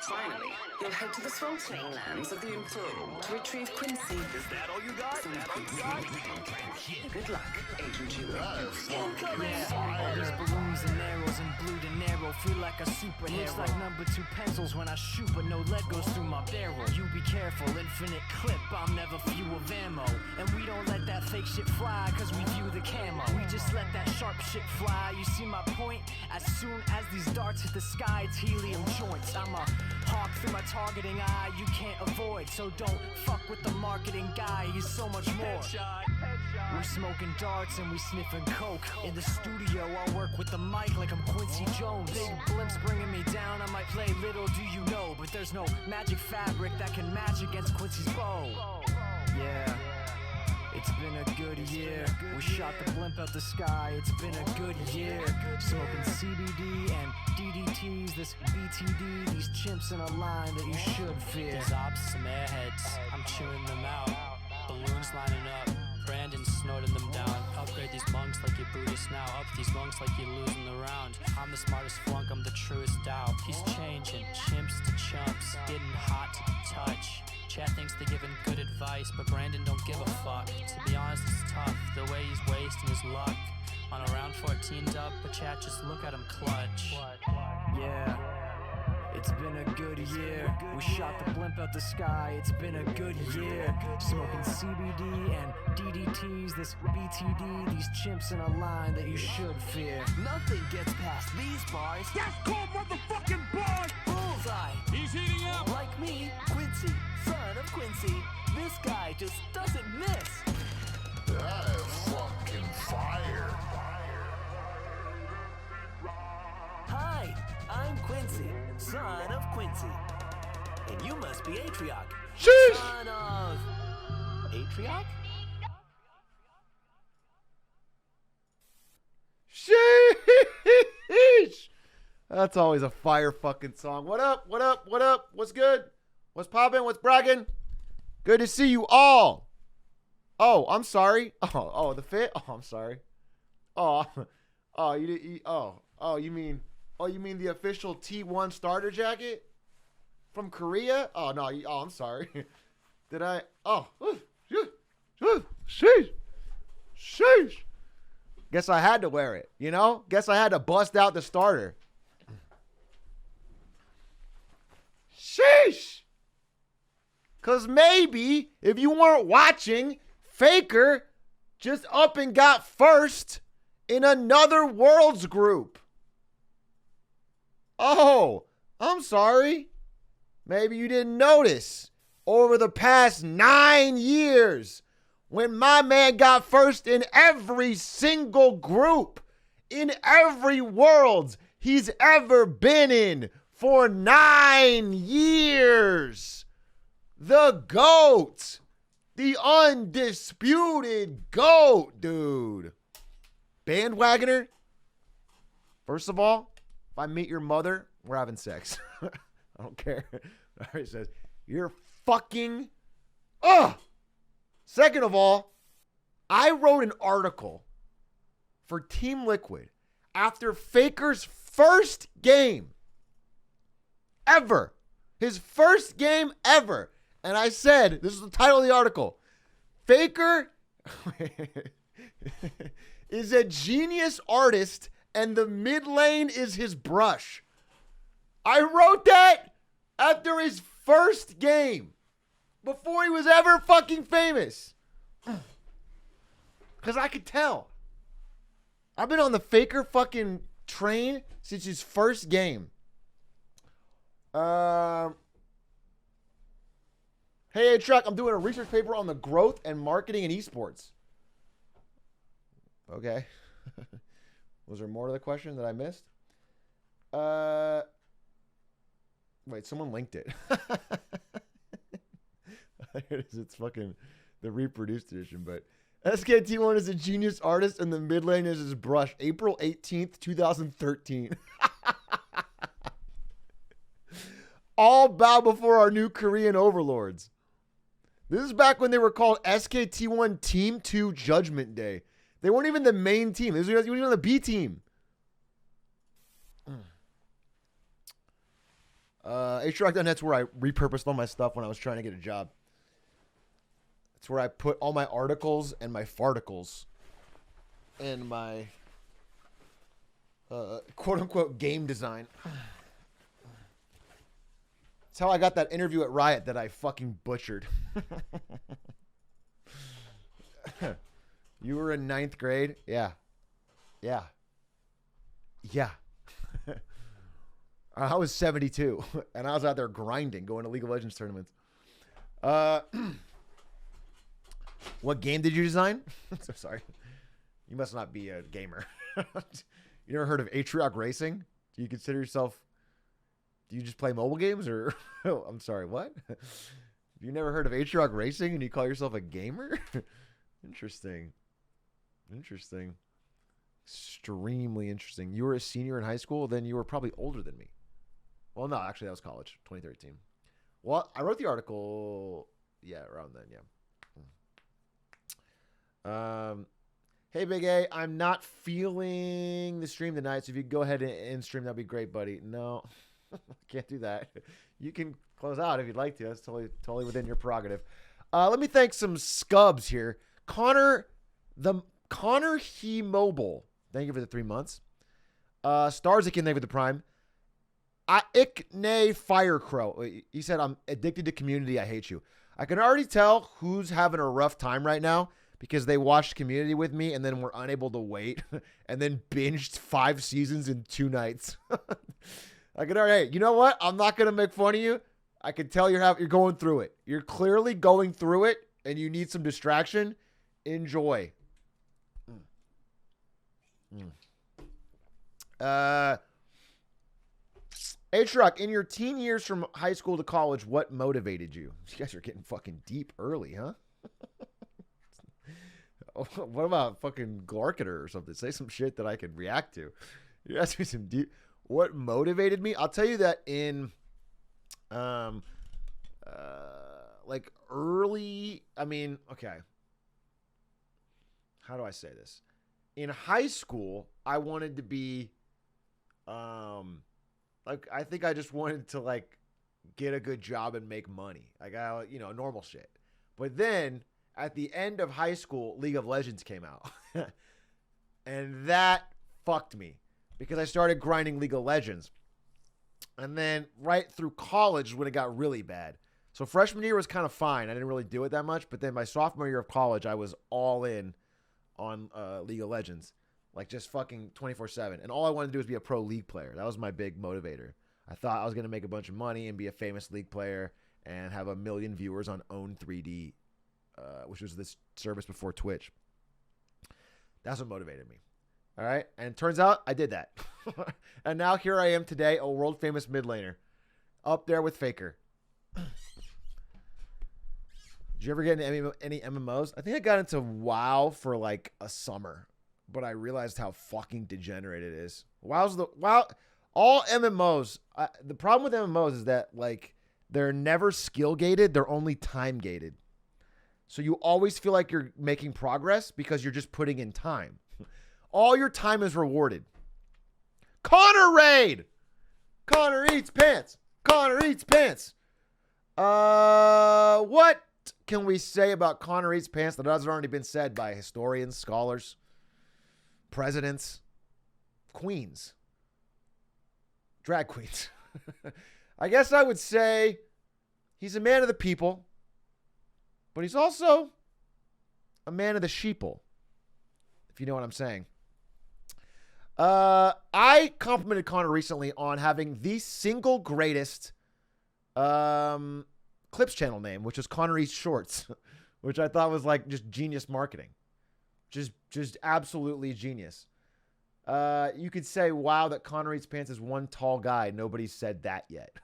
Finally, you'll head to the sweltering lands of the Imperium to retrieve Quincy. Is that all you got? Good luck, Agent Chewie. All these balloons and arrows and blue De Niro feel like a superhero. Looks like number 2 pencils when I shoot, but no lead goes through my barrel. You be careful, infinite clip, I'm never few of ammo. And we don't let that fake shit fly, cause we view the camo. We just let that sharp shit fly, you see my point? As soon as these darts hit the sky, it's helium joints. I'm a hawk through my targeting eye, you can't avoid. So don't fuck with the marketing guy, he's so much more. We're smoking darts and we sniffing coke. In the studio, I'll work with the mic like I'm Quincy Jones. Big blimps bringing me down, I might play Little Do You Know, but there's no magic fabric that can match against Quincy's bow. Yeah, it's been a good year. We shot the blimp out the sky, it's been a good year. Smoking CBD and DDTs, this BTD, these chimps in a line that you should fear. These ops, some airheads, I'm chewing them out. Balloons lining up, Brandon snorting them down. Upgrade these monks like you're Buddhist now. Up these monks like you're losing the round. I'm the smartest flunk, I'm the truest doubt. He's changing, chimps to chumps, getting hot to the touch. Chat thinks they're giving good advice, but Brandon don't give a fuck. To be honest, it's tough, the way he's wasting his luck. On a round 14 dub, but chat, just look at him clutch. Yeah, it's been a good year. We shot the blimp out the sky, it's been a good year. Smoking CBD and DDTs, this BTD, these chimps in a line that you should fear. Nothing gets past these bars. That's called motherfucking bars! Bullseye. He's heating up! Like me, Quincy, son of Quincy. This guy just doesn't miss. Fucking fire. Hi, I'm Quincy, son of Quincy. And you must be Atrioc. Sheesh. Son of... Atrioc? Sheesh. That's always a fire fucking song. What up? What up? What up? What's good? What's poppin'? What's bragging? Good to see you all. Oh, I'm sorry. Oh, the fit. Oh, I'm sorry. Oh, you mean the official T1 starter jacket from Korea? Oh no. Oh, I'm sorry. Did I? Oh, sheesh. Guess I had to wear it. You know. Guess I had to bust out the starter. Sheesh. Because maybe if you weren't watching, Faker just up and got first in another Worlds group. Oh, I'm sorry. Maybe you didn't notice. Over the past 9 years, when my man got first in every single group, in every Worlds he's ever been in for 9 years. The GOAT. The undisputed GOAT, dude. Bandwagoner. First of all, if I meet your mother, we're having sex. I don't care. It says, you're fucking... Ugh. Second of all, I wrote an article for Team Liquid after Faker's first game ever. His first game ever. And I said, this is the title of the article, Faker is a genius artist and the mid lane is his brush. I wrote that after his first game, before he was ever fucking famous. Because I could tell. I've been on the Faker fucking train since his first game. Hey, Atrioc, I'm doing a research paper on the growth and marketing in esports. Okay. Was there more to the question that I missed? Wait, someone linked it. Here it is. It's fucking the reproduced edition, but SKT1 is a genius artist and the mid lane is his brush. April 18th, 2013. All bow before our new Korean overlords. This is back when they were called SKT1 Team 2 Judgment Day. They weren't even the main team. They weren't even on the B team. Atrioc.net's where I repurposed all my stuff when I was trying to get a job. It's where I put all my articles and my farticles and my quote-unquote game design. That's how I got that interview at Riot that I fucking butchered. You were in 9th grade? Yeah. Yeah. Yeah. I was 72, and I was out there grinding, going to League of Legends tournaments. What game did you design? So sorry. You must not be a gamer. You never heard of Atrioc Racing? Do you consider yourself... Do you just play mobile games, or... I'm sorry, what? You never heard of Atrioc Racing, and you call yourself a gamer? Interesting. Interesting. Extremely interesting. You were a senior in high school, then you were probably older than me. Well, no, actually, that was college, 2013. Well, I wrote the article, yeah, around then, yeah. Hey, Big A, I'm not feeling the stream tonight, so if you could go ahead and stream, that'd be great, buddy. No, can't do that. You can close out if you'd like to. That's totally within your prerogative. Let me thank some scubs here. Connor He Mobile, thank you for the 3 months. Starzik, thank you for the prime. Ikne Firecrow. He said, I'm addicted to Community. I hate you. I can already tell who's having a rough time right now because they watched Community with me and then were unable to wait and then binged 5 seasons in 2 nights. I can already, hey, you know what? I'm not going to make fun of you. I can tell you're going through it. You're clearly going through it and you need some distraction. Enjoy. Atrioc, in your teen years from high school to college, what motivated you? You guys are getting fucking deep early, huh? What about fucking Glorkater or something? Say some shit that I can react to. You asked me some deep... What motivated me? I'll tell you that in... like early... I mean, okay. How do I say this? In high school, I wanted to be... like, I think I just wanted to, like, get a good job and make money. Like, normal shit. But then, at the end of high school, League of Legends came out. And that fucked me. Because I started grinding League of Legends. And then, right through college is when it got really bad. So, freshman year was kind of fine. I didn't really do it that much. But then my sophomore year of college, I was all in on League of Legends. Like, just fucking 24/7. And all I wanted to do was be a pro League player. That was my big motivator. I thought I was going to make a bunch of money and be a famous League player and have 1 million viewers on Own3D, which was this service before Twitch. That's what motivated me. All right? And it turns out I did that. And now here I am today, a world-famous mid laner. Up there with Faker. Did you ever get into any MMOs? I think I got into WoW for, like, a summer. But I realized how fucking degenerate it is. All MMOs. The problem with MMOs is that, like, they're never skill gated. They're only time gated. So you always feel like you're making progress because you're just putting in time. All your time is rewarded. Connor raid. Connor eats pants. Connor eats pants. What can we say about Connor eats pants that hasn't already been said by historians, scholars, presidents, queens, drag queens? I guess I would say he's a man of the people, but he's also a man of the sheeple, if you know what I'm saying. I complimented Connor recently on having the single greatest Clips channel name, which is Connor Eats Shorts, which I thought was like just genius marketing. Just absolutely genius. You could say, wow, that Connor Eats Pants is one tall guy. Nobody's said that yet.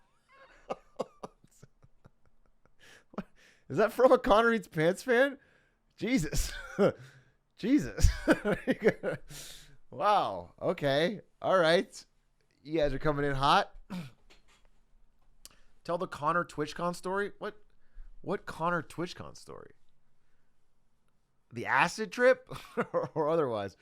Is that from a Connor Eats Pants fan? Jesus. Jesus. Wow. Okay. All right. You guys are coming in hot. Tell the Connor TwitchCon story? What Connor TwitchCon story? The acid trip or otherwise?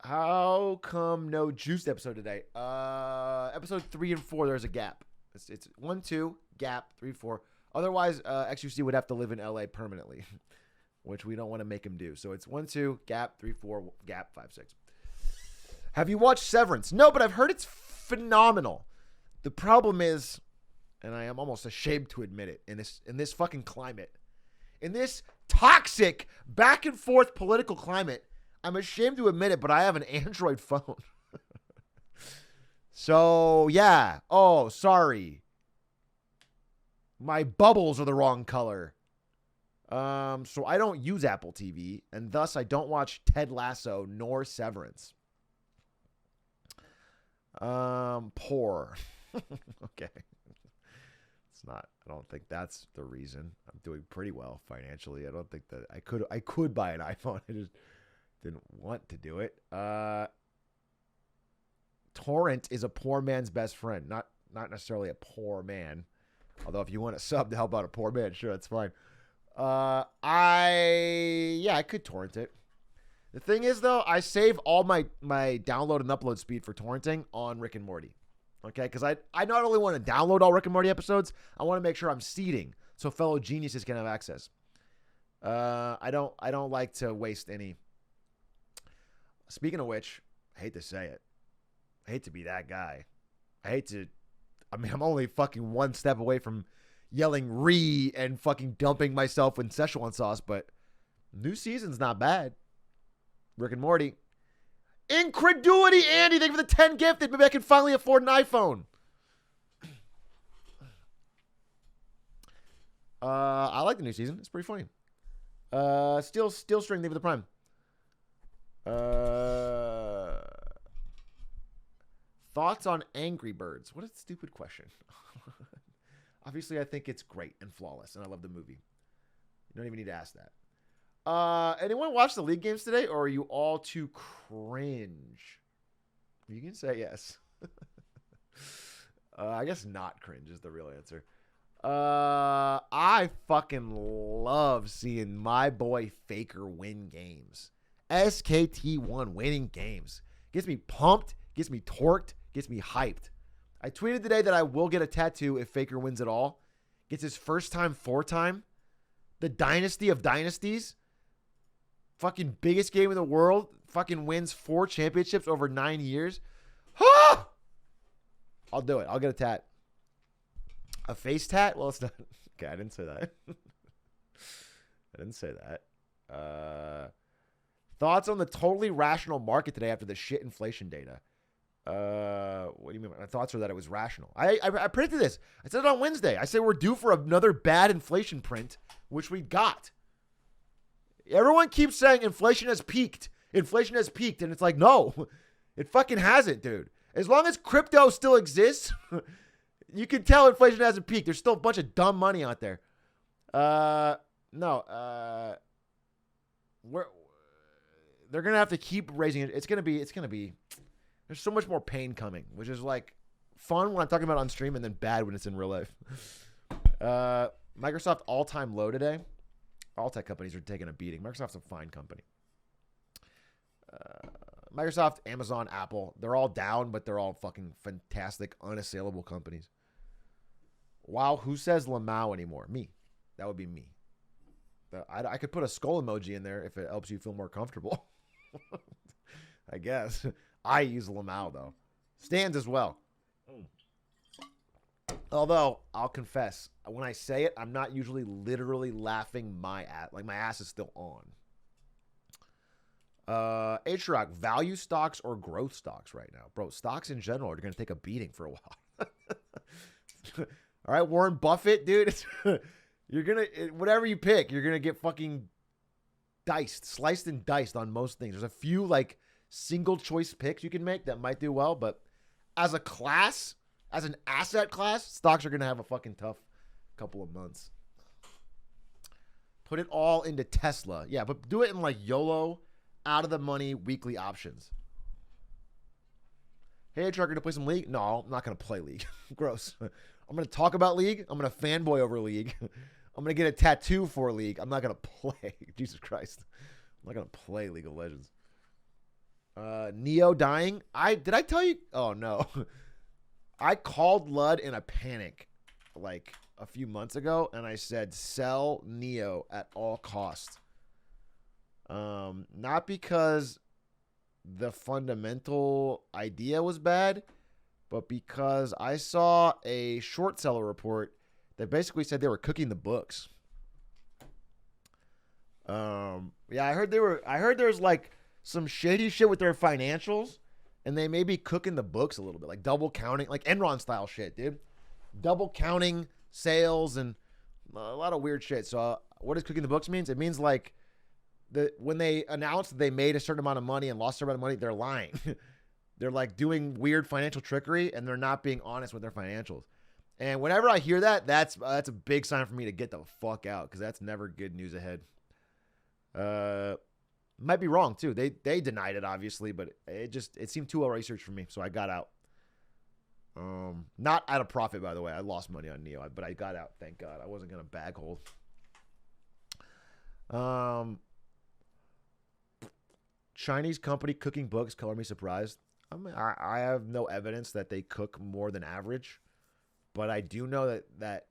How come no Juiced episode today? Episode 3 and 4, there's a gap. It's 1, 2, gap, 3, 4. Otherwise, XUC would have to live in LA permanently, which we don't want to make him do. So it's 1, 2, gap, 3, 4, gap, 5, 6. Have you watched Severance? No, but I've heard it's phenomenal. The problem is, and I am almost ashamed to admit it, in this fucking climate, in this toxic back and forth political climate, I'm ashamed to admit it, but I have an Android phone. So, yeah. Oh, sorry. My bubbles are the wrong color. So I don't use Apple TV, and thus I don't watch Ted Lasso nor Severance. Poor. Okay. It's not, I don't think that's the reason. I'm doing pretty well financially. I don't think that I could buy an iPhone. I just didn't want to do it. Torrent is a poor man's best friend. Not necessarily a poor man. Although if you want a sub to help out a poor man, sure, that's fine. I could torrent it. The thing is, though, I save all my download and upload speed for torrenting on Rick and Morty. Okay? Because I not only want to download all Rick and Morty episodes, I want to make sure I'm seeding so fellow geniuses can have access. I don't like to waste any. Speaking of which, I hate to say it. I hate to be that guy. I'm only fucking one step away from yelling "re" and fucking dumping myself in Szechuan sauce, but new season's not bad. Rick and Morty. Incredulity, Andy. Thank you for the 10 gifted. Maybe I can finally afford an iPhone. I like the new season. It's pretty funny. Steel String, thank you for the Prime. Thoughts on Angry Birds? What a stupid question. Obviously, I think it's great and flawless, and I love the movie. You don't even need to ask that. Anyone watch the league games today, or are you all too cringe? You can say yes. I guess not cringe is the real answer. I fucking love seeing my boy Faker win games. SKT1 winning games. Gets me pumped, gets me torqued, gets me hyped. I tweeted today that I will get a tattoo if Faker wins it all. Gets his first time, 4-time. The dynasty of dynasties. Fucking biggest game in the world. Fucking wins 4 championships over 9 years. Ah! I'll do it. I'll get a tat. A face tat? Well, it's not. Okay, I didn't say that. I didn't say that. Thoughts on the totally rational market today after the shit inflation data? What do you mean? My thoughts are that it was rational. I predicted this. I said it on Wednesday. I said we're due for another bad inflation print, which we got. Everyone keeps saying inflation has peaked. Inflation has peaked. And it's like, no, it fucking hasn't, dude. As long as crypto still exists, you can tell inflation hasn't peaked. There's still a bunch of dumb money out there. They're going to have to keep raising it. It's going to be, there's so much more pain coming, which is like fun when I'm talking about on stream and then bad when it's in real life. Microsoft all-time low today. All tech companies are taking a beating. Microsoft's a fine company. Microsoft, Amazon, Apple, they're all down, but they're all fucking fantastic, unassailable companies. Wow, who says Lamau anymore? Me. That would be me. I could put a skull emoji in there if it helps you feel more comfortable. I guess. I use Lamau, though. Stands as well. Although, I'll confess, when I say it, I'm not usually literally laughing my ass. Like, my ass is still on. Atrioc, value stocks or growth stocks right now? Bro, stocks in general are going to take a beating for a while. All right, Warren Buffett, dude. You're going to, whatever you pick, you're going to get fucking sliced and diced on most things. There's a few, like, single choice picks you can make that might do well, but as a class, as an asset class, stocks are going to have a fucking tough couple of months. Put it all into Tesla. Yeah, but do it in like YOLO, out of the money, weekly options. Hey, Trucker, to play some League? No, I'm not going to play League. Gross. I'm going to talk about League. I'm going to fanboy over League. I'm going to get a tattoo for League. I'm not going to play. Jesus Christ. I'm not going to play League of Legends. Neo dying. Did I tell you? Oh no. I called Lud in a panic like a few months ago, and I said sell Neo at all costs. Not because the fundamental idea was bad, but because I saw a short seller report that basically said they were cooking the books. Yeah, I heard there's like some shady shit with their financials, and they may be cooking the books a little bit, like double counting, like Enron style shit, dude. Double counting sales and a lot of weird shit. So what does cooking the books means? It means like when they announced that they made a certain amount of money and lost a certain amount of money, they're lying. They're like doing weird financial trickery, and they're not being honest with their financials. And whenever I hear that, that's a big sign for me to get the fuck out, because that's never good news ahead. Might be wrong too. They denied it obviously, but it seemed too well researched for me, so I got out. Not at a profit, by the way. I lost money on Neo, but I got out. Thank God. I wasn't gonna bag hold. Chinese company cooking books. Color me surprised. I have no evidence that they cook more than average, but I do know that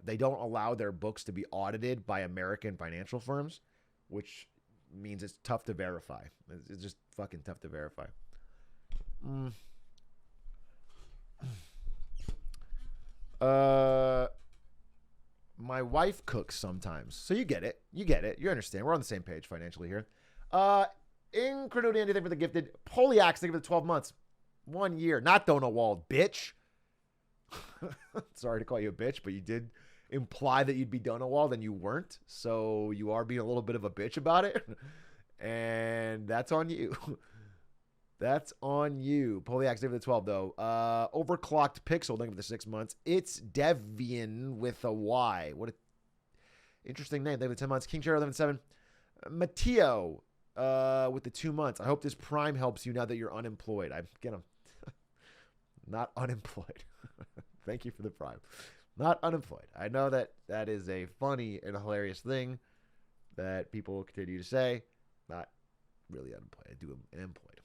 they don't allow their books to be audited by American financial firms, which means it's tough to verify. It's just fucking tough to verify. My wife cooks sometimes, so you get it. You understand. We're on the same page financially here. Incredulity, anything for the gifted. Poliax, thank you for the 12 months. 1 year. Not Donowald, bitch. Sorry to call you a bitch, but you did imply that you'd be Donowald and you weren't. So you are being a little bit of a bitch about it. And that's on you. That's on you. Poliax, thank you for the 12, though. Overclocked Pixel, thank you for the 6 months. It's Devian with a Y. What a interesting name. Thank you for the 10 months. King Chair, 11-7. Matteo with the 2 months. I hope this Prime helps you now that you're unemployed. I'm not unemployed. Thank you for the Prime. Not unemployed. I know that is a funny and hilarious thing that people continue to say. Not really unemployed. I do am employed.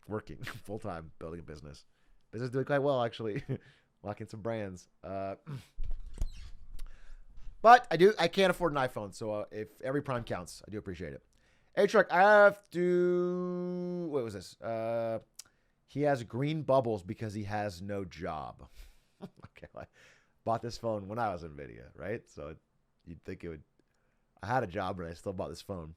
Working full-time, building a business. Business doing quite well, actually. Locking some brands. But I can't afford an iPhone, so if every Prime counts, I do appreciate it. Atrioc, I have to... What was this? He has green bubbles because he has no job. Okay, I bought this phone when I was in NVIDIA, right? So you'd think it would... I had a job, but I still bought this phone.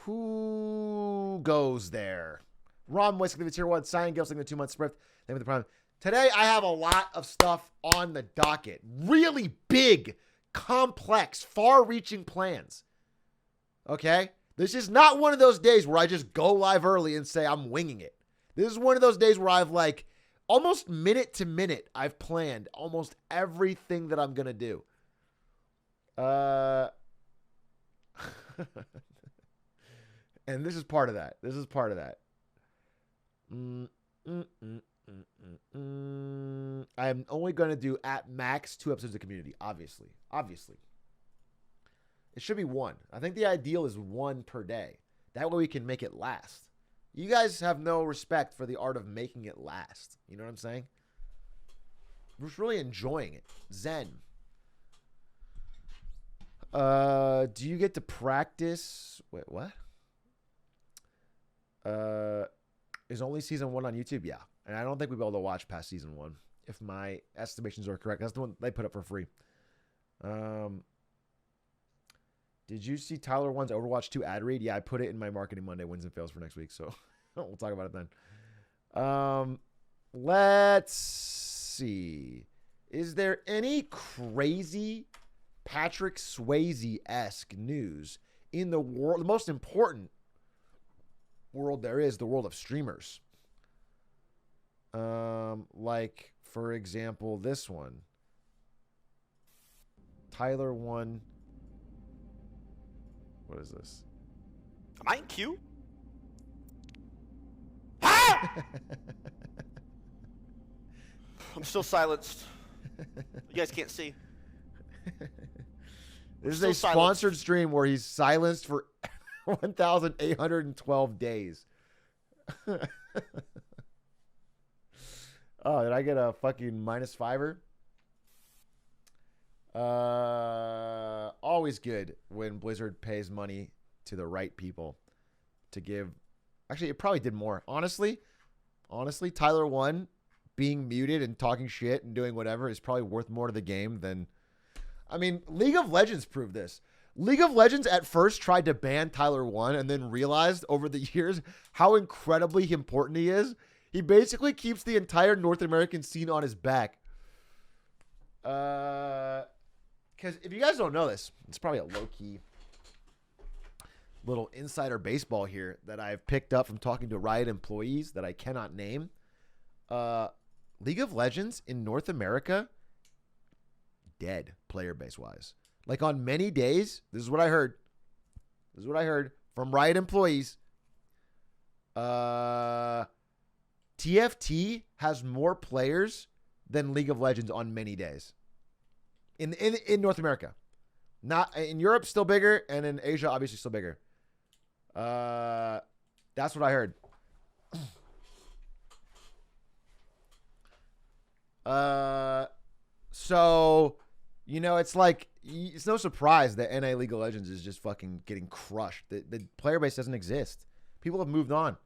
Who goes there? Ron Wisk, the tier 1. Cyan Gills, the 2 months. Sprift, thank you for the Prime. Today, I have a lot of stuff on the docket. Really big, complex, far-reaching plans. Okay? This is not one of those days where I just go live early and say I'm winging it. This is one of those days where I've like, almost minute to minute, I've planned almost everything that I'm going to do. And this is part of that. I'm only going to do at max 2 episodes of Community, obviously. It should be 1. I think the ideal is 1 per day. That way we can make it last. You guys have no respect for the art of making it last. You know what I'm saying? I'm just really enjoying it. Zen. Do you get to practice? Wait, what? Is only season 1 on YouTube? Yeah. And I don't think we'll be able to watch past season 1. If my estimations are correct. That's the one they put up for free. Did you see Tyler 1's Overwatch 2 ad read? Yeah, I put it in my Marketing Monday wins and fails for next week. So we'll talk about it then. Let's see. Is there any crazy Patrick Swayze-esque news in the world? The most important world there is, the world of streamers. Like, for example, this one. Tyler 1. What is this? Am I in queue? Ah! I'm still silenced. You guys can't see. This is a sponsored stream where he's silenced for 1,812 days. Oh, did I get a fucking minus fiver? Always good when Blizzard pays money to the right people to give. Actually, it probably did more. Honestly, Tyler 1 being muted and talking shit and doing whatever is probably worth more to the game than. I mean, League of Legends proved this. League of Legends at first tried to ban Tyler 1 and then realized over the years how incredibly important he is. He basically keeps the entire North American scene on his back. Because if you guys don't know this, it's probably a low-key little insider baseball here that I've picked up from talking to Riot employees that I cannot name. League of Legends in North America, dead player base-wise. Like on many days, this is what I heard. From Riot employees. TFT has more players than League of Legends on many days. In North America. Not in Europe, still bigger, and in Asia, obviously still bigger. That's what I heard. So, you know, it's like, it's no surprise that NA League of Legends is just fucking getting crushed. The player base doesn't exist. People have moved on.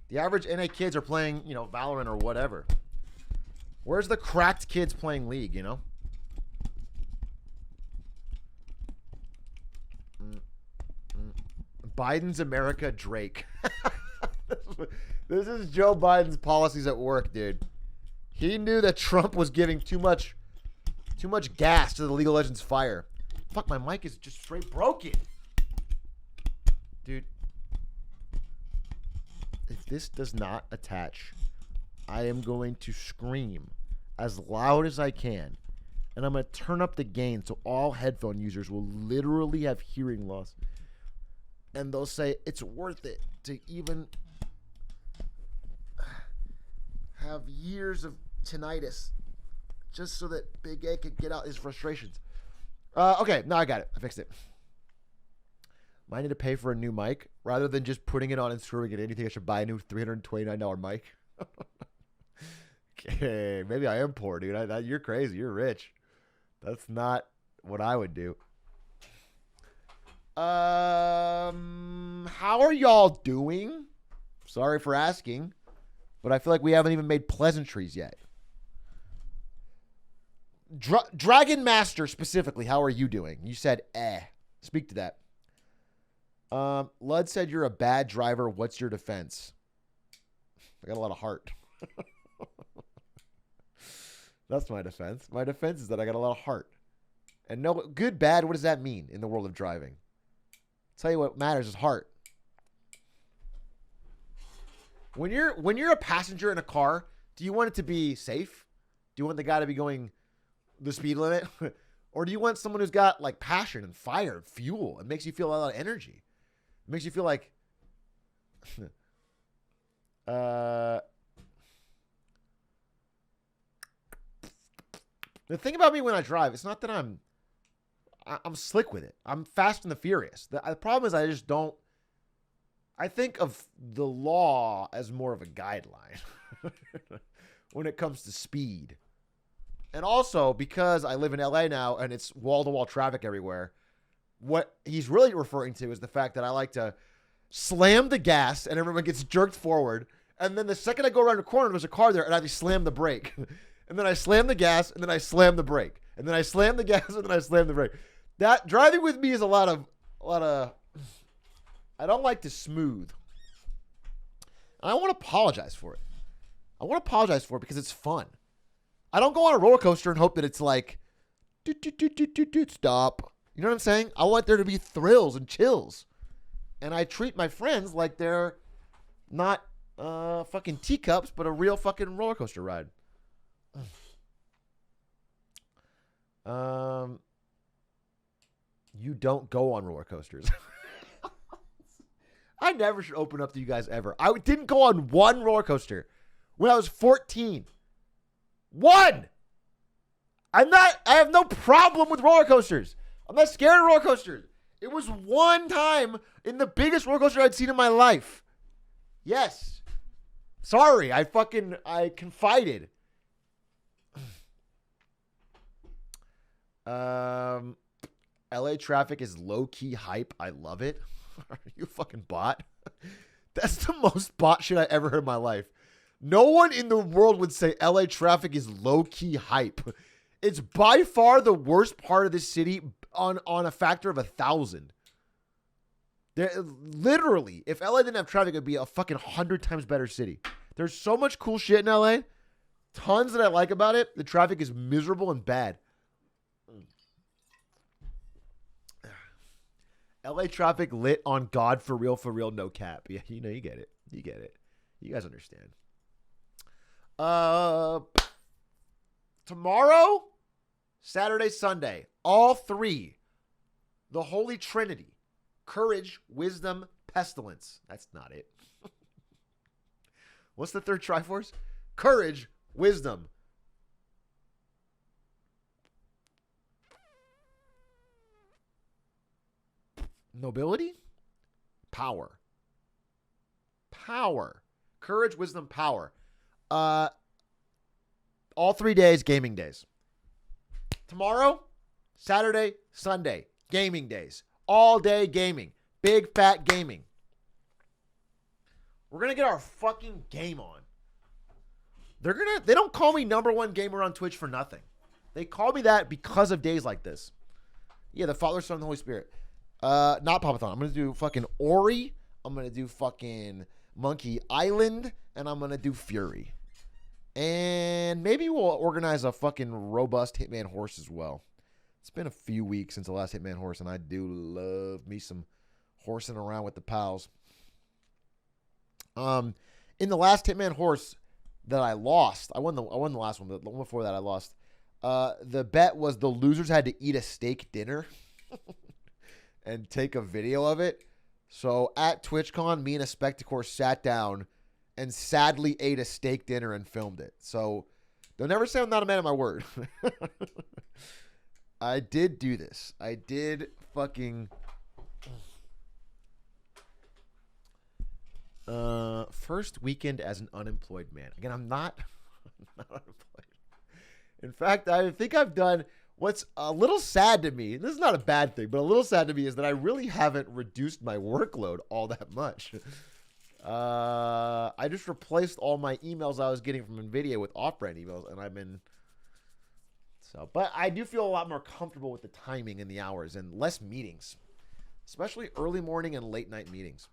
The average NA kids are playing, you know, Valorant or whatever. Where's the cracked kids playing League, you know? Biden's America, Drake. This is Joe Biden's policies at work, dude. He knew that Trump was giving too much gas to the League of Legends fire. Fuck, my mic is just straight broken. Dude. If this does not attach, I am going to scream as loud as I can. And I'm going to turn up the gain so all headphone users will literally have hearing loss. And they'll say it's worth it to even have years of tinnitus just so that Big A could get out his frustrations. Okay, now I got it. I fixed it. I need to pay for a new mic rather than just putting it on and screwing it in. You think I should buy a new $329 mic? Okay, maybe I am poor, dude. You're crazy. You're rich. That's not what I would do. How are y'all doing? Sorry for asking, but I feel like we haven't even made pleasantries yet. Dragon Master specifically, how are you doing? You said Speak to that. Lud said you're a bad driver. What's your defense? I got a lot of heart. That's my defense. My defense is that I got a lot of heart. And no, good, bad, what does that mean in the world of driving? Tell you what matters is heart. When you're a passenger in a car, do you want it to be safe? Do you want the guy to be going the speed limit? Or do you want someone who's got like passion and fire and fuel? It makes you feel a lot of energy. It makes you feel like the thing about me when I drive, it's not that I'm slick with it. I'm fast and the furious. The problem is I just don't. I think of the law as more of a guideline when it comes to speed. And also because I live in LA now and it's wall-to-wall traffic everywhere, what he's really referring to is the fact that I like to slam the gas and everyone gets jerked forward. And then the second I go around the corner, there's a car there and I just slam the brake. And then I slam the gas and then I slam the brake. And then I slam the gas and then I slam the brake. That driving with me is a lot of I don't like to smooth. And I want to apologize for it. I want to apologize for it because it's fun. I don't go on a roller coaster and hope that it's like stop. You know what I'm saying? I want there to be thrills and chills. And I treat my friends like they're not fucking teacups, but a real fucking roller coaster ride. You don't go on roller coasters. I never should open up to you guys ever. I didn't go on one roller coaster when I was 14. One! I have no problem with roller coasters. I'm not scared of roller coasters. It was one time in the biggest roller coaster I'd seen in my life. Yes. Sorry, I confided. LA traffic is low-key hype. I love it. Are you a fucking bot? That's the most bot shit I ever heard in my life. No one in the world would say LA traffic is low-key hype. It's by far the worst part of the city on a factor of 1,000. Literally, if LA didn't have traffic, it would be a fucking 100 times better city. There's so much cool shit in LA. Tons that I like about it. The traffic is miserable and bad. LA traffic lit on God for real, no cap. Yeah, you know, you get it. You get it. You guys understand. Tomorrow, Saturday, Sunday, all three. The Holy Trinity. Courage, wisdom, pestilence. That's not it. What's the third Triforce? Courage, wisdom. Nobility? Power. Power. Courage, wisdom, power. All 3 days, gaming days. Tomorrow, Saturday, Sunday, gaming days. All day gaming. Big fat gaming. We're going to get our fucking game on. They don't call me #1 gamer on Twitch for nothing. They call me that because of days like this. Yeah, the Father, Son, and the Holy Spirit. Not Papathon. I'm going to do fucking Ori. I'm going to do fucking Monkey Island. And I'm going to do Fury. And maybe we'll organize a fucking robust Hitman horse as well. It's been a few weeks since the last Hitman horse, and I do love me some horsing around with the pals. In the last Hitman horse that I lost, I won the last one, but the one before that I lost. The bet was the losers had to eat a steak dinner and take a video of it. So at TwitchCon, me and a Spectacore sat down and sadly ate a steak dinner and filmed it. So don't ever say I'm not a man of my word. I did do this. I did fucking... first weekend as an unemployed man. Again, I'm not unemployed. In fact, I think I've done what's a little sad to me. This is not a bad thing, but a little sad to me is that I really haven't reduced my workload all that much. I just replaced all my emails I was getting from NVIDIA with off-brand emails, and I've been... But I do feel a lot more comfortable with the timing and the hours and less meetings, especially early morning and late night meetings.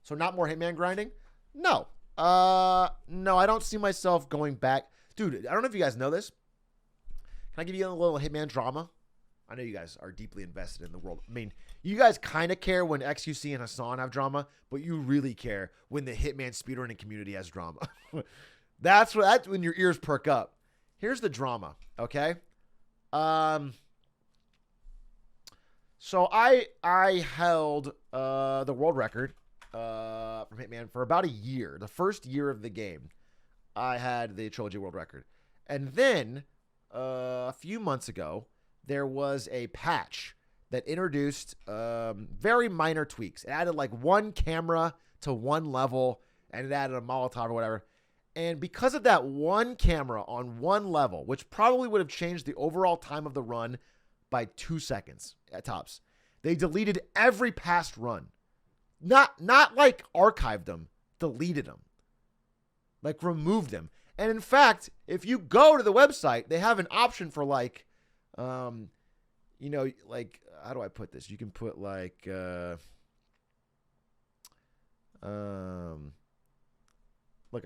So not more Hitman grinding? No. No, I don't see myself going back. Dude, I don't know if you guys know this. Can I give you a little Hitman drama? I know you guys are deeply invested in the world. I mean, you guys kind of care when XQC and Hassan have drama, but you really care when the Hitman speedrunning community has drama. That's when your ears perk up. Here's the drama, okay? So I held the world record from Hitman for about a year. The first year of the game, I had the Trilogy world record. And then a few months ago, there was a patch that introduced very minor tweaks. It added like one camera to one level, and it added a Molotov or whatever. And because of that one camera on one level, which probably would have changed the overall time of the run by 2 seconds at tops, they deleted every past run. Not like archived them, deleted them. Like removed them. And in fact, if you go to the website, they have an option for like, you know, like, how do I put this? You can put like, look,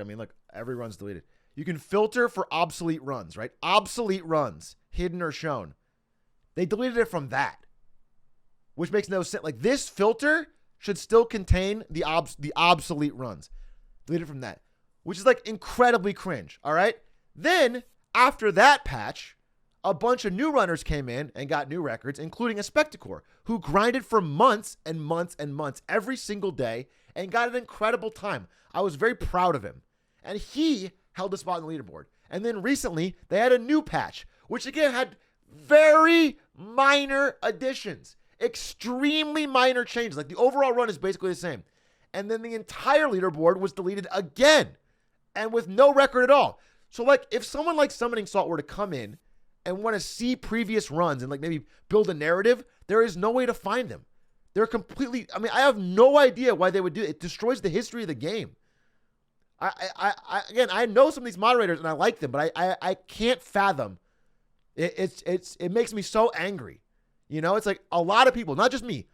I mean, look, every run's deleted. You can filter for obsolete runs, right? Obsolete runs, hidden or shown. They deleted it from that, which makes no sense. Like this filter should still contain the obsolete runs. Deleted from that, which is like incredibly cringe. All right. Then after that patch, a bunch of new runners came in and got new records, including a Spectacore who grinded for months and months and months every single day and got an incredible time. I was very proud of him. And he held a spot on the leaderboard. And then recently, they had a new patch, which again had very minor additions. Extremely minor changes. Like the overall run is basically the same. And then the entire leaderboard was deleted again and with no record at all. So like if someone like Summoning Salt were to come in and want to see previous runs and like maybe build a narrative, there is no way to find them. They're completely, I mean, I have no idea why they would do it. It destroys the history of the game. Again, I know some of these moderators and I like them, but I can't fathom. It makes me so angry. You know, it's like a lot of people, not just me,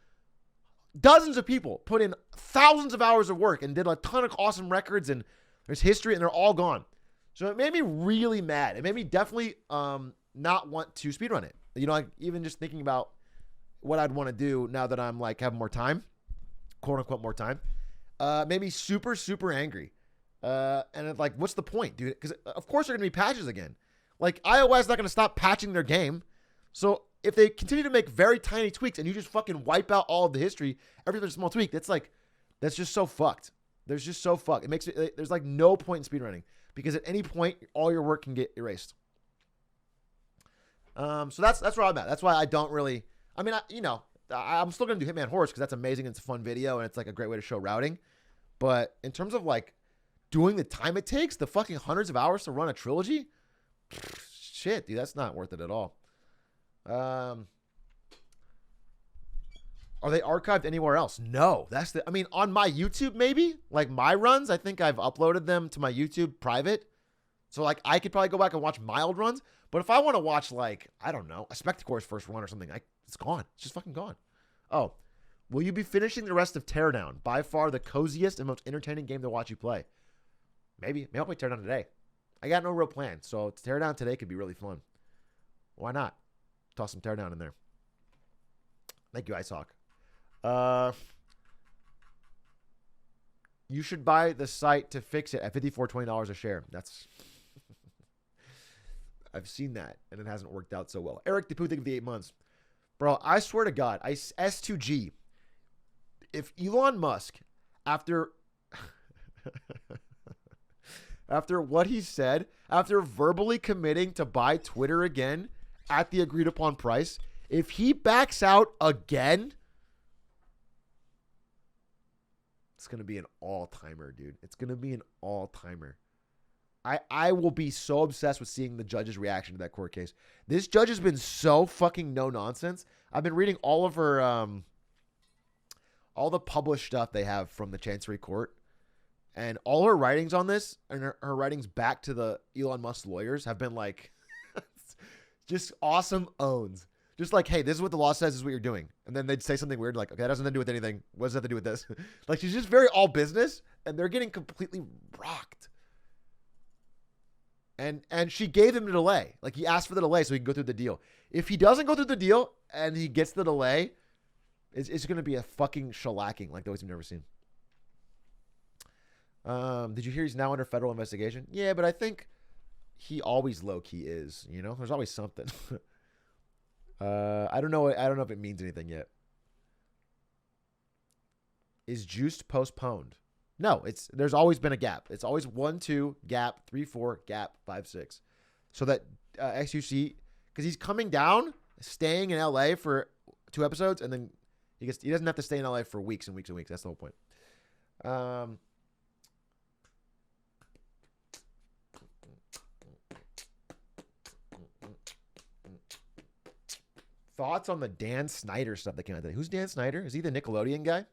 dozens of people put in thousands of hours of work and did a ton of awesome records and there's history and they're all gone. So it made me really mad. It made me definitely not want to speedrun it. You know, like even just thinking about what I'd want to do now that I'm like having more time, quote unquote more time, made me super, super angry. And it's like, what's the point, dude? Because of course there are going to be patches again. Like iOS is not going to stop patching their game. So if they continue to make very tiny tweaks and you just fucking wipe out all of the history, every other small tweak, that's just so fucked. There's just so fucked. It makes it, there's like no point in speedrunning because at any point, all your work can get erased. So that's where I'm at. That's why I don't really, I mean, I'm still going to do Hitman Horse because that's amazing. It's a fun video and it's like a great way to show routing. But in terms of like doing the time it takes, the fucking hundreds of hours to run a trilogy, shit, dude, that's not worth it at all. Are they archived anywhere else? No, I mean, on my YouTube, maybe like my runs, I think I've uploaded them to my YouTube private. So like I could probably go back and watch my old runs. But if I want to watch like, I don't know, a Spectacore's first run or something, it's gone. It's just fucking gone. Oh, will you be finishing the rest of Teardown? By far the coziest and most entertaining game to watch you play. Maybe I'll play Teardown today. I got no real plan. So Teardown today could be really fun. Why not? Toss some Teardown in there. Thank you, Icehawk. You should buy the site to fix it at $54.20 a share. That's I've seen that, and it hasn't worked out so well. Eric DePutik of the 8 months. Bro, I swear to God, S2G, if Elon Musk, after what he said, after verbally committing to buy Twitter again at the agreed upon price, if he backs out again, it's going to be an all-timer, dude. It's going to be an all-timer. I will be so obsessed with seeing the judge's reaction to that court case. This judge has been so fucking no nonsense. I've been reading all of her, all the published stuff they have from the Chancery Court. And all her writings on this and her writings back to the Elon Musk lawyers have been like just awesome owns. Just like, hey, this is what the law says, this is what you're doing. And then they'd say something weird like, okay, that doesn't have to do with anything. What does that have to do with this? Like, she's just very all business, and they're getting completely rocked. And she gave him the delay. Like, he asked for the delay so he can go through the deal. If he doesn't go through the deal and he gets the delay, it's going to be a fucking shellacking like those we've never seen. Did you hear he's now under federal investigation? Yeah, but I think he always low-key is, you know? There's always something. I don't know if it means anything yet. Is Juiced postponed? No, there's always been a gap. It's always 1, 2, gap, 3, 4, gap, 5, 6. So that XUC, because he's coming down, staying in LA for 2 episodes, and then he doesn't have to stay in LA for weeks and weeks and weeks. That's the whole point. Thoughts on the Dan Snyder stuff that came out today? Who's Dan Snyder? Is he the Nickelodeon guy?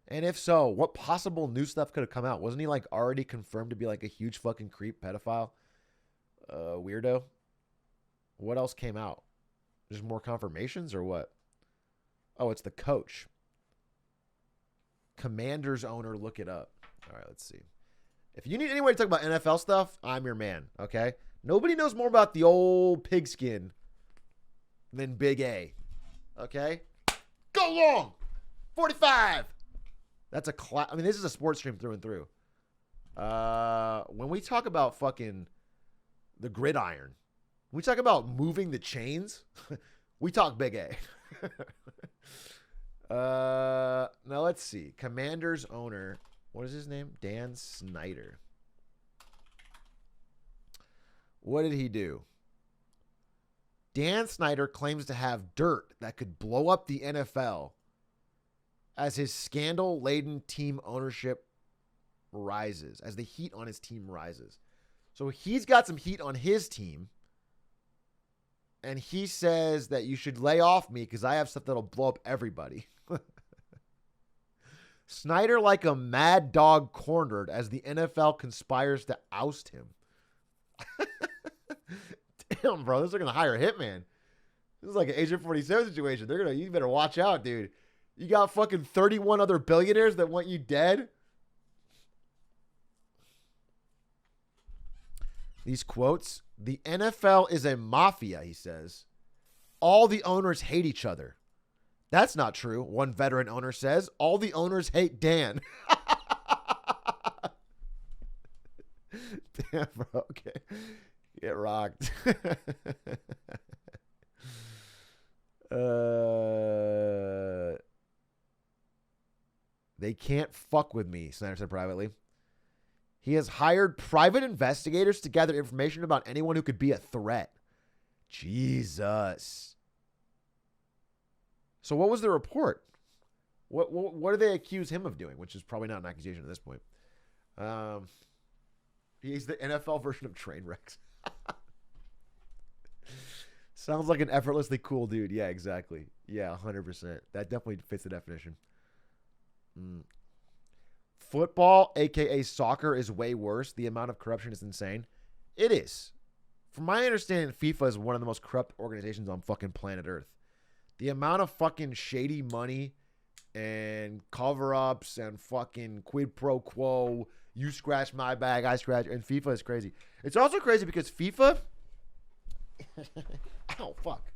And if so, what possible new stuff could have come out? Wasn't he like already confirmed to be like a huge fucking creep pedophile? Weirdo? What else came out? Just more confirmations or what? Oh, it's the coach. Commanders owner, look it up. All right, let's see. If you need any way to talk about NFL stuff, I'm your man, okay? Nobody knows more about the old pigskin than Big A, okay? Go long! 45! That's I mean, this is a sports stream through and through. When we talk about fucking the gridiron, when we talk about moving the chains, we talk Big A. Now let's see. Commanders owner. What is his name? Dan Snyder. What did he do? Dan Snyder claims to have dirt that could blow up the NFL as his scandal-laden team ownership rises, as the heat on his team rises. So he's got some heat on his team, and he says that you should lay off me because I have stuff that'll blow up everybody. Snyder like a mad dog cornered as the NFL conspires to oust him. Damn, bro, this is going to hire a hitman. This is like an Agent 47 situation. You better watch out, dude. You got fucking 31 other billionaires that want you dead. These quotes, the NFL is a mafia, he says. All the owners hate each other. That's not true, one veteran owner says. All the owners hate Dan. Damn, bro, okay. Get rocked. They can't fuck with me, Snyder said privately. He has hired private investigators to gather information about anyone who could be a threat. Jesus. So what was the report? What do they accuse him of doing? Which is probably not an accusation at this point. He's the NFL version of train wrecks. Sounds like an effortlessly cool dude. Yeah, exactly. Yeah, 100%. That definitely fits the definition. Football, a.k.a. soccer, is way worse. The amount of corruption is insane. It is. From my understanding, FIFA is one of the most corrupt organizations on fucking planet Earth. The amount of fucking shady money and cover-ups and fucking quid pro quo, you scratch my bag, I scratch, and FIFA is crazy. It's also crazy because FIFA... Ow, fuck.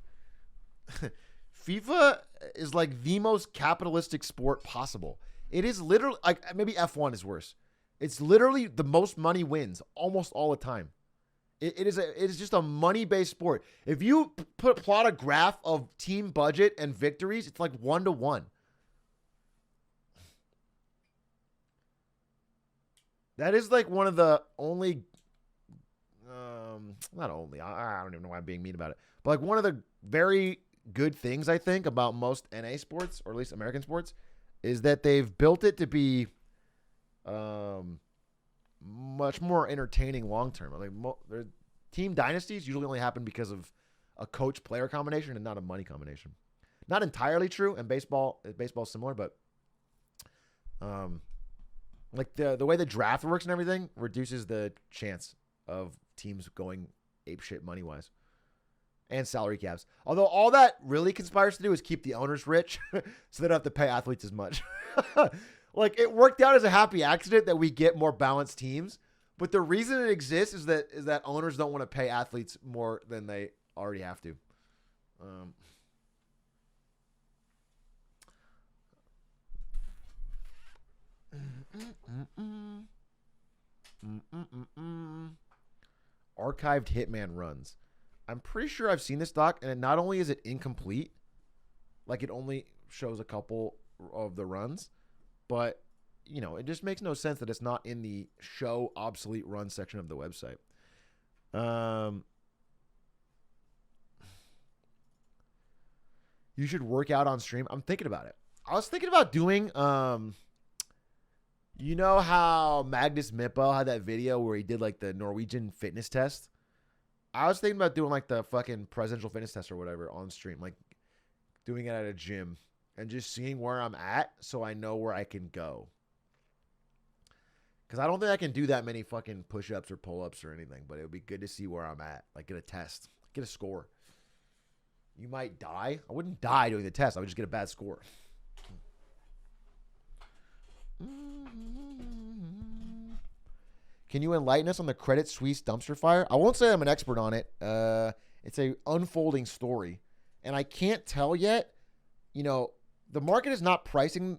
FIFA is like the most capitalistic sport possible. It is literally, like, maybe F1 is worse. It's literally the most money wins almost all the time. It is just a money-based sport. If you plot a graph of team budget and victories, it's like 1-to-1. That is like one of the only, not only, I don't even know why I'm being mean about it, but like one of the very good things I think about most NA sports, or at least American sports, is that they've built it to be much more entertaining long-term. Like team dynasties usually only happen because of a coach-player combination and not a money combination. Not entirely true, and baseball's similar, but like the way the draft works and everything reduces the chance of teams going apeshit money-wise. And salary caps. Although all that really conspires to do is keep the owners rich so they don't have to pay athletes as much. Like, it worked out as a happy accident that we get more balanced teams. But the reason it exists is that owners don't want to pay athletes more than they already have to. Archived Hitman runs. I'm pretty sure I've seen this doc, and not only is it incomplete, like it only shows a couple of the runs, but, you know, it just makes no sense that it's not in the show obsolete run section of the website. You should work out on stream. I'm thinking about it. I was thinking about doing, you know how Magnus Mippo had that video where he did like the Norwegian fitness test? I was thinking about doing like the fucking presidential fitness test or whatever on stream, like doing it at a gym and just seeing where I'm at so I know where I can go. Because I don't think I can do that many fucking push-ups or pull-ups or anything, but it would be good to see where I'm at, like get a test, get a score. You might die. I wouldn't die doing the test. I would just get a bad score. Can you enlighten us on the Credit Suisse dumpster fire? I won't say I'm an expert on it. It's a unfolding story. And I can't tell yet. You know, the market is not pricing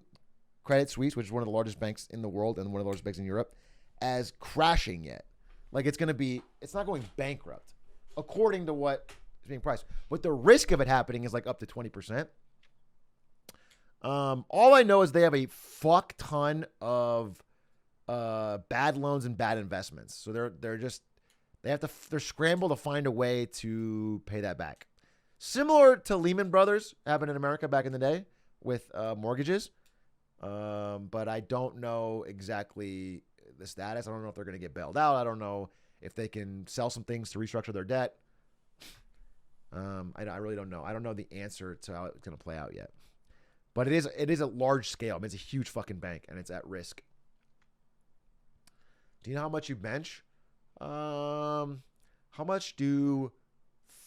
Credit Suisse, which is one of the largest banks in the world and one of the largest banks in Europe, as crashing yet. Like it's not going bankrupt, according to what is being priced. But the risk of it happening is like up to 20%. All I know is they have a fuck ton of bad loans and bad investments. So they're scrambled to find a way to pay that back. Similar to Lehman Brothers happened in America back in the day with mortgages. But I don't know exactly the status. I don't know if they're going to get bailed out. I don't know if they can sell some things to restructure their debt. I really don't know. I don't know the answer to how it's going to play out yet. But it is a large scale. I mean, it's a huge fucking bank, and it's at risk. Do you know how much you bench? How much do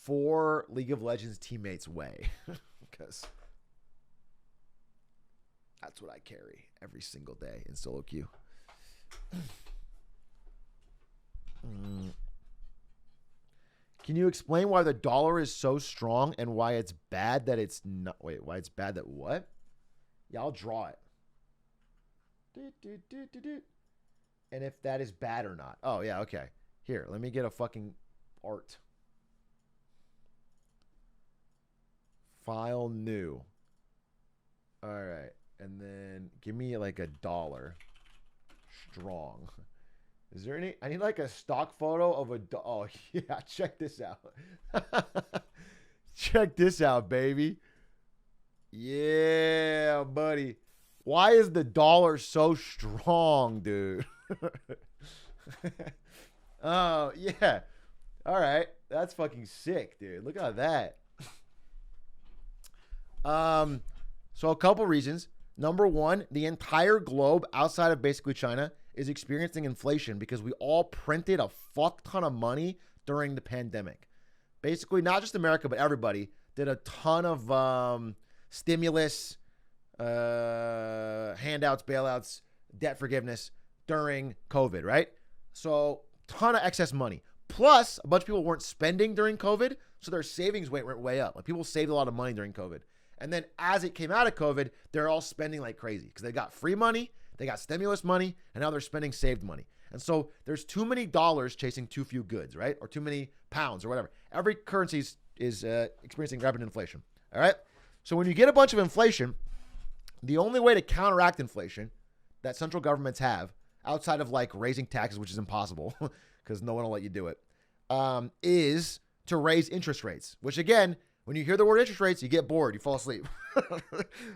4 League of Legends teammates weigh? Because that's what I carry every single day in solo queue. Can you explain why the dollar is so strong and why it's bad that it's not? Wait, why it's bad that what? Yeah, I'll draw it. And if that is bad or not. Oh, yeah, okay. Here, let me get a fucking art. File new. All right. And then give me like $1. Strong. Is there any? I need like a stock photo of a. Oh, yeah. Check this out. Check this out, baby. Yeah, buddy. Why is the dollar so strong, dude? Oh, yeah. All right. That's fucking sick, dude. Look at that. So a couple reasons. Number one, the entire globe outside of basically China is experiencing inflation because we all printed a fuck ton of money during the pandemic. Basically, not just America, but everybody did a ton of stimulus, handouts, bailouts, debt forgiveness during COVID, right? So ton of excess money. Plus, a bunch of people weren't spending during COVID, so their savings went way up. Like people saved a lot of money during COVID. And then as it came out of COVID, they're all spending like crazy because they got free money, they got stimulus money, and now they're spending saved money. And so there's too many dollars chasing too few goods, right? Or too many pounds or whatever. Every currency is experiencing rapid inflation, all right? So when you get a bunch of inflation, the only way to counteract inflation that central governments have, outside of like raising taxes, which is impossible because no one will let you do it, is to raise interest rates, which again, when you hear the word interest rates, you get bored, you fall asleep.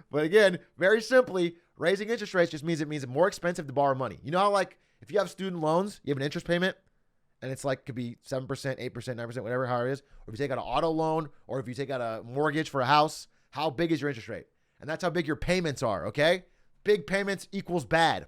But again, very simply, raising interest rates just means it's more expensive to borrow money. You know how like if you have student loans, you have an interest payment and it's like could be 7%, 8%, 9%, whatever, how it is. Or if you take out an auto loan or if you take out a mortgage for a house, how big is your interest rate? And that's how big your payments are, okay? Big payments equals bad.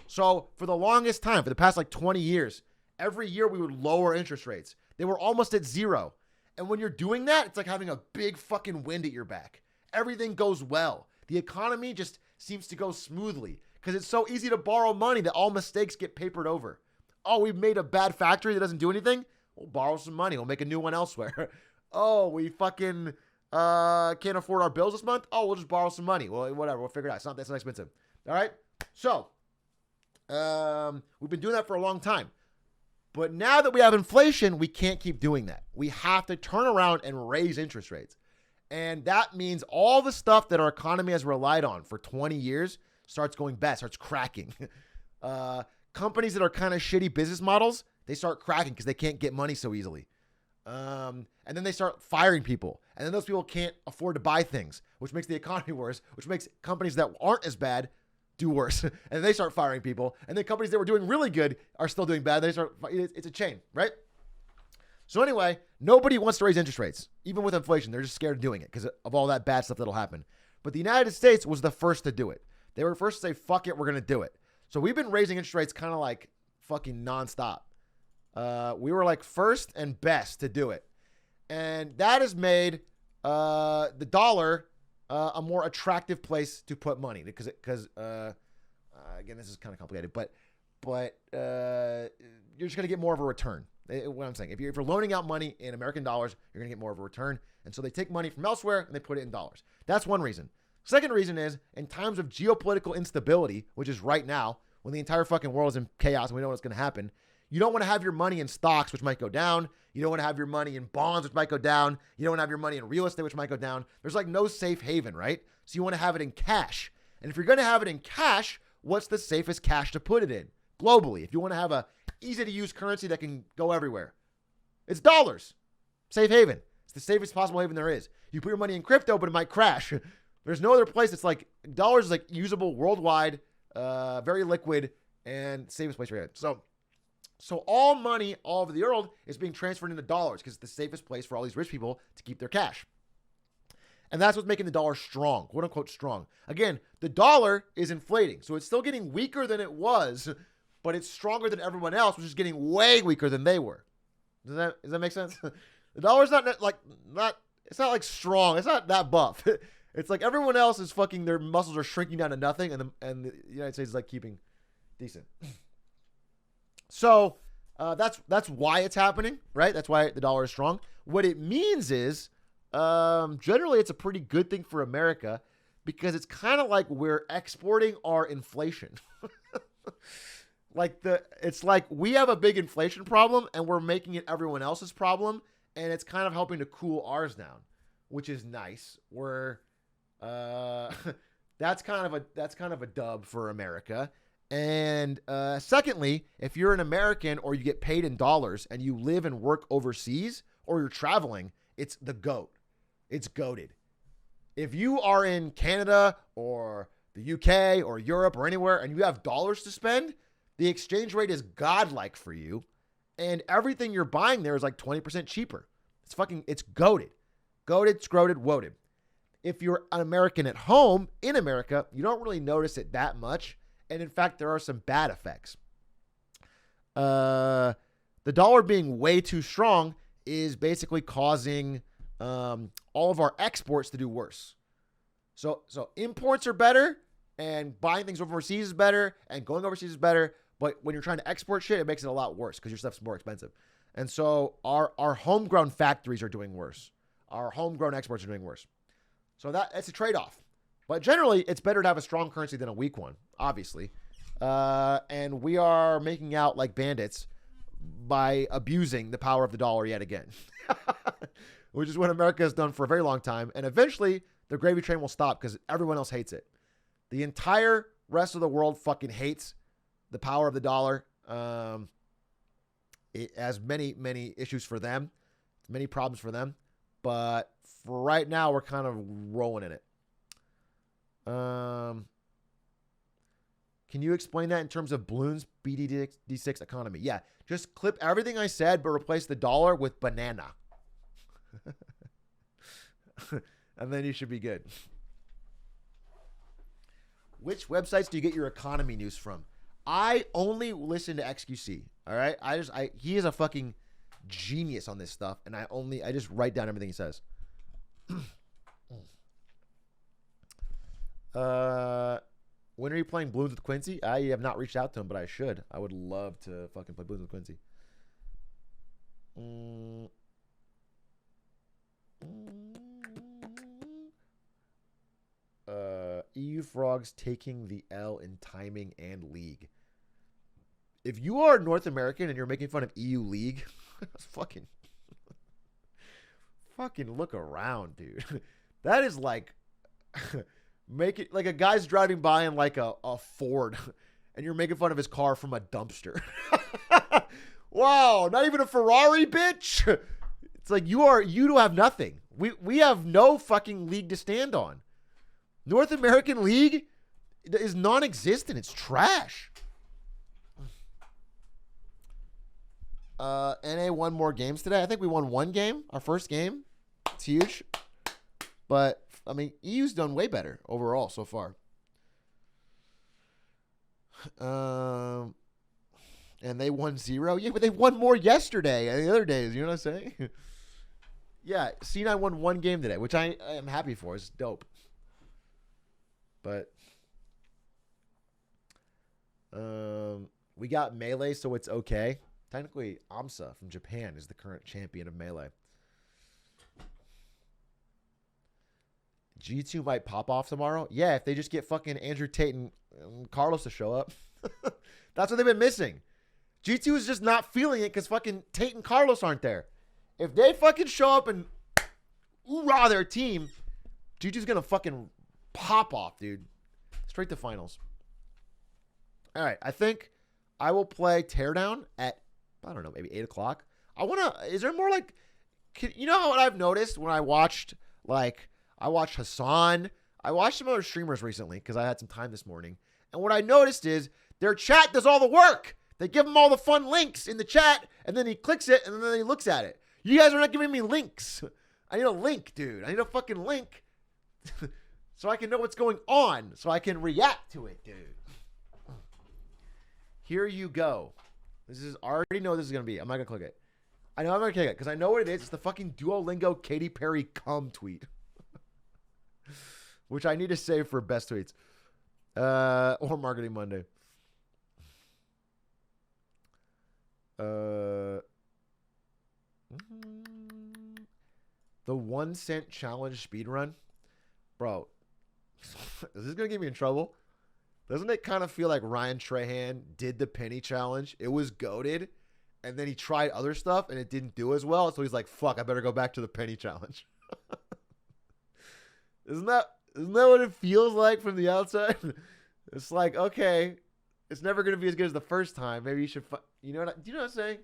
So for the longest time, for the past like 20 years, every year we would lower interest rates. They were almost at zero. And when you're doing that, it's like having a big fucking wind at your back. Everything goes well. The economy just seems to go smoothly because it's so easy to borrow money that all mistakes get papered over. Oh, we've made a bad factory that doesn't do anything? We'll borrow some money. We'll make a new one elsewhere. Oh, we fucking can't afford our bills this month? Oh, we'll just borrow some money. Well, whatever. We'll figure it out. That's not expensive. All right? So, we've been doing that for a long time. But now that we have inflation, we can't keep doing that. We have to turn around and raise interest rates. And that means all the stuff that our economy has relied on for 20 years starts going bad, starts cracking. Companies that are kind of shitty business models, they start cracking because they can't get money so easily. And then they start firing people. And then those people can't afford to buy things, which makes the economy worse, which makes companies that aren't as bad do worse. And they start firing people. And then companies that were doing really good are still doing bad. It's a chain, right? So anyway, nobody wants to raise interest rates. Even with inflation, they're just scared of doing it because of all that bad stuff that'll happen. But the United States was the first to do it. They were first to say, fuck it, we're going to do it. So we've been raising interest rates kind of like fucking nonstop. We were like first and best to do it. And that has made the dollar a more attractive place to put money because again, this is kind of complicated, but you're just going to get more of a return. What I'm saying, if you're loaning out money in American dollars, you're going to get more of a return. And so they take money from elsewhere and they put it in dollars. That's one reason. Second reason is in times of geopolitical instability, which is right now when the entire fucking world is in chaos and we don't know what's going to happen. You don't want to have your money in stocks, which might go down. You don't want to have your money in bonds, which might go down. You don't want to have your money in real estate, which might go down. There's like no safe haven, right? So you want to have it in cash. And if you're going to have it in cash, what's the safest cash to put it in globally? If you want to have a easy to use currency that can go everywhere, it's dollars. Safe haven. It's the safest possible haven there is. You put your money in crypto, but it might crash. There's no other place that's like, dollars is like usable worldwide, very liquid, and safest place for it. So all money all over the world is being transferred into dollars because it's the safest place for all these rich people to keep their cash. And that's what's making the dollar strong, quote unquote strong. Again, the dollar is inflating. So it's still getting weaker than it was, but it's stronger than everyone else, which is getting way weaker than they were. Does that make sense? The dollar's not it's not like strong. It's not that buff. It's like everyone else is fucking, their muscles are shrinking down to nothing, and the United States is like keeping decent. So that's why it's happening, right? That's why the dollar is strong. What it means is, generally it's a pretty good thing for America because it's kind of like we're exporting our inflation. It's like we have a big inflation problem and we're making it everyone else's problem, and it's kind of helping to cool ours down, which is nice. That's kind of a dub for America. And secondly, if you're an American or you get paid in dollars and you live and work overseas or you're traveling, it's the GOAT. It's goated. If you are in Canada or the UK or Europe or anywhere and you have dollars to spend, the exchange rate is godlike for you, and everything you're buying there is like 20% cheaper. It's goated. Goated, scroted, woted. If you're an American at home in America, you don't really notice it that much. And in fact, there are some bad effects. The dollar being way too strong is basically causing all of our exports to do worse. So imports are better, and buying things overseas is better, and going overseas is better. But when you're trying to export shit, it makes it a lot worse because your stuff's more expensive. And so our homegrown factories are doing worse. Our homegrown exports are doing worse. So that's a trade-off. But generally, it's better to have a strong currency than a weak one, obviously. And we are making out like bandits by abusing the power of the dollar yet again, which is what America has done for a very long time. And eventually, the gravy train will stop because everyone else hates it. The entire rest of the world fucking hates the power of the dollar. It has many, many issues for them, many problems for them. But for right now, we're kind of rolling in it. Can you explain that in terms of balloons BDD6 economy? Yeah, just clip everything I said, but replace the dollar with banana. And then you should be good. Which websites do you get your economy news from? I only listen to XQC. All right. He is a fucking genius on this stuff. And I just write down everything he says. When are you playing Balloons with Quincy? I have not reached out to him, but I should. I would love to fucking play Balloons with Quincy. EU Frogs taking the L in timing and league. If you are North American and you're making fun of EU league, fucking look around, dude. That is like make it like a guy's driving by in like a Ford and you're making fun of his car from a dumpster. Wow, not even a Ferrari, bitch. It's like you do have nothing. We have no fucking league to stand on. North American League is non-existent. It's trash. NA won more games today. I think we won one game, our first game. It's huge. But, I mean, EU's done way better overall so far. And they won 0. Yeah, but they won more yesterday and the other days. You know what I'm saying? Yeah, C9 won one game today, which I am happy for. It's dope. But we got Melee, so it's okay. Technically, Amsa from Japan is the current champion of Melee. G2 might pop off tomorrow. Yeah, if they just get fucking Andrew Tate and Carlos to show up. That's what they've been missing. G2 is just not feeling it because fucking Tate and Carlos aren't there. If they fucking show up and hoorah their team, G2's going to fucking pop off, dude. Straight to finals. All right, I think I will play Teardown at, I don't know, maybe 8 o'clock. Is there more like You know what I've noticed when I watched, like, I watched Hassan. I watched some other streamers recently because I had some time this morning. And what I noticed is their chat does all the work. They give him all the fun links in the chat, and then he clicks it, and then he looks at it. You guys are not giving me links. I need a link, dude. I need a fucking link so I can know what's going on, so I can react to it, dude. Here you go. This is, I already know this is going to be. I'm not going to click it. I know I'm going to click it because I know what it is. It's the fucking Duolingo Katy Perry cum tweet. Which I need to save for best tweets. Or Marketing Monday. The 1 cent challenge speedrun. Bro, is this going to get me in trouble? Doesn't it kind of feel like Ryan Trahan did the penny challenge? It was goated, and then he tried other stuff, and it didn't do as well. So he's like, fuck, I better go back to the penny challenge. Isn't that what it feels like from the outside? It's like, okay, it's never going to be as good as the first time. Maybe you should, you know what? Do you know what I'm saying?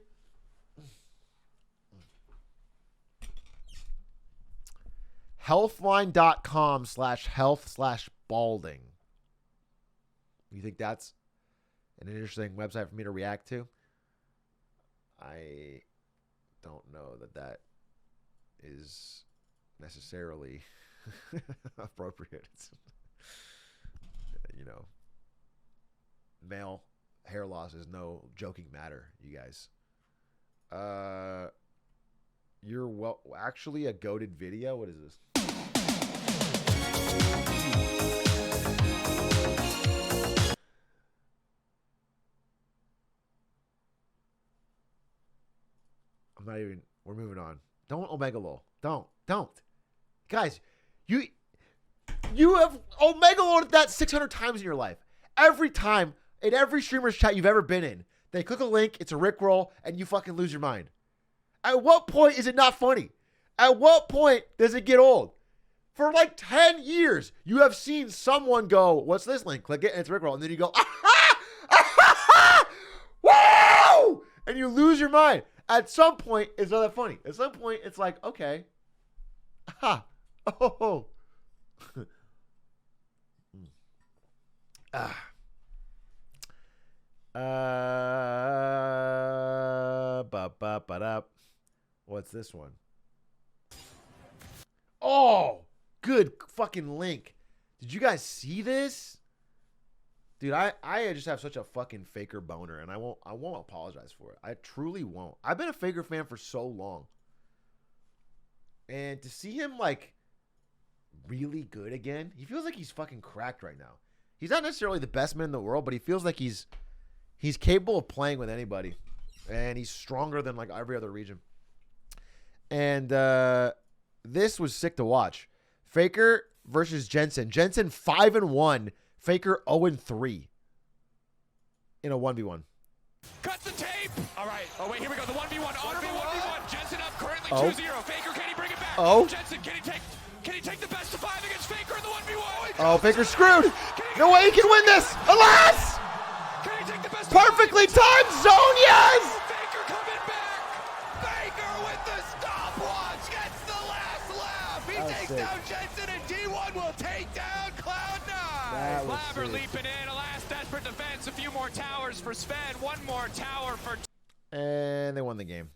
Healthline.com/health/balding. You think that's an interesting website for me to react to? I don't know that is necessarily appropriate. You know, male hair loss is no joking matter, you guys. You're actually a goated video? What is this? I'm not even, we're moving on. Don't Omega Lol. Don't. Guys, you have Omega Lol that 600 times in your life. Every time, in every streamer's chat you've ever been in, they click a link, it's a Rickroll, and you fucking lose your mind. At what point is it not funny? At what point does it get old? For like 10 years, you have seen someone go, what's this link? Click it, and it's Rickroll. And then you go, aha! Aha! Wow! And you lose your mind. At some point, it's not that funny. At some point, it's like, okay. Aha. Oh. What's this one? Oh, good fucking link. Did you guys see this? Dude, I just have such a fucking Faker boner, and I won't apologize for it. I truly won't. I've been a Faker fan for so long. And to see him, like, really good again, he feels like he's fucking cracked right now. He's not necessarily the best man in the world, but he feels like he's capable of playing with anybody. And he's stronger than, like, every other region. And this was sick to watch. Faker versus Jensen. Jensen 5-1. Faker 0-3 in a 1v1. Cut the tape! All right. Oh, wait, here we go. The 1v1. Honorable 1v1. Jensen up currently 2-0. Faker, can he bring it back? Oh. Jensen, can he take the best of 5 against Faker in the 1v1? Oh, Faker's screwed. No way he can win this. Alas! Can he take the best Perfectly timed Zonias! Faker coming back! Faker with the stopwatch gets the last laugh! He takes sick. down Jensen, and D1 will take down Cloud9! That was Flabber sick. leaping in, a last desperate defense, a few more towers for Sven, one more tower for... And they won the game.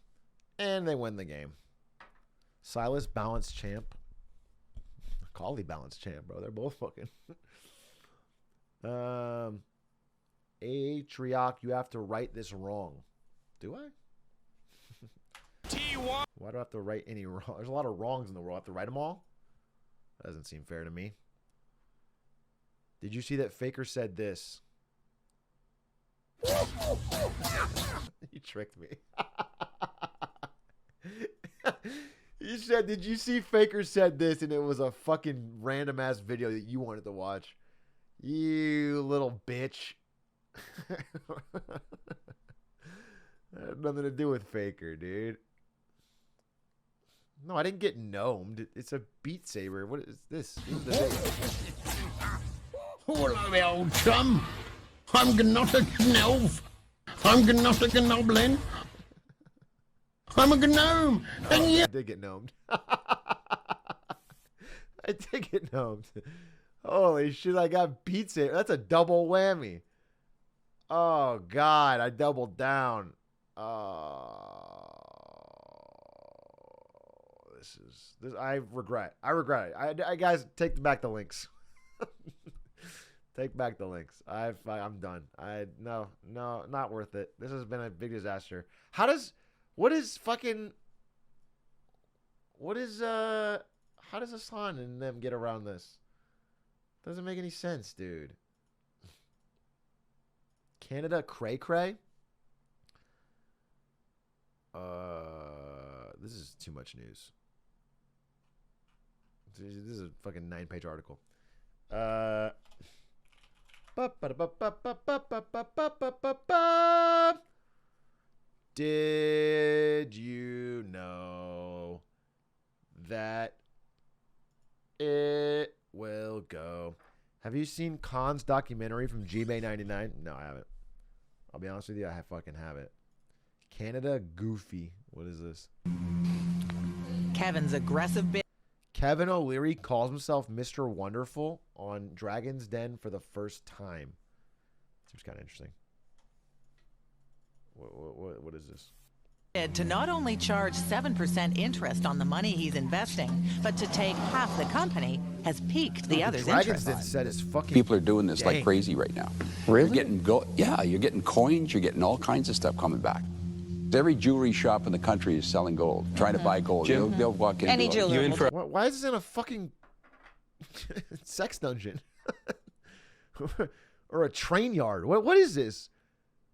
And they win the game. Silas balanced champ. Kali balanced champ, bro. They're both fucking. Atrioc, you have to write this wrong. Do I? T1. Why do I have to write any wrong? There's a lot of wrongs in the world. I have to write them all? That doesn't seem fair to me. Did you see that Faker said this? You tricked me. You said, did you see Faker said this, and it was a fucking random ass video that you wanted to watch? You little bitch. That had nothing to do with Faker, dude. No, I didn't get gnomed. It's a Beat Saber. What is this? This is the video. Hello, me old chum. I'm not a gnome. I'm not a gnoblin. I'm a gnome. And yeah. I did get gnomed. I did get gnomed. Holy shit, I got pizza. That's a double whammy. Oh, God, I doubled down. I regret. I regret it. I guys, take back the links. Take back the links. I'm done. No, not worth it. This has been a big disaster. How does Hassan and them get around this? Doesn't make any sense, dude. Canada cray cray? This is too much news. This is a fucking 9-page article. Did you know that it will go? Have you seen Khan's documentary from G-Bay99? No, I haven't. I'll be honest with you, I fucking haven't. Canada Goofy. What is this? Kevin's aggressive bit. Kevin O'Leary calls himself Mr. Wonderful on Dragon's Den for the first time. Seems kind of interesting. What is this? To not only charge 7% interest on the money he's investing, but to take half the company has piqued the other's Dragon's interest. Den said it's fucking. People are doing this like crazy right now. Really? You're getting coins. You're getting all kinds of stuff coming back. Every jewelry shop in the country is selling gold, trying to buy gold. They'll walk in. Any jeweler. Why is this in a fucking sex dungeon or a train yard? What is this?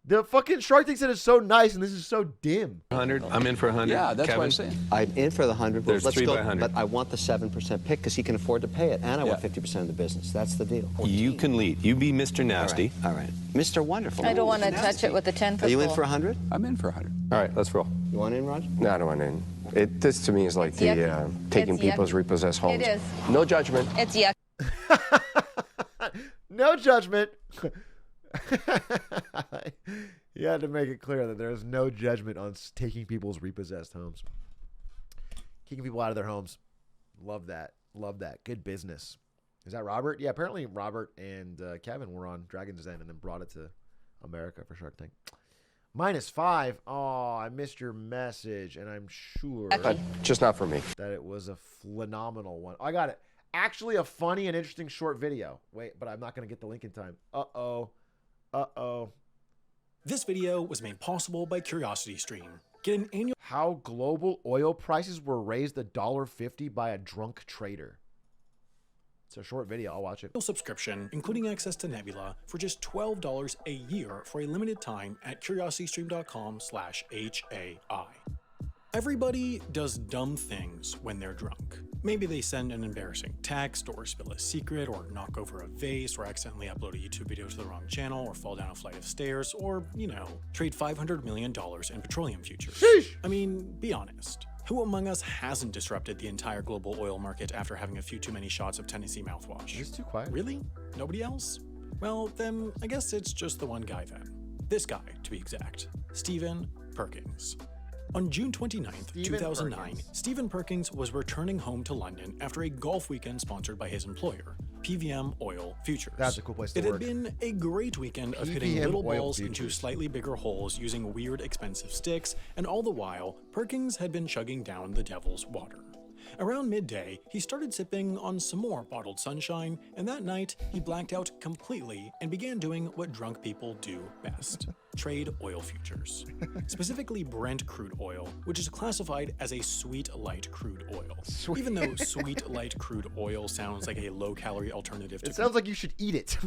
The fucking Shark Tank said it's so nice, and this is so dim. 100. I'm in for 100. Yeah, that's Kevin. what I'm saying. I'm in for the 100. There's Let's 3 go, by 100. But I want the 7% pick because he can afford to pay it, and I want 50% of the business. That's the deal. You can lead. You be Mr. Nasty. All right. Mr. Wonderful. I don't want to touch it with the 10-foot Are you in pole. for 100? I'm in for 100. All right, let's roll. You want in, Roger? No, I don't want in. This to me is like It's yucky. taking It's people's yucky. repossessed homes. It is. No judgment. It's yuck. No judgment. You had to make it clear that there is no judgment on taking people's repossessed homes. Kicking people out of their homes. Love that. Love that. Good business. Is that Robert? Yeah, apparently Robert and Kevin were on Dragon's Den and then brought it to America for Shark Tank. -5. Oh, I missed your message, and I'm sure Just not for me. that it was a phenomenal one. I got it. Actually, a funny and interesting short video. Wait, but I'm not going to get the link in time. Uh-oh. Uh-oh. This video was made possible by CuriosityStream. Get an annual How global oil prices were raised $1.50 by a drunk trader. It's a short video. I'll watch it. subscription, including access to Nebula, for just $12 a year for a limited time at curiositystream.com/HAI. Everybody does dumb things when they're drunk. Maybe they send an embarrassing text, or spill a secret, or knock over a vase, or accidentally upload a YouTube video to the wrong channel, or fall down a flight of stairs, or, trade $500 million in petroleum futures. Sheesh. I mean, be honest. Who among us hasn't disrupted the entire global oil market after having a few too many shots of Tennessee mouthwash? It's too quiet. Really? Nobody else? Well, then I guess it's just the one guy then. This guy, to be exact. Stephen Perkins. On June 29th, 2009, Stephen Perkins was returning home to London after a golf weekend sponsored by his employer, PVM Oil Futures. That's a cool place to It work. had been a great weekend of hitting PVM little Oil balls into Futures. slightly bigger holes using weird expensive sticks, and all the while, Perkins had been chugging down the devil's water. Around midday, he started sipping on some more bottled sunshine, and that night, he blacked out completely and began doing what drunk people do best. Trade oil futures. Specifically Brent crude oil, which is classified as a sweet light crude oil. Even though sweet light crude oil sounds like a low-calorie alternative to It sounds like you should eat it,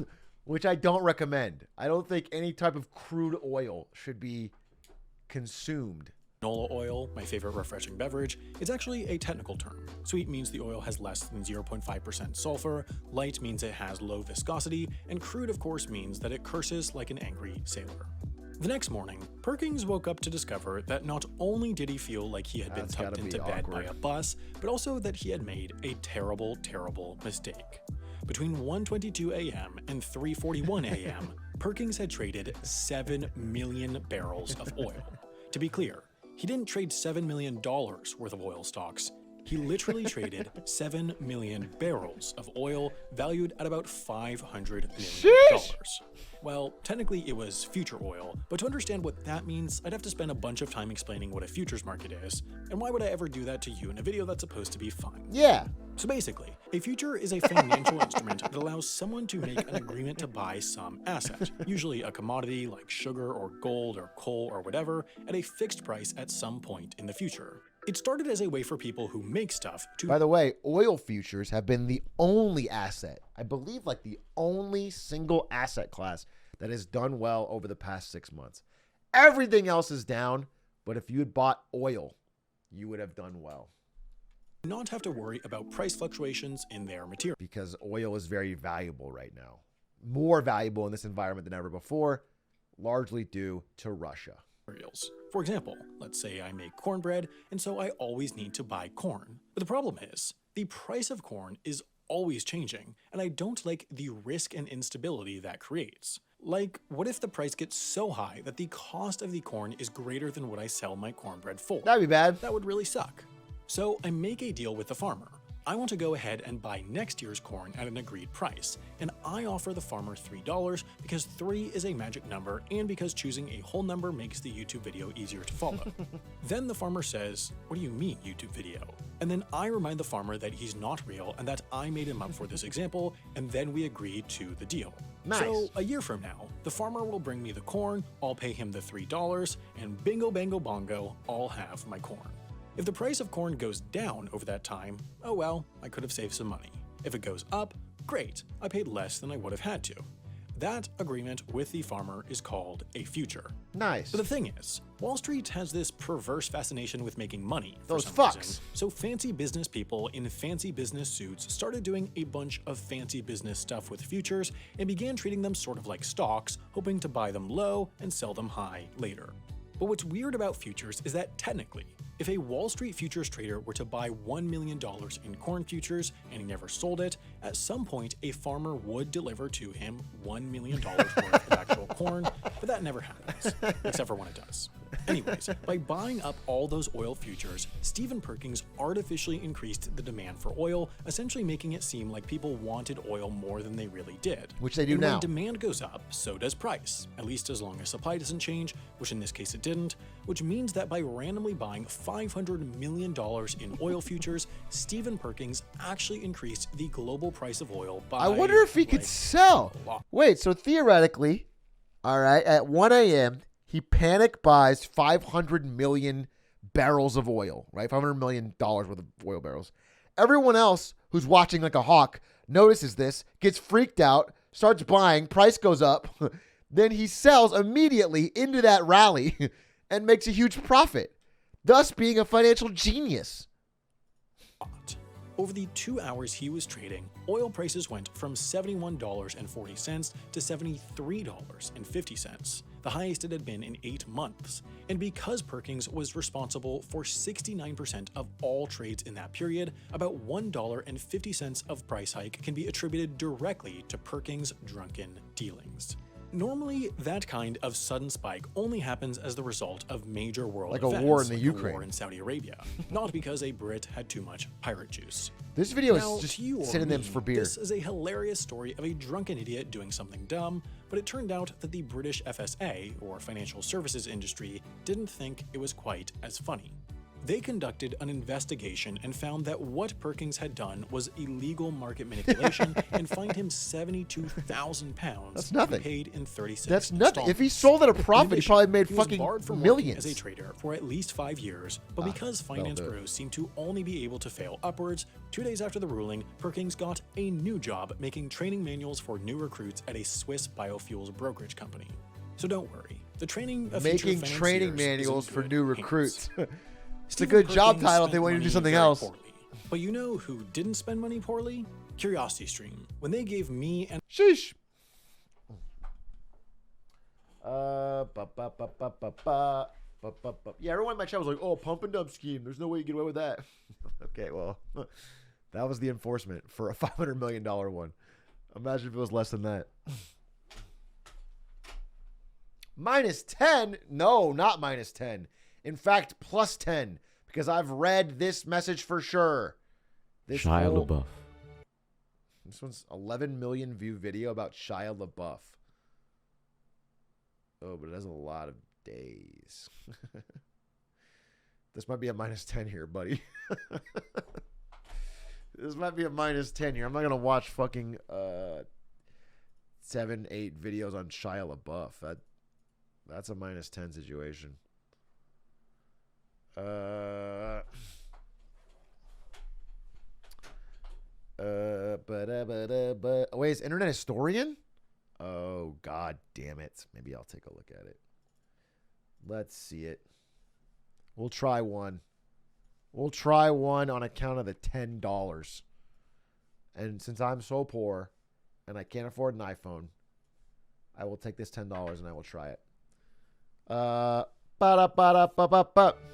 which I don't recommend. I don't think any type of crude oil should be consumed. canola oil, my favorite refreshing beverage, is actually a technical term. Sweet means the oil has less than 0.5% sulfur, light means it has low viscosity, and crude of course means that it curses like an angry sailor. The next morning, Perkins woke up to discover that not only did he feel like he had been tucked into bed by a bus, but also that he had made a terrible, terrible mistake. Between 1:22 a.m. and 3:41 a.m., Perkins had traded 7 million barrels of oil. To be clear, He didn't trade $7 million worth of oil stocks. He literally traded 7 million barrels of oil valued at about $500 million. Well, technically it was future oil, but to understand what that means, I'd have to spend a bunch of time explaining what a futures market is, and why would I ever do that to you in a video that's supposed to be fun? Yeah. So basically, a future is a financial instrument that allows someone to make an agreement to buy some asset, usually a commodity like sugar or gold or coal or whatever, at a fixed price at some point in the future. It started as a way for people who make stuff to... By the way, oil futures have been the only asset, I believe like the only single asset class that has done well over the past 6 months. Everything else is down, but if you had bought oil, you would have done well. Not have to worry about price fluctuations in their material. Because oil is very valuable right now. More valuable in this environment than ever before, largely due to Russia. For example, let's say I make cornbread, and so I always need to buy corn. But the problem is, the price of corn is always changing, and I don't like the risk and instability that creates. Like, what if the price gets so high that the cost of the corn is greater than what I sell my cornbread for? That'd be bad. That would really suck. So I make a deal with the farmer. I want to go ahead and buy next year's corn at an agreed price, and I offer the farmer $3 because 3 is a magic number and because choosing a whole number makes the YouTube video easier to follow. Then the farmer says, "What do you mean YouTube video?" And then I remind the farmer that he's not real and that I made him up for this example, and then we agree to the deal. Nice. So a year from now, the farmer will bring me the corn, I'll pay him the $3, and bingo bango bongo, I'll have my corn. If the price of corn goes down over that time, oh well, I could have saved some money. If it goes up, great, I paid less than I would have had to. That agreement with the farmer is called a future. Nice. But the thing is, Wall Street has this perverse fascination with making money for Those some fucks. reason. So fancy business people in fancy business suits started doing a bunch of fancy business stuff with futures and began treating them sort of like stocks, hoping to buy them low and sell them high later. But what's weird about futures is that technically, if a Wall Street futures trader were to buy $1 million in corn futures and he never sold it, at some point a farmer would deliver to him $1 million worth of actual corn, but that never happens, except for when it does. Anyways, by buying up all those oil futures, Stephen Perkins artificially increased the demand for oil, essentially making it seem like people wanted oil more than they really did. Which they do and now. When demand goes up, so does price, at least as long as supply doesn't change, which in this case it didn't, which means that by randomly buying $500 million in oil futures, Stephen Perkins actually increased the global price of oil by... I wonder if he could sell. Wait, so theoretically, all right, at 1 a.m., he panic buys 500 million barrels of oil, right? $500 million worth of oil barrels. Everyone else who's watching like a hawk notices this, gets freaked out, starts buying, price goes up. Then he sells immediately into that rally and makes a huge profit, thus being a financial genius. Over the 2 hours he was trading, oil prices went from $71.40 to $73.50, the highest it had been in 8 months. And because Perkins was responsible for 69% of all trades in that period, about $1.50 of price hike can be attributed directly to Perkins' drunken dealings. Normally, that kind of sudden spike only happens as the result of major world events, like a war in the like Ukraine. a war in Saudi Arabia, not because a Brit had too much pirate juice. This video Now, is just to you or synonyms me, for beer. This is a hilarious story of a drunken idiot doing something dumb, but it turned out that the British FSA, or financial services industry, didn't think it was quite as funny. They conducted an investigation and found that what Perkins had done was illegal market manipulation and fined him £72,000. That's nothing. To be paid in 36 That's nothing. If he installments. sold at a In profit, he probably made he was fucking barred from millions. working as a trader for at least 5 years, but because finance that'll do it. bros seem to only be able to fail upwards, 2 days after the ruling, Perkins got a new job making training manuals for new recruits at a Swiss biofuels brokerage company. So don't worry, the training of future Making training financiers is in manuals for good new hands. recruits. It's a Stephen good job Perkins title if they spent want you to do money something very else. poorly. But you know who didn't spend money poorly? CuriosityStream. When they gave me and Sheesh. Yeah, everyone in my chat was like, "Oh, pump and dump scheme. There's no way you get away with that." Okay, well, that was the enforcement for a $500 million one. Imagine if it was less than that. -10? No, not -10. In fact, plus 10, because I've read this message for sure. Shia LaBeouf. This one's 11 million view video about Shia LaBeouf. Oh, but it has a lot of days. This might be a minus 10 here, buddy. This might be a minus 10 here. I'm not going to watch fucking 7, 8 videos on Shia LaBeouf. That's a minus 10 situation. Wait, is Internet Historian? Oh, god damn it. Maybe I'll take a look at it. Let's see it. We'll try one. We'll try one on account of the $10. And since I'm so poor and I can't afford an iPhone, I will take this $10 and I will try it.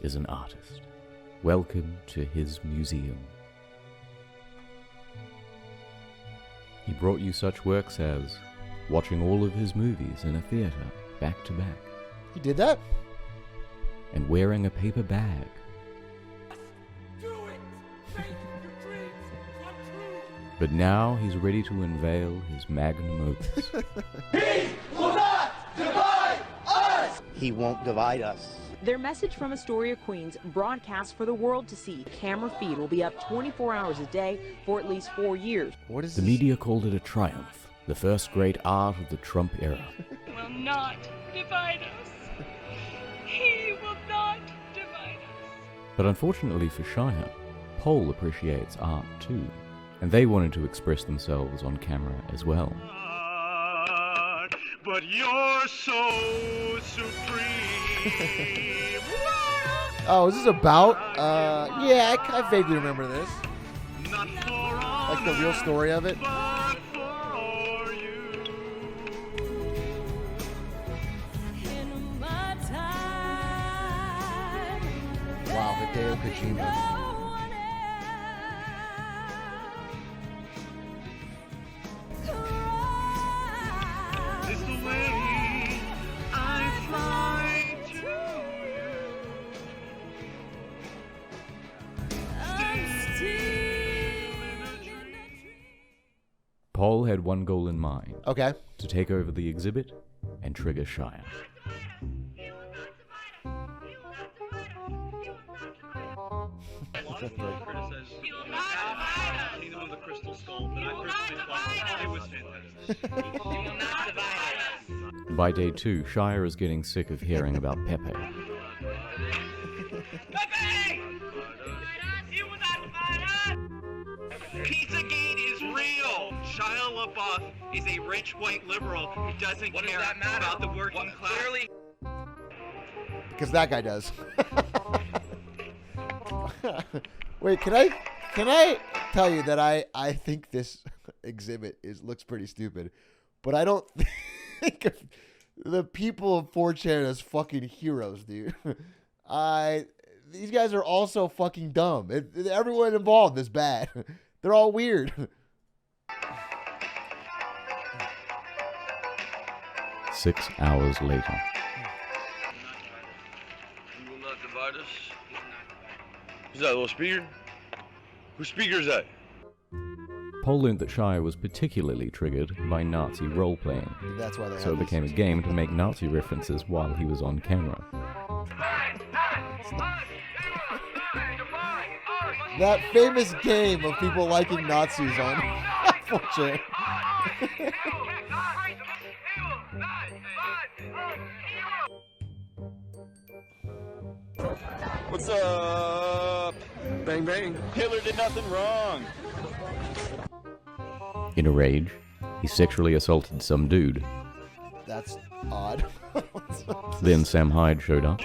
Is an artist. Welcome to his museum. He brought you such works as watching all of his movies in a theater back to back. He did that? And wearing a paper bag. But now he's ready to unveil his magnum opus. He will not divide us! He won't divide us. Their message from Astoria, Queens, broadcast for the world to see. Camera feed will be up 24 hours a day for at least 4 years. What is the media called it a triumph, the first great art of the Trump era. Will not divide us. He will not divide us. But unfortunately for Shia, Paul appreciates art too, and they wanted to express themselves on camera as well. But you're so supreme. Oh, is this about? Yeah, I vaguely remember this. Like the real story of it. Wow, Hideo Kojima. Paul had one goal in mind. Okay. To take over the exhibit and trigger Shia. By day 2, Shia is getting sick of hearing about Pepe. Pizzagate is real. Shia LaBeouf is a rich white liberal who doesn't care about the working class. Clearly. Because that guy does. Wait, can I tell you that I think this exhibit looks pretty stupid, but I don't think of the people of 4chan as fucking heroes, dude. These guys are also fucking dumb. Everyone involved is bad. They're all weird. 6 hours later. You will not divide us. Who's that, little speaker? Whose speaker is that? Paul learned that Shia was particularly triggered by Nazi role-playing. That's why so it became a game to make Nazi references while he was on camera. That famous game of people liking Nazis on 4chan. What's up? Bang, bang. Hitler did nothing wrong. In a rage, he sexually assaulted some dude. That's odd. Then Sam Hyde showed up.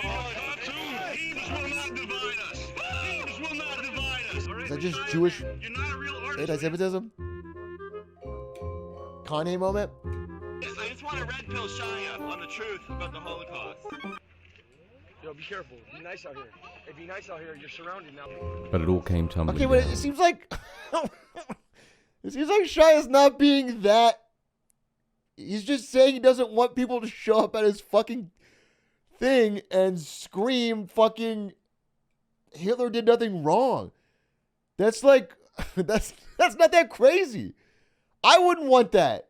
Is that just Jewish anti-Semitism? Kanye moment? I just want to red pill Shia on the truth about the Holocaust. Yo, be careful. Be nice out here. Hey, be nice out here. You're surrounded now. But it all came tumbling down. But it seems like Shia's not being that. He's just saying he doesn't want people to show up at his fucking thing and scream fucking Hitler did nothing wrong. That's like that's not that crazy. I wouldn't want that.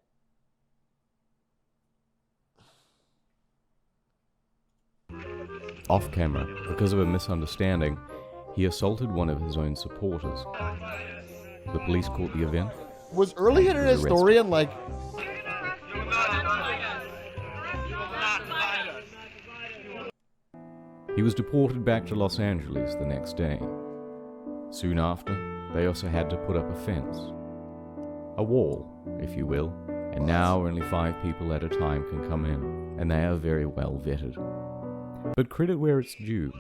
Off camera, because of a misunderstanding, he assaulted one of his own supporters. The police caught the event. Was early internet historian like... He was deported back to Los Angeles the next day. Soon after, they also had to put up a fence. A wall, if you will, and now only 5 people at a time can come in, and they are very well vetted. But credit where it's due.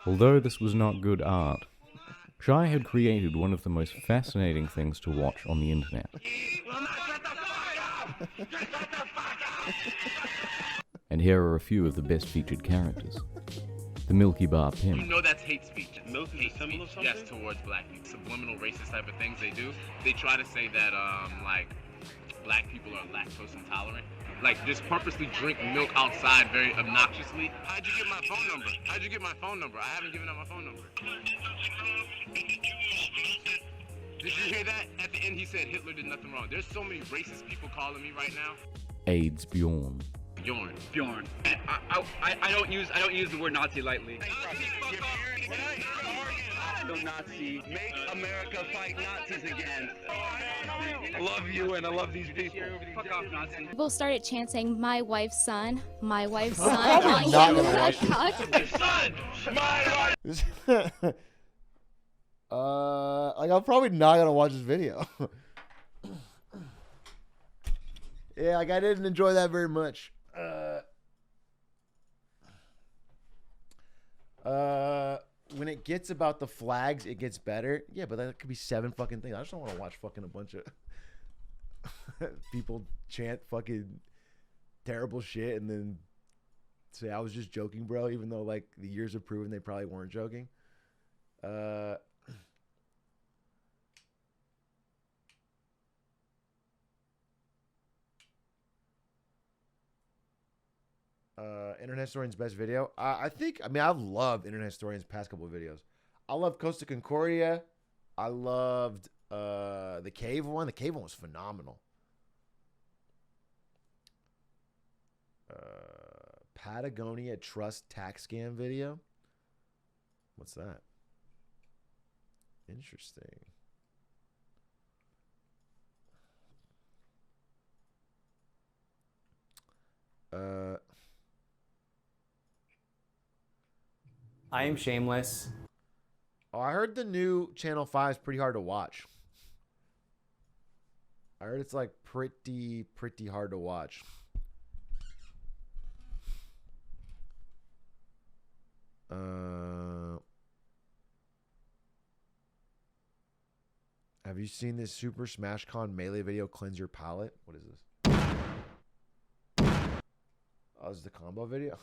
Although this was not good art, Shai had created one of the most fascinating things to watch on the internet. And here are a few of the best featured characters. The Milky Bar Pimp. You know that's hate speech. Milky hate speech, yes, towards black people. Subliminal racist type of things they do. They try to say that, like, black people are lactose intolerant. Like, just purposely drink milk outside very obnoxiously. How'd you get my phone number? How'd you get my phone number? I haven't given out my phone number. Did you hear that? At the end, he said Hitler did nothing wrong. There's so many racist people calling me right now. AIDS Bjorn. Bjorn. I don't use the word Nazi lightly. Nazi. Make America fight Nazis again. I love you and I love these people. Fuck off, Nazi. People started chanting, "My wife's son, my wife's son." I'm not gonna watch like I'm probably not gonna watch this video. Yeah, like I didn't enjoy that very much. When it gets about the flags, it gets better. Yeah, but that could be 7 fucking things. I just don't want to watch fucking a bunch of people chant fucking terrible shit and then say I was just joking, bro, even though like the years have proven they probably weren't joking. Internet Historian's best video. I mean, I've loved Internet Historian's past couple of videos. I loved Costa Concordia. I loved the Cave one. The Cave one was phenomenal. Patagonia Trust Tax Scam video. What's that? Interesting. I am shameless. Oh, I heard the new Channel 5 is pretty hard to watch. I heard it's like pretty hard to watch. Have you seen this Super Smash Con Melee video, Cleanse Your Palate? What is this? Oh, this is the combo video?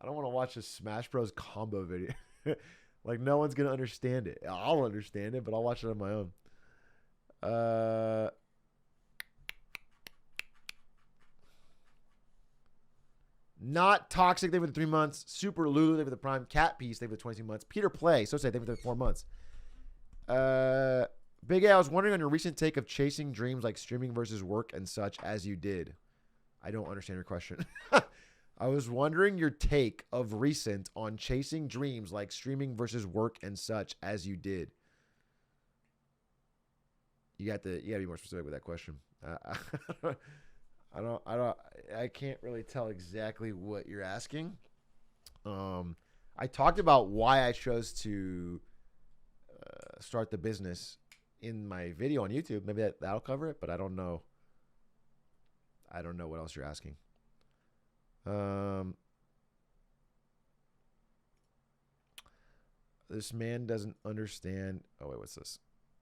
I don't want to watch a Smash Bros. Combo video. Like, no one's going to understand it. I'll understand it, but I'll watch it on my own. Not Toxic, they for the 3 months. Super Lulu, they for the Prime. Cat Piece, they for the 22 months. Peter Play, so say they for the 4 months. Big A, I was wondering on your recent take of chasing dreams like streaming versus work and such as you did. I don't understand your question. I was wondering your take of recent on chasing dreams like streaming versus work and such as you did. You gotta be more specific with that question. I can't really tell exactly what you're asking. I talked about why I chose to start the business in my video on YouTube. Maybe that'll cover it, but I don't know. I don't know what else you're asking. This man doesn't understand. Oh wait, what's this?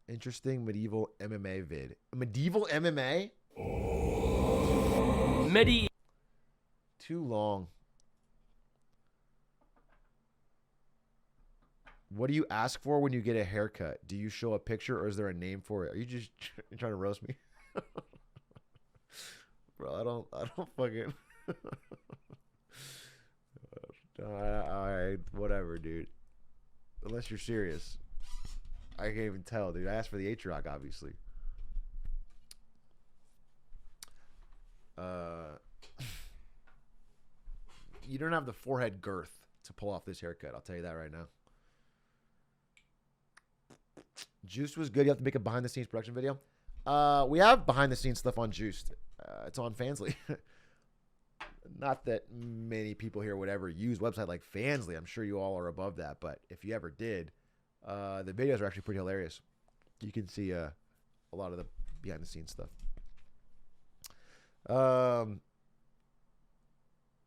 Interesting medieval MMA vid. Medieval MMA? Too long. What do you ask for when you get a haircut? Do you show a picture or is there a name for it? Are you just trying to roast me? Bro, I don't fucking Whatever, dude. Unless you're serious. I can't even tell, dude. I asked for the Atrioc, obviously. You don't have the forehead girth to pull off this haircut. I'll tell you that right now. Juiced was good. You have to make a behind-the-scenes production video. We have behind-the-scenes stuff on Juiced. It's on Fansly. Not that many people here would ever use a website like Fansly. I'm sure you all are above that. But if you ever did, the videos are actually pretty hilarious. You can see a lot of the behind-the-scenes stuff.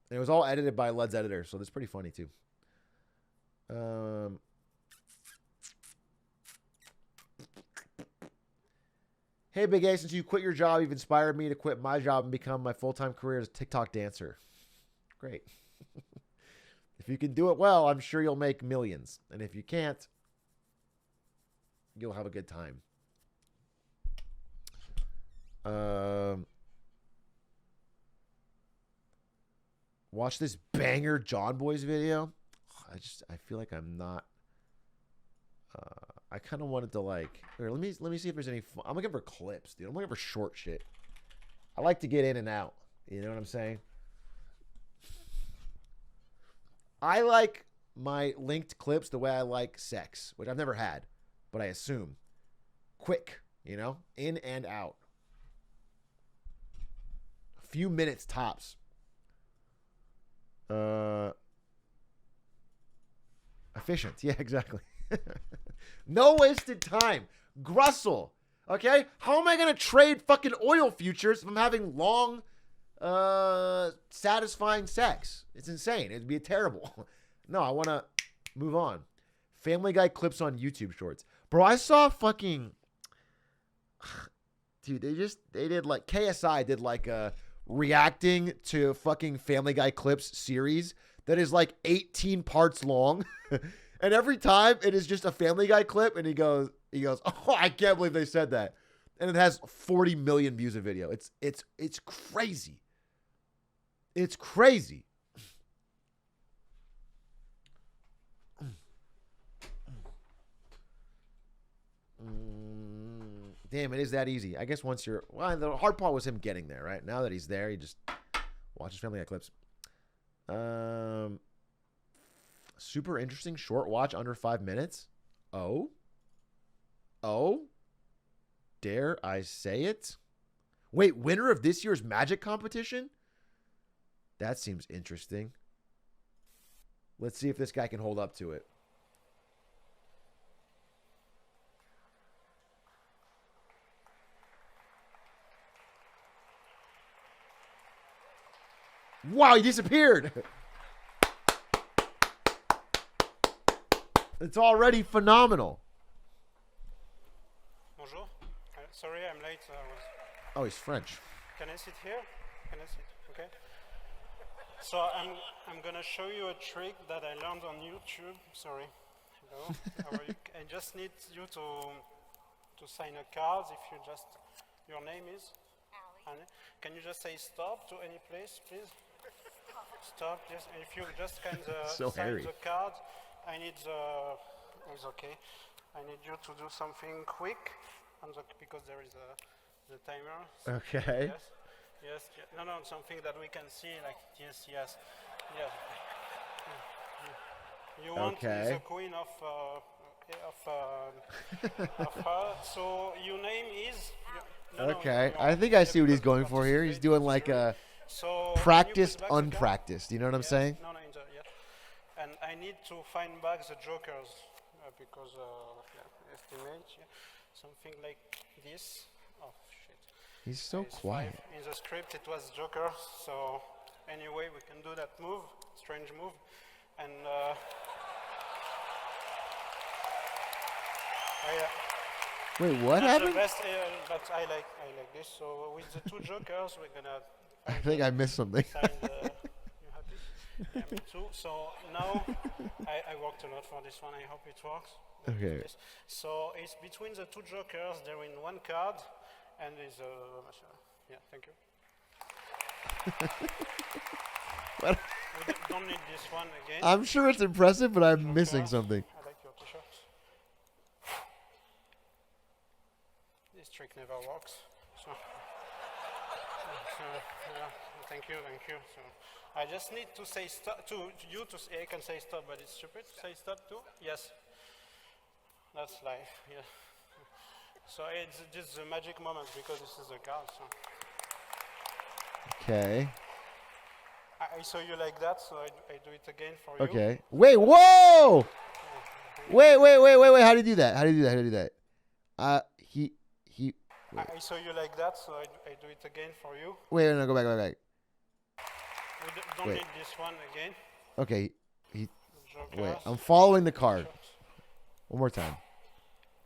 It was all edited by Led's editor, so that's pretty funny too. Hey, Big A, since you quit your job, you've inspired me to quit my job and become my full-time career as a TikTok dancer. Great. If you can do it well, I'm sure you'll make millions. And if you can't, you'll have a good time. Watch this banger John Boys video. I feel like I'm not. I kind of wanted to like. Here, let me see if there's any. I'm looking for clips, dude. I'm looking for short shit. I like to get in and out. You know what I'm saying? I like my linked clips the way I like sex, which I've never had, but I assume quick. You know, in and out. A few minutes tops. Efficient. Yeah, exactly. No wasted time. Grussel. Okay? How am I going to trade fucking oil futures if I'm having long, satisfying sex? It's insane. It'd be terrible. No, I want to move on. Family Guy clips on YouTube Shorts. Bro, I saw fucking... Dude, they did like... KSI did like a reacting to fucking Family Guy clips series that is like 18 parts long. And every time it is just a Family Guy clip and he goes, oh, I can't believe they said that. And it has 40 million views a video. It's crazy. It's crazy. Damn, it is that easy. I guess once you're... Well, the hard part was him getting there, right? Now that he's there, he just watches Family Guy clips. Super interesting short watch under 5 minutes. Oh? Dare I say it? Wait, winner of this year's Magic competition? That seems interesting. Let's see if this guy can hold up to it. Wow, he disappeared. It's already phenomenal. Bonjour. Sorry, I'm late. Oh, he's French. Can I sit here? Can I sit? Okay. So I'm gonna show you a trick that I learned on YouTube. Sorry. Hello. How are you? I just need you to sign a card. If you just your name is Annie. Can you just say stop to any place, please? Stop. Yes. If you just can so sign hairy. the card, I need the. It's okay. I need you to do something quick, because there is the timer. Okay. Yes. No, something that we can see. Like yes. You want the queen of her. So your name is. Okay, I think I see what he's going for here. He's doing like a practiced, unpracticed. You know what I'm saying? No, and I need to find back the jokers because estimate something like this. Oh shit! He's so quiet. In the script, it was joker. So anyway, we can do that move, strange move, and. Wait, what happened? The best, but I like this. So with the two jokers, we're gonna. I think I missed something. You happy? Yeah, me too. So now I worked a lot for this one. I hope it works. Okay. So it's between the two jokers. They're in one card, and is yeah. Thank you. What? We don't need this one again. I'm sure it's impressive, but I'm missing something. I like your t-shirt. This trick never works. So yeah, thank you. So I just need to say stop to you to say, I can say stop, but it's stupid. Say stop too. Yes. That's life. Yeah. So it's just a magic moment because this is a card. So. Okay. I saw you like that, so I do it again for you. Okay. Wait, whoa! Wait. How do you do that? How do you do that? He. I saw you like that, so I do it again for you. Wait, no, go back. We don't need this one again. Okay. Wait, I'm following the card. One more time.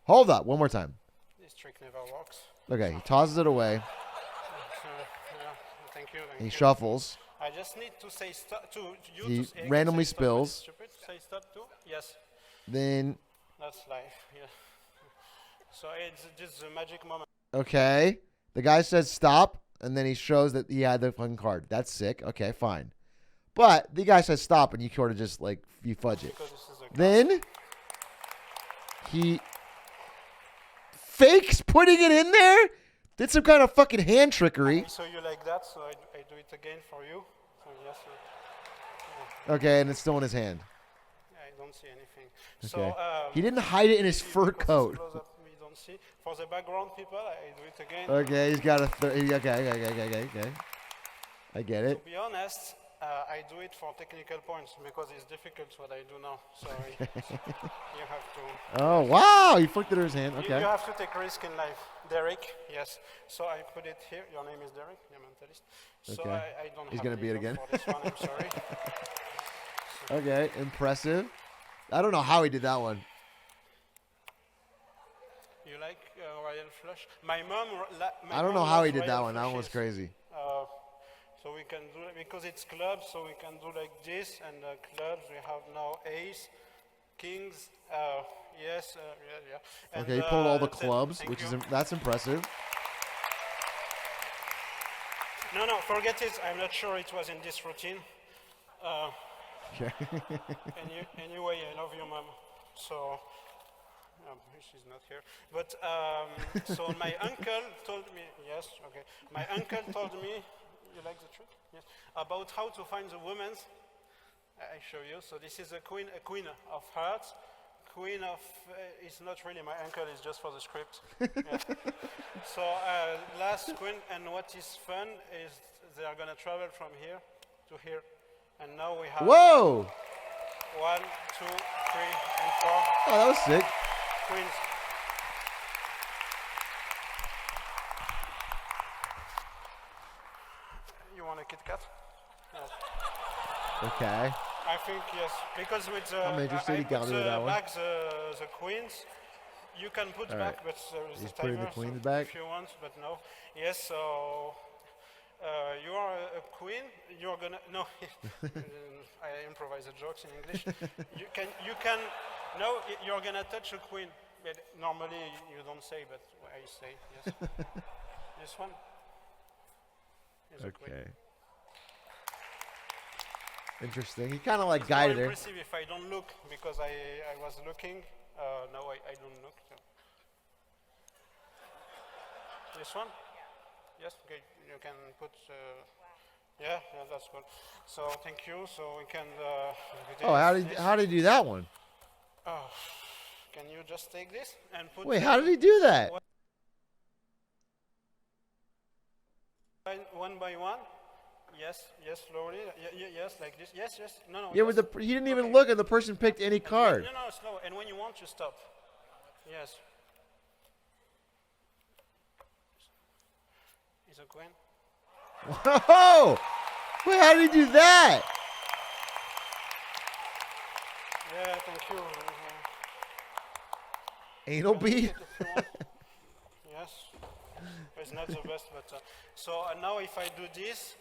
Hold up, one more time. This trick never works. Okay, he tosses it away. Yeah, thank you. He shuffles. I just need to say stop to you. He to say, randomly say spills. Stop, stupid. Say stop too. Yes. Then. That's life. Yeah. So it's just a magic moment. Okay. The guy says stop, and then he shows that he had the fucking card. That's sick. Okay, fine. But the guy says stop, and you sort of just like you fudge it. Then he fakes putting it in there. Did some kind of fucking hand trickery. I saw you like that, so I do it again for you. So yes. Okay, and it's still in his hand. I don't see anything. Okay. So he didn't hide it in his fur coat. We don't see. For the background people, I do it again. Okay, he's got a okay. I get it. To be honest, I do it for technical points because it's difficult what I do now. So you have to. Oh wow! He flicked it in his hand. Okay. You have to take risk in life, Derek. Yes. So I put it here. Your name is Derek. You're a mentalist. So Okay. I don't. He's have gonna beat it legal again. For this one, I'm sorry. Okay, impressive. I don't know how he did that one. You like royal flush? My mom. I don't know how he did that one. That one was crazy. So we can do it because it's clubs, so we can do like this, and clubs we have now ace, kings, yes, yeah. And, Okay, he pulled all the that's it. clubs, Thank which you. is that's impressive. No, forget it. I'm not sure it was in this routine. Okay. Anyway, I love you, mom. So. She's not here. But so my uncle told me, yes, okay. My uncle told me, you like the trick? Yes. About how to find the women. I show you. So this is a queen of hearts. Queen of, it's not really my uncle, it's just for the script. Yeah. So last queen, and what is fun is they are going to travel from here to here. And now we have. Whoa! 1, 2, 3, and 4. Oh, that was sick. Queens. You want a Kit Kat? Yes. Okay. I think yes, because with the I'm interested. He I got put me with that one. back the queens. You can put All back, right. but there is He's a putting timer the queens so back? if you want, but no. Yes, so you are a queen. You're gonna no. I improvise the jokes in English. you can no. You're gonna touch a queen. But normally you don't say, but I say yes. This one is a queen. Okay. Interesting. He kind of like It's guided more her. impressive if I don't look because I was looking. No, I don't look. So. This one? Yes. Okay. You can put. Yeah, that's good. So thank you. So we can. Oh, how did he do that one? Oh, can you just take this and put? Wait, how did he do that? One by one. Yes, slowly. Yes, like this. Yes. No. Yeah, yes. but he didn't even look, and the person picked any card. No, slow. And when you want, you stop. Yes. Is a queen? Whoa! Wait, how did he do that? Yeah, thank you. Anal bead? Yes. It's not the best, but so now if I do this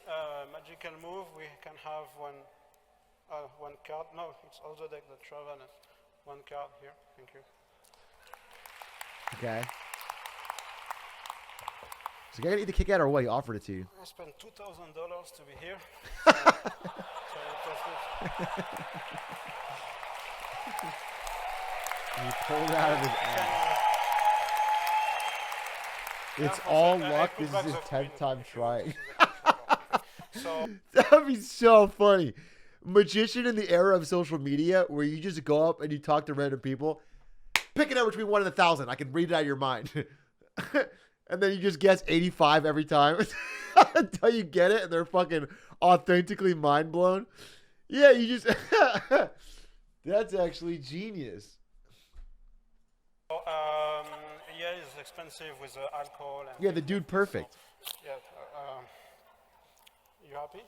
magical move, we can have one card. No, it's also deck the travel. One card here. Thank you. Okay. So you gotta either kick out or what? He offered it to you. I spent $2,000 to be here. So He pulled it out of his ass. It's all luck. This is his 10th time trying. That'd be so funny. Magician in the era of social media where you just go up and you talk to random people. Pick a number between 1 and 1,000. I can read it out of your mind. And then you just guess 85 every time until you get it and they're fucking authentically mind blown. Yeah, you just... That's actually genius. Yeah, it's expensive with alcohol. And Yeah, the dude perfect. So, yeah, you happy?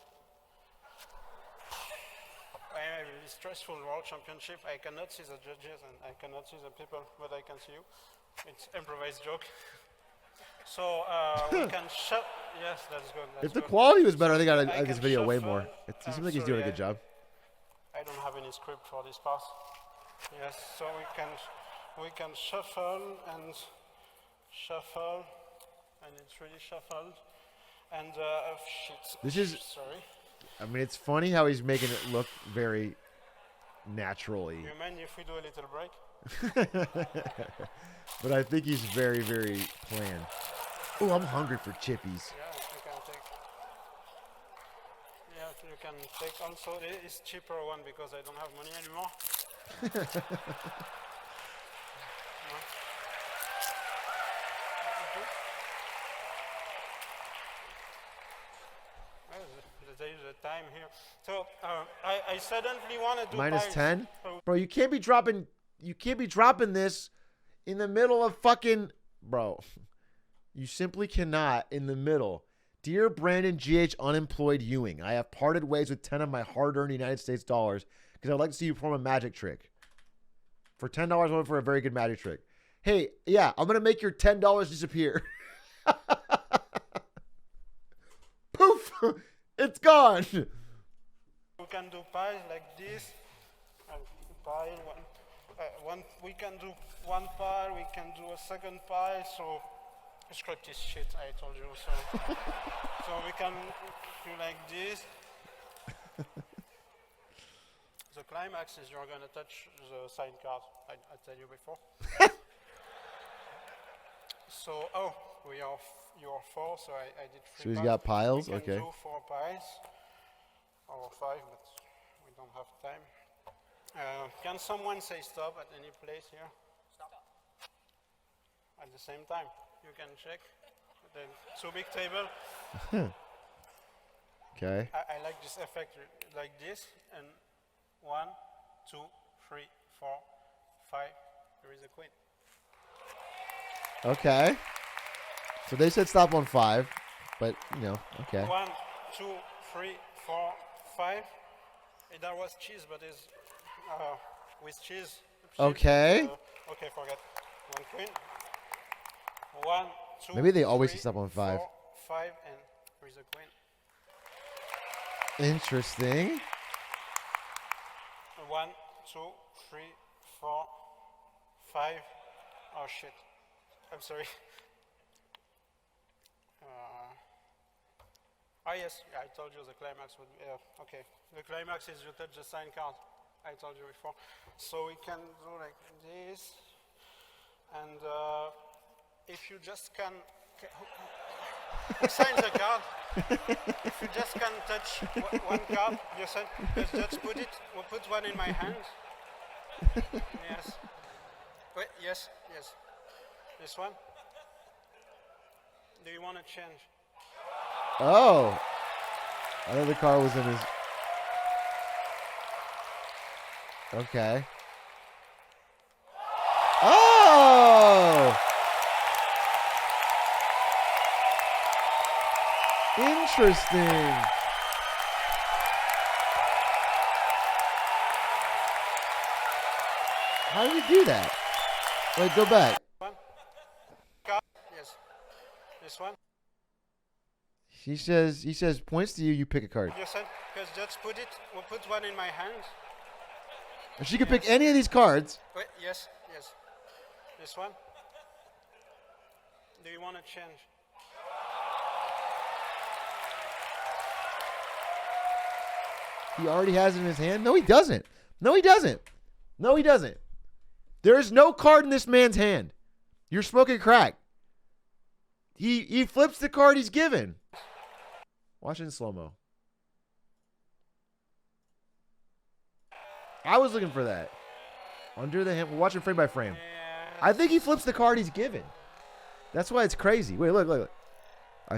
I am a really stressful world championship. I cannot see the judges and I cannot see the people, but I can see you. It's improvised joke. So we can shut. Yes, that's good. That's If the good. quality was better, I think I'd I like this can video way shuffle. more. He seems like he's doing a good job. I don't have any script for this pass. Yes, so we can shuffle, and it's really shuffled. And shit. This is. Sorry. I mean, it's funny how he's making it look very naturally. You mind if we do a little break? But I think he's very, very planned. Oh, I'm hungry for chippies. Yeah, you can take. Yeah, you can take also. It's cheaper one because I don't have money anymore. There is a time here. So I suddenly want to do Minus piles. 10? Bro, you can't be dropping this in the middle of fucking... Bro, you simply cannot in the middle. Dear Brandon GH Unemployed Ewing, I have parted ways with 10 of my hard-earned United States dollars because I'd like to see you perform a magic trick. For $10, I went for a very good magic trick. Hey, yeah, I'm going to make your $10 disappear. Poof! It's gone. We can do piles like this. Pile one. We can do one pile. We can do a second pile. So script is shit. I told you. So so we can do like this. The climax is you're gonna touch the sign card. I tell you before. So you are 4. So I did 3. So he's got piles. We can Okay. do 4 piles or 5, but we don't have time. Can someone say stop at any place here? Stop. At the same time, you can check. The 2 big table. Okay. I like this effect like this, and 1, 2, 3, 4, 5. There is a queen. Okay. So they said stop on 5, but, you know, okay. 1, 2, 3, 4, 5. That was cheese, but it's with cheese. Okay. Okay, forget. 1 queen. 1, 2. Maybe they always 3, stop on 5. 4, 5, and there is a queen. Interesting. 1, 2, 3, 4, 5. Oh shit. I'm sorry. Yes, I told you the climax would be, okay. The climax is you touch the sign card. I told you before. So we can do like this. And if you just can who signs the card? If you just can touch one card, you said, just put it, we'll put one in my hand. Yes. Wait, yes. This one? Do you want to change? Oh. I thought the car was in his... Okay. Oh! Interesting. How did he do that? Wait, go back. One? Card? Yes. This one? He says points to you, you pick a card. You said, because just put it, we'll put one in my hand. If she could pick any of these cards. Wait, yes. This one? Do you want to change? He already has it in his hand? No, he doesn't. No, he doesn't. No, he doesn't. There is no card in this man's hand. You're smoking crack. He flips the card he's given. Watch it in slow-mo. I was looking for that. Under the hand. We're watching frame by frame. I think he flips the card he's given. That's why it's crazy. Wait, look.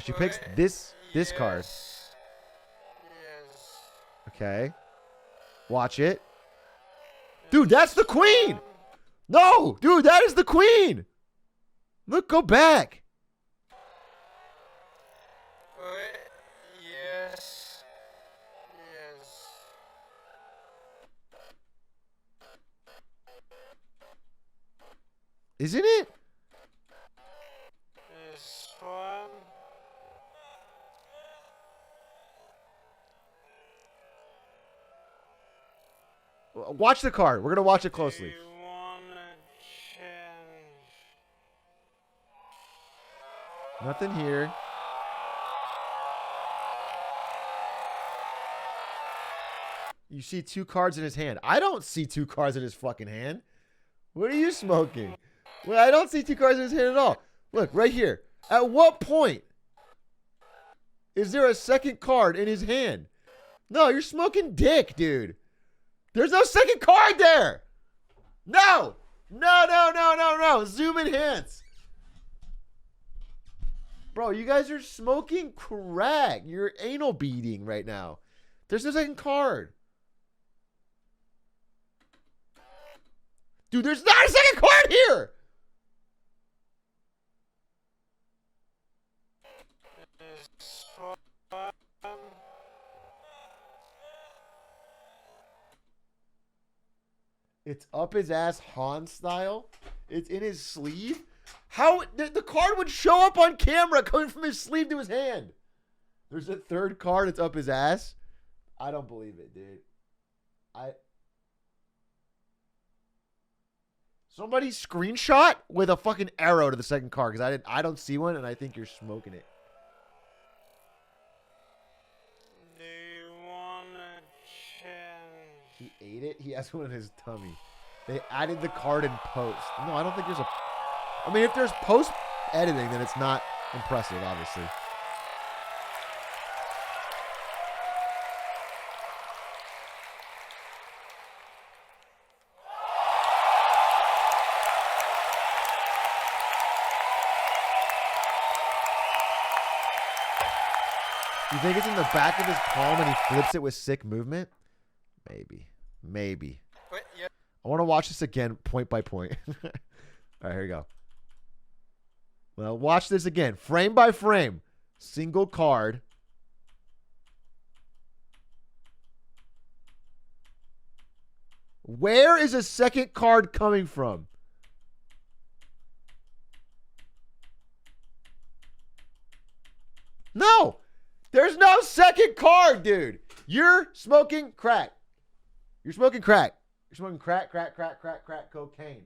She picks this card. Okay. Watch it. Dude, that's the queen. No, dude, that is the queen. Look, go back. Yes. Isn't it? This one. Watch the card. We're going to watch it closely. Nothing here. You see 2 cards in his hand. I don't see 2 cards in his fucking hand. What are you smoking? Well, I don't see 2 cards in his hand at all. Look, right here. At what point is there a second card in his hand? No, you're smoking dick, dude. There's no second card there. No. No. Zoom enhance. Bro, you guys are smoking crack. You're anal beating right now. There's no second card. Dude, there's not a second card here. It's up his ass Han style. It's in his sleeve. How the card would show up on camera coming from his sleeve to his hand. There's a third card. It's up his ass. I don't believe it, dude. Somebody screenshot with a fucking arrow to the second card because I don't see one and I think you're smoking it. He ate it? He has one in his tummy. They added the card in post. No, I don't think there's a... I mean, if there's post editing, then it's not impressive, obviously. You think it's in the back of his palm and he flips it with sick movement? Maybe. I want to watch this again, point by point. All right, here we go. Well, watch this again, frame by frame. Single card. Where is a second card coming from? No! There's no second card, dude. You're smoking crack. You're smoking crack. You're smoking crack, cocaine.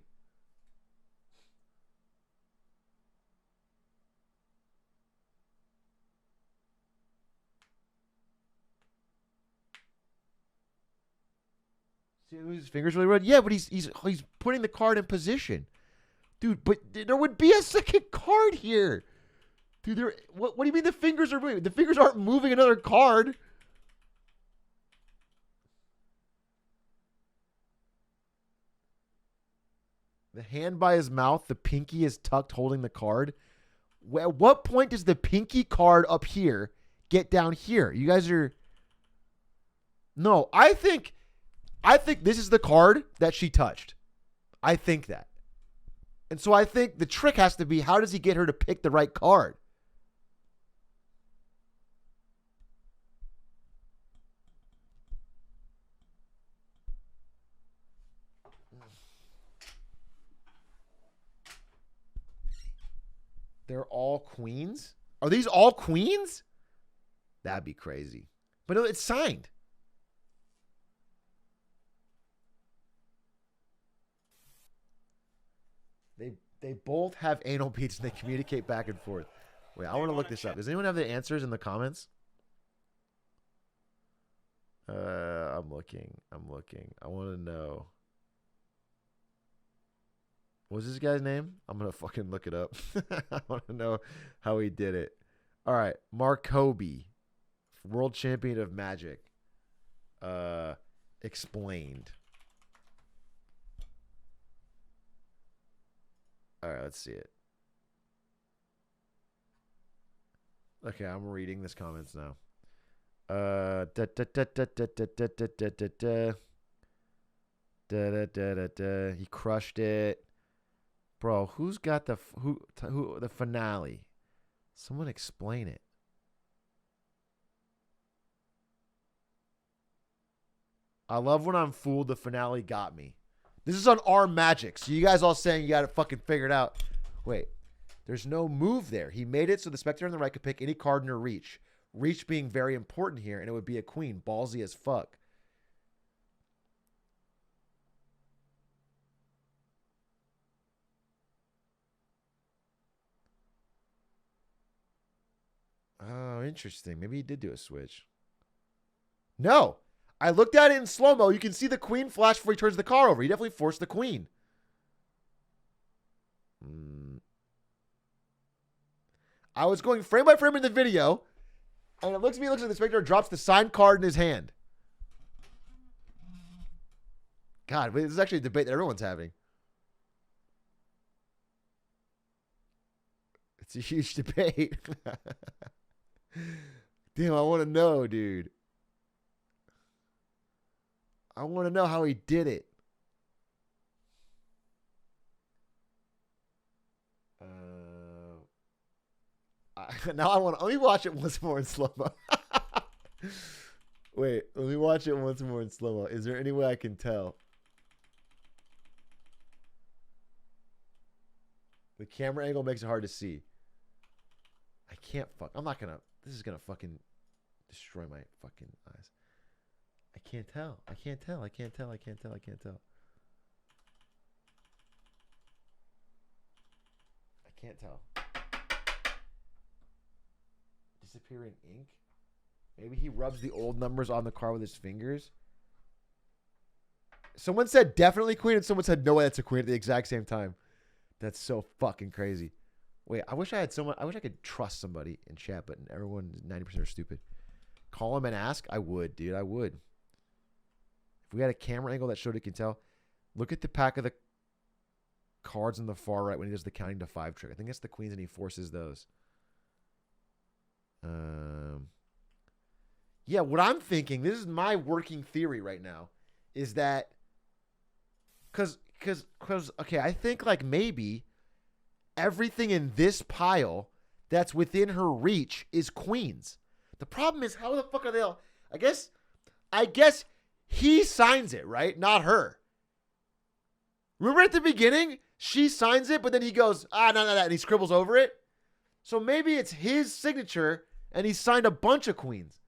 See his fingers really red? Yeah, but he's putting the card in position. Dude, but there would be a second card here. Dude, what do you mean the fingers are moving? The fingers aren't moving another card. The hand by his mouth, the pinky is tucked holding the card. At what point does the pinky card up here get down here? You guys are... No, I think this is the card that she touched. I think that. And so I think the trick has to be, how does he get her to pick the right card? They're all queens? Are these all queens? That'd be crazy. But it's signed. They both have anal beads and they communicate back and forth. Wait, I want to look this up. Does anyone have the answers in the comments? I'm looking. I want to know. What's this guy's name? I'm going to fucking look it up. I want to know how he did it. All right. Mark Kobe, world champion of Magic. Explained. All right, let's see it. Okay, I'm reading this comments now. He crushed it. Bro, who's got the the finale? Someone explain it. I love when I'm fooled. The finale got me. This is on our Magic. So you guys all saying you got it fucking figured out. Wait. There's no move there. He made it so the spectator on the right could pick any card in her reach. Reach being very important here, and it would be a queen. Ballsy as fuck. Oh, interesting. Maybe he did do a switch. No. I looked at it in slow-mo. You can see the queen flash before he turns the car over. He definitely forced the queen. I was going frame by frame in the video, and it looks like the spectator drops the signed card in his hand. God, this is actually a debate that everyone's having. It's a huge debate. Damn, I want to know, dude. I want to know how he did it. Now I want to. Let me watch it once more in slow-mo. Wait, let me watch it once more in slow-mo. Is there any way I can tell? The camera angle makes it hard to see. I can't fuck. I'm not gonna. This is gonna fucking destroy my fucking eyes. I can't tell. I can't tell. I can't tell. I can't tell. I can't tell. I can't tell. Disappearing ink? Maybe he rubs the old numbers on the car with his fingers? Someone said definitely queen, and someone said no way that's a queen at the exact same time. That's so fucking crazy. Wait, I wish I had someone. I wish I could trust somebody in chat, but everyone 90% are stupid. Call him and ask? I would, dude. I would. If we had a camera angle that showed it can tell, look at the pack of the cards on the far right when he does the counting to 5 trick. I think that's the queens and he forces those. Yeah, what I'm thinking, this is my working theory right now, is that because okay, I think like maybe everything in this pile that's within her reach is queens. The problem is, how the fuck are they all? I guess he signs it, right? Not her. Remember at the beginning, she signs it, but then he goes, no, and he scribbles over it. So maybe it's his signature, and he signed a bunch of queens.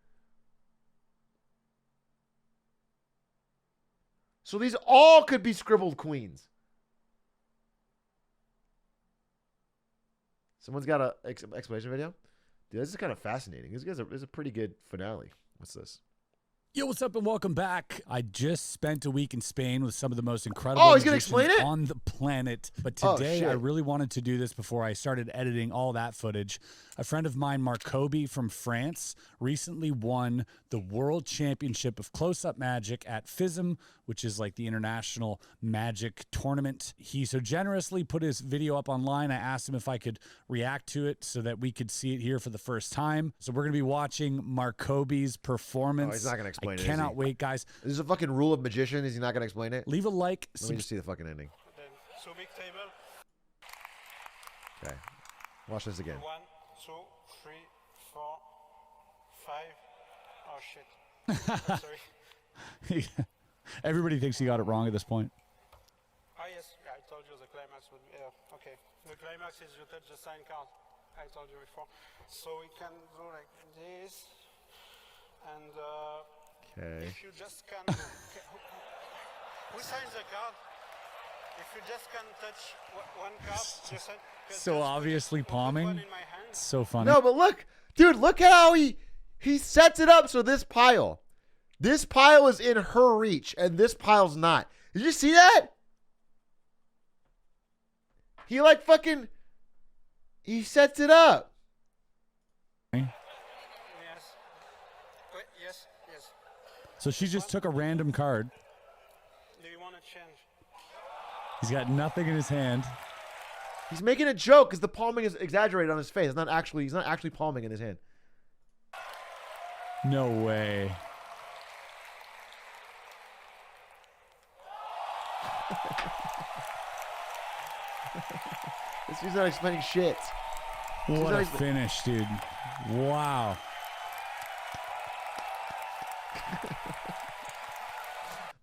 So these all could be scribbled queens. Someone's got an explanation video? Dude, this is kind of fascinating. This is a pretty good finale. What's this? Yo, what's up and welcome back. I just spent a week in Spain with some of the most incredible he's gonna explain it? on the planet. But today I really wanted to do this before I started editing all that footage. A friend of mine, Mark Kobe from France, recently won the World Championship of Close-Up Magic at FISM, which is like the international magic tournament. He so generously put his video up online. I asked him if I could react to it so that we could see it here for the first time. So we're going to be watching Mark Kobe's performance. Oh, he's not going to explain it. I cannot wait, guys. This is a fucking rule of magician. Is he not going to explain it? Leave a like. Let me just see the fucking ending. Then Subic table. Okay. Watch this again. 1, 2, 3, 4, 5. Oh shit. Sorry. Everybody thinks he got it wrong at this point. Yes, I told you the climax would be, okay. The climax is you touch the sign card. I told you before. So we can do like this. And if you just can, who signs the card? If you just can touch one card, you sign. So obviously palming. So funny. No, but look, dude, look how he sets it up so this pile. This pile is in her reach, and this pile's not. Did you see that? He like fucking, he sets it up. Yes. Wait, yes. So she just took a random card. Do you want to change? He's got nothing in his hand. He's making a joke because the palming is exaggerated on his face. He's not actually palming in his hand. No way. She's not explaining shit. What a finish, dude. Wow.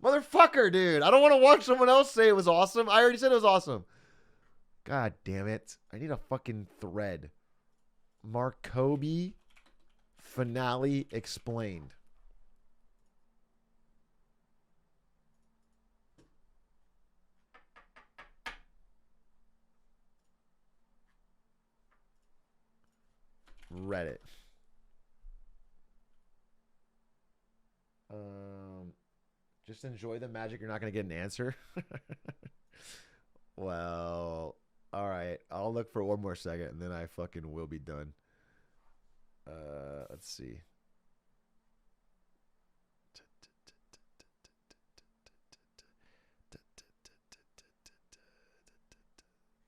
Motherfucker, dude. I don't want to watch someone else say it was awesome. I already said it was awesome. God damn it. I need a fucking thread. Markobi finale explained. Reddit. Just enjoy the magic. You're not going to get an answer. Well, all right. I'll look for one more second and then I fucking will be done. Let's see.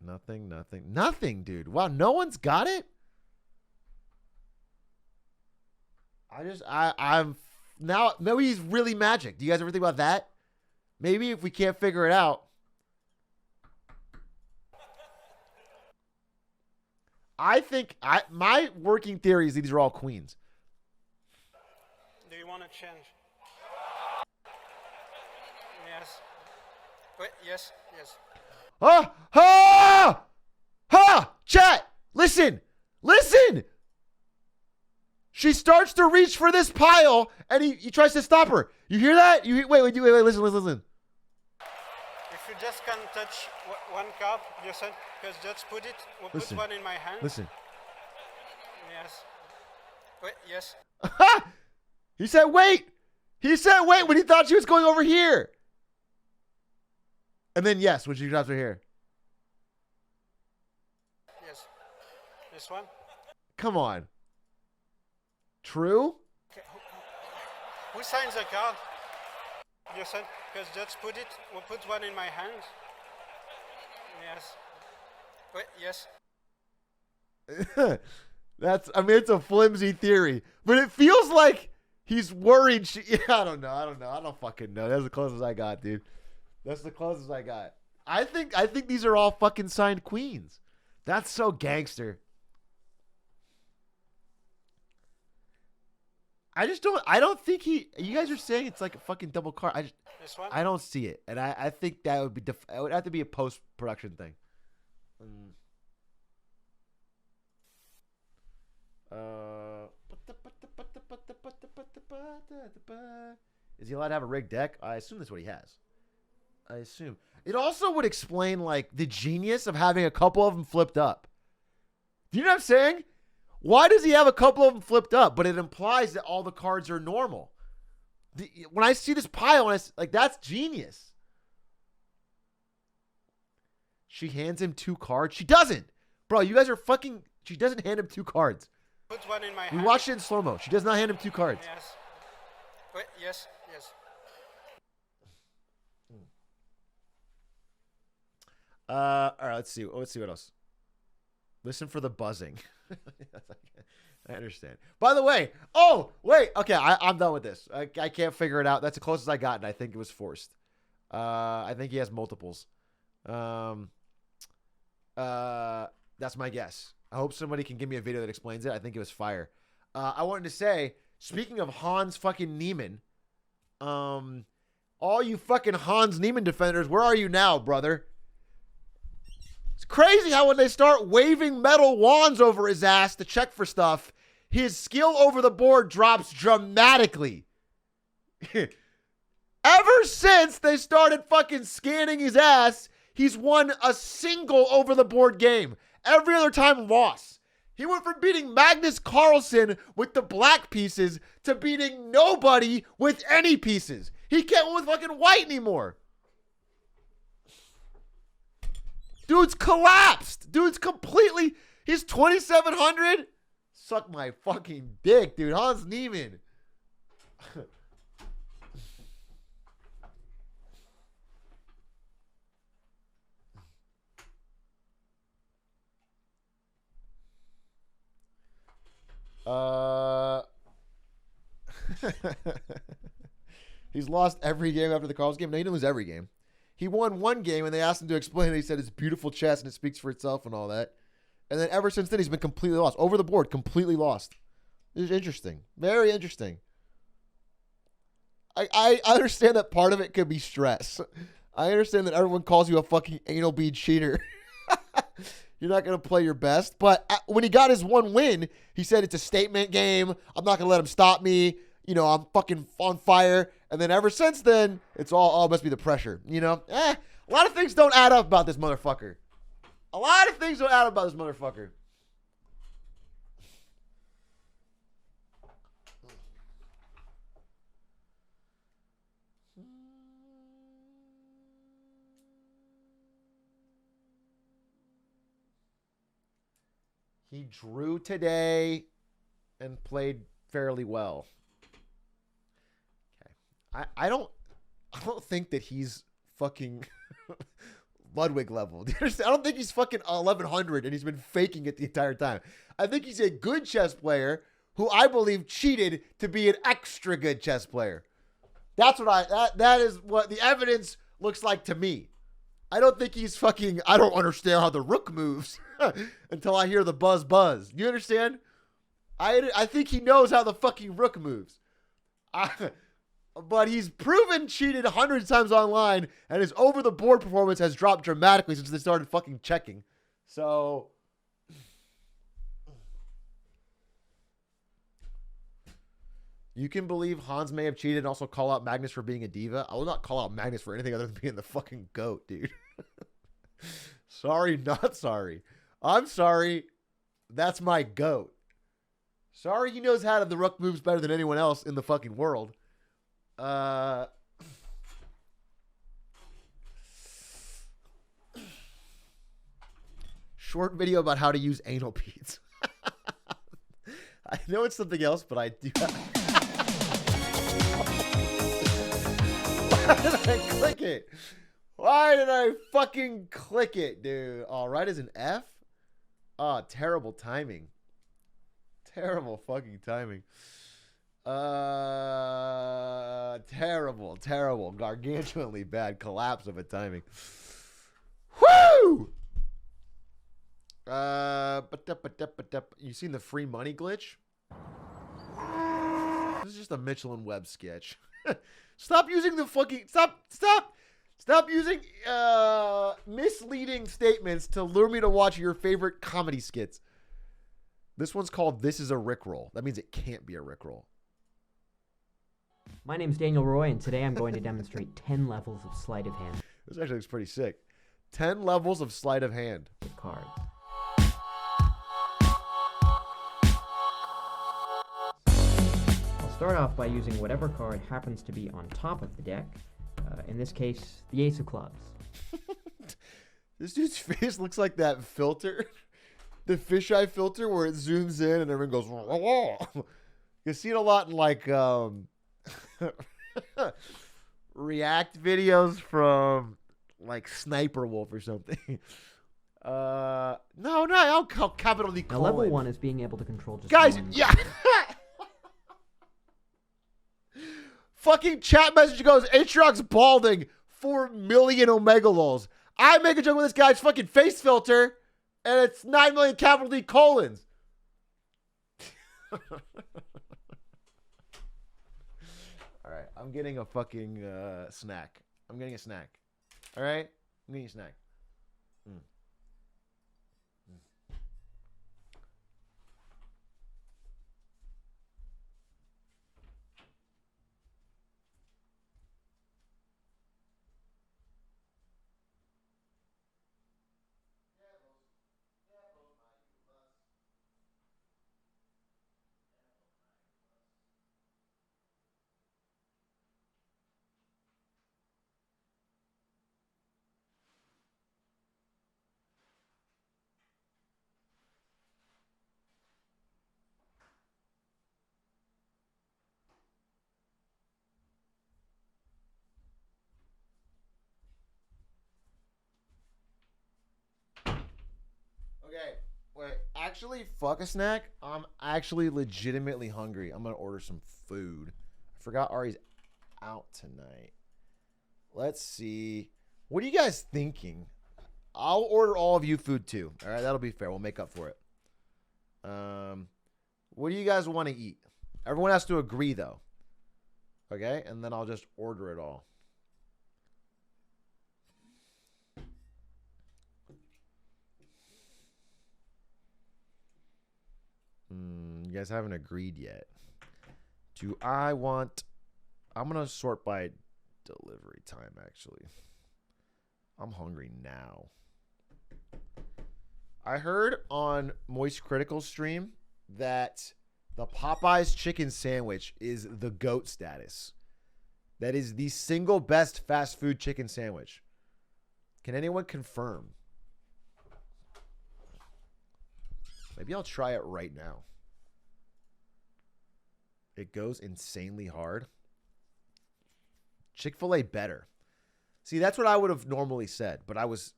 Nothing, dude. Wow, no one's got it? I'm now, maybe he's really magic. Do you guys ever think about that? Maybe if we can't figure it out. I think my working theory is these are all queens. Do you want to change? Yes. Wait, yes. Chat, listen. She starts to reach for this pile, and he tries to stop her. You hear that? Wait, listen. If you just can touch one card, you said, because just put one in my hand. Listen. Yes. Wait, yes. He said wait. When he thought she was going over here. And then yes, when she drops her here. Yes. This one? Come on. True? Okay. Who signs the card? You said, because just put one in my hand. Yes. Wait, yes. It's a flimsy theory, but it feels like he's worried. I don't know. I don't fucking know. That's the closest I got, dude. That's the closest I got. I think these are all fucking signed queens. That's so gangster. I don't think you guys are saying it's like a fucking double card. I don't see it. And I think that would it would have to be a post-production thing. Is he allowed to have a rigged deck? I assume that's what he has. I assume. It also would explain like the genius of having a couple of them flipped up. Do you know what I'm saying? Why does he have a couple of them flipped up? But it implies that all the cards are normal. When I see this pile, that's genius. She hands him 2 cards. She doesn't. Bro, you guys are fucking... She doesn't hand him 2 cards. Put one in my We hand. watched it in slow-mo. She does not hand him 2 cards. Yes. Wait, yes. All right, let's see what else. Listen for the buzzing. I understand. By the way, okay, I'm done with this. I can't figure it out. That's the closest I got, and I think it was forced. I think he has multiples. That's my guess. I hope somebody can give me a video that explains it. I think it was fire. I wanted to say, speaking of Hans fucking Niemann, all you fucking Hans Niemann defenders, where are you now, brother? It's crazy how when they start waving metal wands over his ass to check for stuff, his skill over the board drops dramatically. Ever since they started fucking scanning his ass, he's won a single over the board game. Every other time, loss. He went from beating Magnus Carlsen with the black pieces to beating nobody with any pieces. He can't win with fucking white anymore. Dude's collapsed. Dude's completely... He's 2,700? Suck my fucking dick, dude. Hans Niemann. He's lost every game after the Carlsen game. No, he didn't lose every game. He won one game, and they asked him to explain it. He said it's beautiful chess, and it speaks for itself and all that. And then ever since then, he's been completely lost. Over the board, completely lost. It's interesting. Very interesting. I understand that part of it could be stress. I understand that everyone calls you a fucking anal bead cheater. You're not going to play your best. But when he got his one win, he said it's a statement game. I'm not going to let him stop me. You know, I'm fucking on fire. And then ever since then, it's all, oh, it must be the pressure. You know? A lot of things don't add up about this motherfucker. A lot of things don't add up about this motherfucker. He drew today and played fairly well. Okay. I don't think that he's fucking Ludwig level. Do you understand? I don't think he's fucking 1,100 and he's been faking it the entire time. I think he's a good chess player who I believe cheated to be an extra good chess player. That's what that is what the evidence looks like to me. I don't think he's fucking, I don't understand how the rook moves until I hear the buzz buzz. You understand? I think he knows how the fucking rook moves. But he's proven cheated hundreds of times online, and his over-the-board performance has dropped dramatically since they started fucking checking. So, you can believe Hans may have cheated and also call out Magnus for being a diva. I will not call out Magnus for anything other than being the fucking GOAT, dude. Sorry, not sorry. I'm sorry. That's my GOAT. Sorry he knows how to the rook moves better than anyone else in the fucking world. Short video about how to use anal beads. I know it's something else, but I do. Why did I click it? Why did I fucking click it, dude? All right, as an F? Oh, terrible timing. Terrible fucking timing. Terrible, gargantuanly bad collapse of a timing. Woo! You seen the free money glitch? This is just a Mitchell and Webb sketch. Stop using the fucking stop using misleading statements to lure me to watch your favorite comedy skits. This one's called "This is a Rickroll." That means it can't be a Rickroll. My name's Daniel Roy, and today I'm going to demonstrate 10 levels of sleight of hand. This actually looks pretty sick. 10 levels of sleight of hand. With cards. I'll start off by using whatever card happens to be on top of the deck. In this case, the ace of clubs. This dude's face looks like that filter. The fisheye filter where it zooms in and everyone goes, whoa. You see it a lot in like react videos from like Sniper Wolf or something. No, I'll call capital D. Now, level 1 is being able to control just guys, one. yeah. Fucking chat message goes, Atrioc's balding, 4 million Omega lols. I make a joke with this guy's fucking face filter, and it's 9 million capital D colons. All right, I'm getting a fucking snack. I'm getting a snack. All right? I'm getting a snack. Okay, wait. Actually, fuck a snack. I'm actually legitimately hungry. I'm gonna order some food. I forgot Ari's out tonight. Let's see. What are you guys thinking? I'll order all of you food too. All right, that'll be fair. We'll make up for it. What do you guys want to eat? Everyone has to agree though. Okay, and then I'll just order it all. You guys haven't agreed yet. Do I want... I'm going to sort by delivery time, actually. I'm hungry now. I heard on Moist Critical stream that the Popeyes chicken sandwich is the GOAT status. That is the single best fast food chicken sandwich. Can anyone confirm? Maybe I'll try it right now. It goes insanely hard. Chick-fil-A better. See, that's what I would have normally said, but I was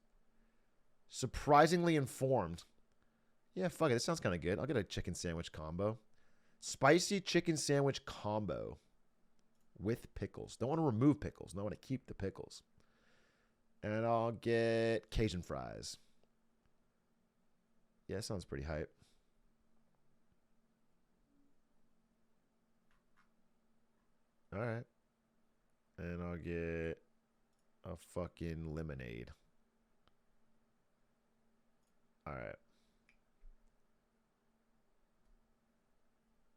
surprisingly informed. Yeah, fuck it. This sounds kind of good. I'll get a chicken sandwich combo. Spicy chicken sandwich combo with pickles. Don't want to remove pickles. Don't want to keep the pickles. And I'll get Cajun fries. Yeah, that sounds pretty hype. All right. And I'll get a fucking lemonade. All right.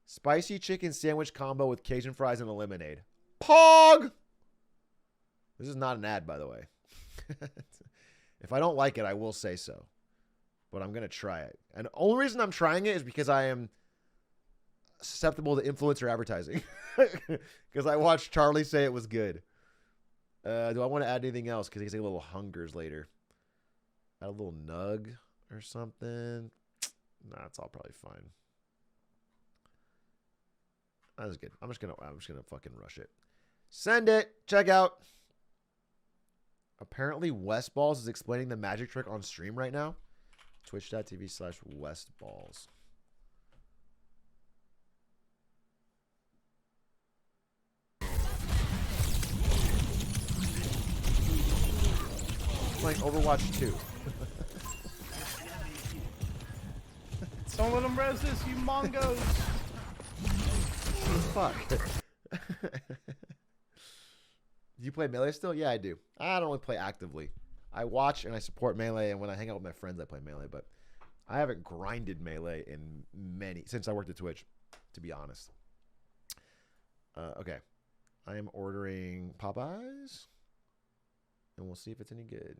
Spicy chicken sandwich combo with Cajun fries and a lemonade. Pog! This is not an ad, by the way. If I don't like it, I will say so. But I'm going to try it. And the only reason I'm trying it is because I am susceptible to influencer advertising. Because I watched Charlie say it was good. Do I want to add anything else? Because he can say little hungers later. Add a little nug or something. Nah, it's all probably fine. That's good. I'm just gonna fucking rush it. Send it. Check out. Apparently, Westballs is explaining the magic trick on stream right now. Twitch.tv/Westballs. Playing Overwatch 2. Don't let them res this, you mongos. Fuck. Do you play Melee still? Yeah, I do. I don't really play actively. I watch and I support Melee, and when I hang out with my friends, I play Melee, but I haven't grinded Melee in since I worked at Twitch, to be honest. Okay. I am ordering Popeyes, and we'll see if it's any good.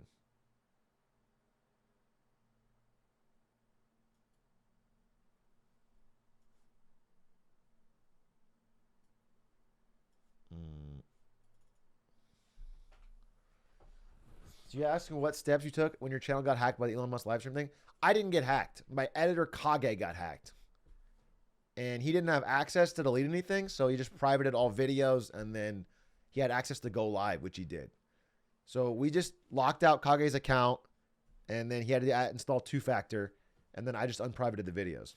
So you asking what steps you took when your channel got hacked by the Elon Musk livestream thing? I didn't get hacked. My editor Kage got hacked. And he didn't have access to delete anything, so he just privated all videos, and then he had access to go live, which he did. So we just locked out Kage's account, and then he had to install two-factor, and then I just unprivated the videos.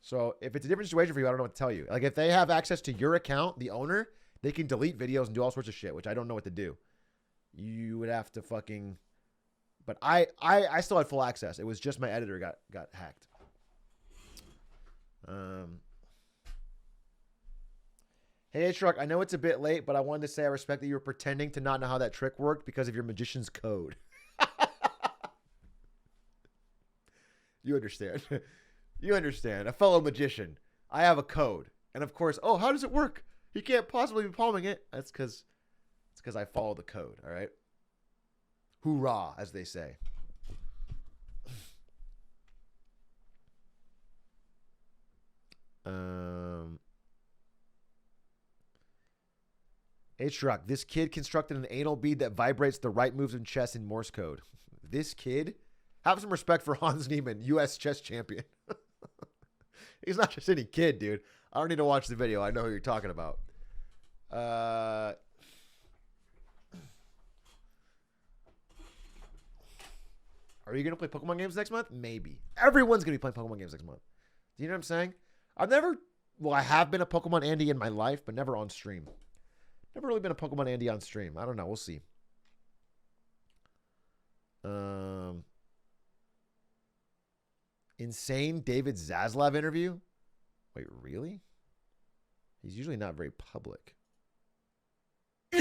So if it's a different situation for you, I don't know what to tell you. Like if they have access to your account, the owner, they can delete videos and do all sorts of shit, which I don't know what to do. You would have to fucking... But I still had full access. It was just my editor got hacked. Hey, Atrioc, I know it's a bit late, but I wanted to say I respect that you were pretending to not know how that trick worked because of your magician's code. You understand. You understand. A fellow magician. I have a code. And of course, oh, how does it work? He can't possibly be palming it. That's because I follow the code, all right? Hoorah, as they say. Atrioc, this kid constructed an anal bead that vibrates the right moves in chess in Morse code. This kid? Have some respect for Hans Niemann, U.S. chess champion. He's not just any kid, dude. I don't need to watch the video. I know who you're talking about. Are Are you going to play Pokemon games next month? Maybe. Everyone's going to be playing Pokemon games next month. Do you know what I'm saying? I have been a Pokemon Andy in my life, but never on stream. Never really been a Pokemon Andy on stream. I don't know. We'll see. Insane David Zaslav interview? Wait, really? He's usually not very public. I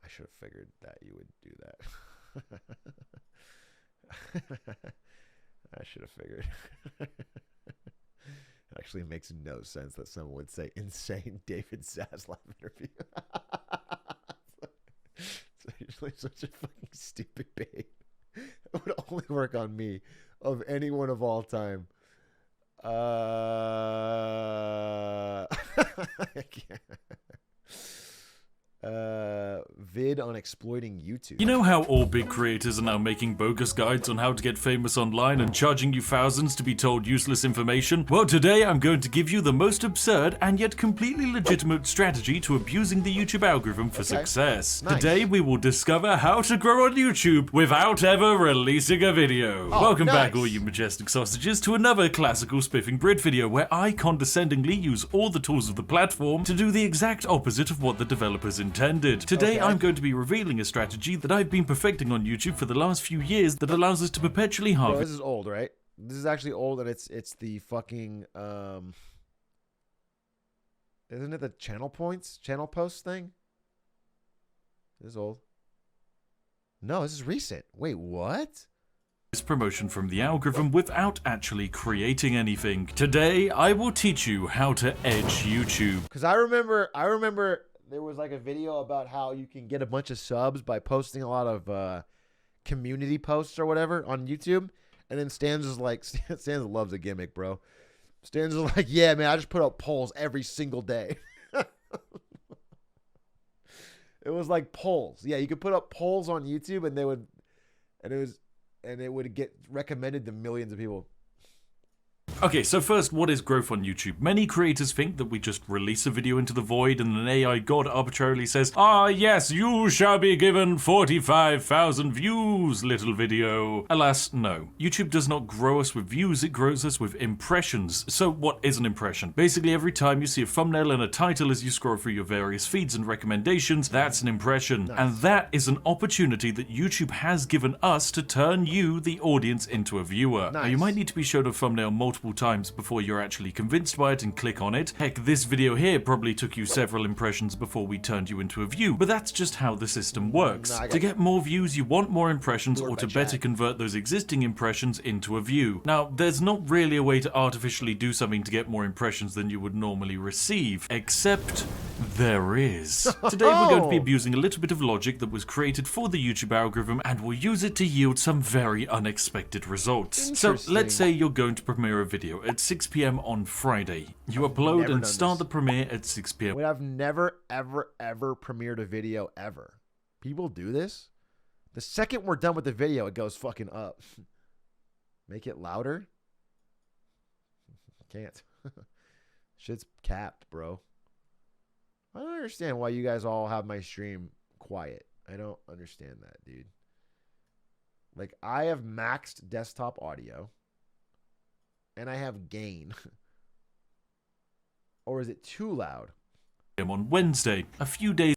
should have figured that you would do that. I should have figured. It actually makes no sense that someone would say insane David Zaslav interview. It's usually such a fucking stupid bait. It would only work on me of anyone of all time. I can't. Vid on exploiting YouTube. You know how all big creators are now making bogus guides on how to get famous online and charging you thousands to be told useless information? Well, today I'm going to give you the most absurd and yet completely legitimate strategy to abusing the YouTube algorithm for success. Nice. Today we will discover how to grow on YouTube without ever releasing a video. Welcome back, all you majestic sausages, to another classical spiffing Brit video where I condescendingly use all the tools of the platform to do the exact opposite of what the developers intended. Today I'm going to be revealing a strategy that I've been perfecting on YouTube for the last few years that allows us to perpetually harvest. This is old, right? This is actually old, and it's the fucking isn't it the channel posts thing? This is old. No, this is recent. Wait, what? This promotion from the algorithm without actually creating anything. Today I will teach you how to edge YouTube. Because I remember there was like a video about how you can get a bunch of subs by posting a lot of community posts or whatever on YouTube. And then Stans was like, Stans loves a gimmick, bro. Stans was like, yeah, man, I just put up polls every single day. It was like polls. Yeah, you could put up polls on YouTube and it would get recommended to millions of people. Okay, so first, what is growth on YouTube? Many creators think that we just release a video into the void and an AI god arbitrarily says, "Ah, yes, you shall be given 45,000 views, little video." Alas, no. YouTube does not grow us with views, it grows us with impressions. So what is an impression? Basically, every time you see a thumbnail and a title as you scroll through your various feeds and recommendations, that's an impression. Nice. And that is an opportunity that YouTube has given us to turn you, the audience, into a viewer. Nice. Now, you might need to be shown a thumbnail multiple times before you're actually convinced by it and click on it. Heck, this video here probably took you several impressions before we turned you into a view, but that's just how the system works. To get more views, you want more impressions, or to better convert those existing impressions into a view. Now, there's not really a way to artificially do something to get more impressions than you would normally receive, except there is. Today we're going to be abusing a little bit of logic that was created for the YouTube algorithm, and we'll use it to yield some very unexpected results. So let's say you're going to premiere a video at 6 p.m. on Friday. You upload and start the premiere at 6 p.m. Wait, I've never, ever, ever premiered a video ever. People do this? The second we're done with the video, it goes fucking up. Make it louder? Can't. Shit's capped, bro. I don't understand why you guys all have my stream quiet. I don't understand that, dude. Like, I have maxed desktop audio. And I have gain. Or is it too loud? On Wednesday, a few days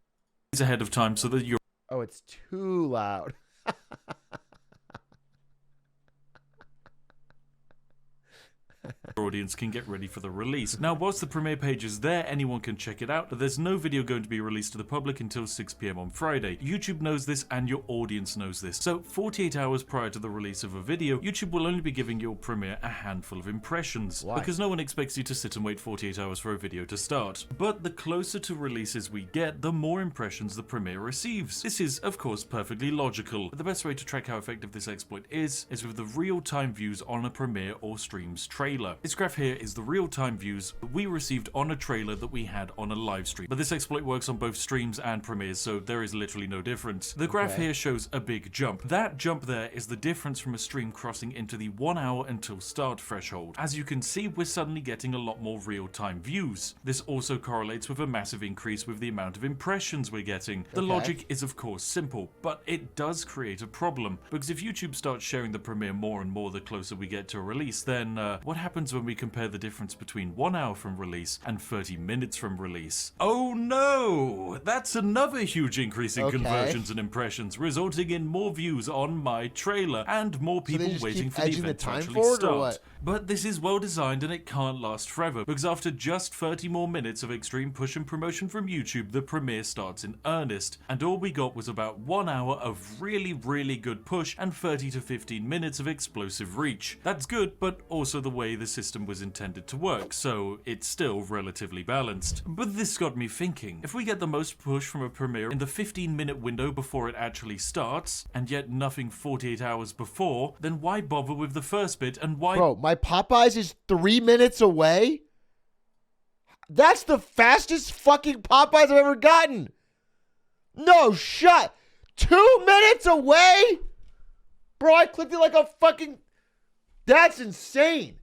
ahead of time so that you're... Oh, it's too loud. Your audience can get ready for the release. Now, whilst the premiere page is there, anyone can check it out, but there's no video going to be released to the public until 6 p.m. on Friday. YouTube knows this and your audience knows this. So 48 hours prior to the release of a video, YouTube will only be giving your premiere a handful of impressions. Why? Because no one expects you to sit and wait 48 hours for a video to start. But the closer to releases we get, the more impressions the premiere receives. This is, of course, perfectly logical, but the best way to track how effective this exploit is with the real-time views on a premiere or stream's trailer. trailer. This graph here is the real-time views that we received on a trailer that we had on a live stream. But this exploit works on both streams and premieres, so there is literally no difference. The graph here shows a big jump. That jump there is the difference from a stream crossing into the 1 hour until start threshold. As you can see, we're suddenly getting a lot more real-time views. This also correlates with a massive increase with the amount of impressions we're getting. The logic is of course simple, but it does create a problem, because if YouTube starts sharing the premiere more and more the closer we get to a release, then what happens when we compare the difference between 1 hour from release and 30 minutes from release? Oh no! That's another huge increase in conversions and impressions, resulting in more views on my trailer and more people waiting for the event to actually start. But this is well designed and it can't last forever, because after just 30 more minutes of extreme push and promotion from YouTube, the premiere starts in earnest, and all we got was about 1 hour of really good push and 30 to 15 minutes of explosive reach. That's good, but also the way the system was intended to work, so it's still relatively balanced. But this got me thinking, if we get the most push from a premiere in the 15-minute window before it actually starts, and yet nothing 48 hours before, then why bother with the first bit, and why— Bro, my Popeyes is 3 minutes away? That's the fastest fucking Popeyes I've ever gotten. No, shut. 2 minutes away? Bro, I clicked it like a fucking... That's insane.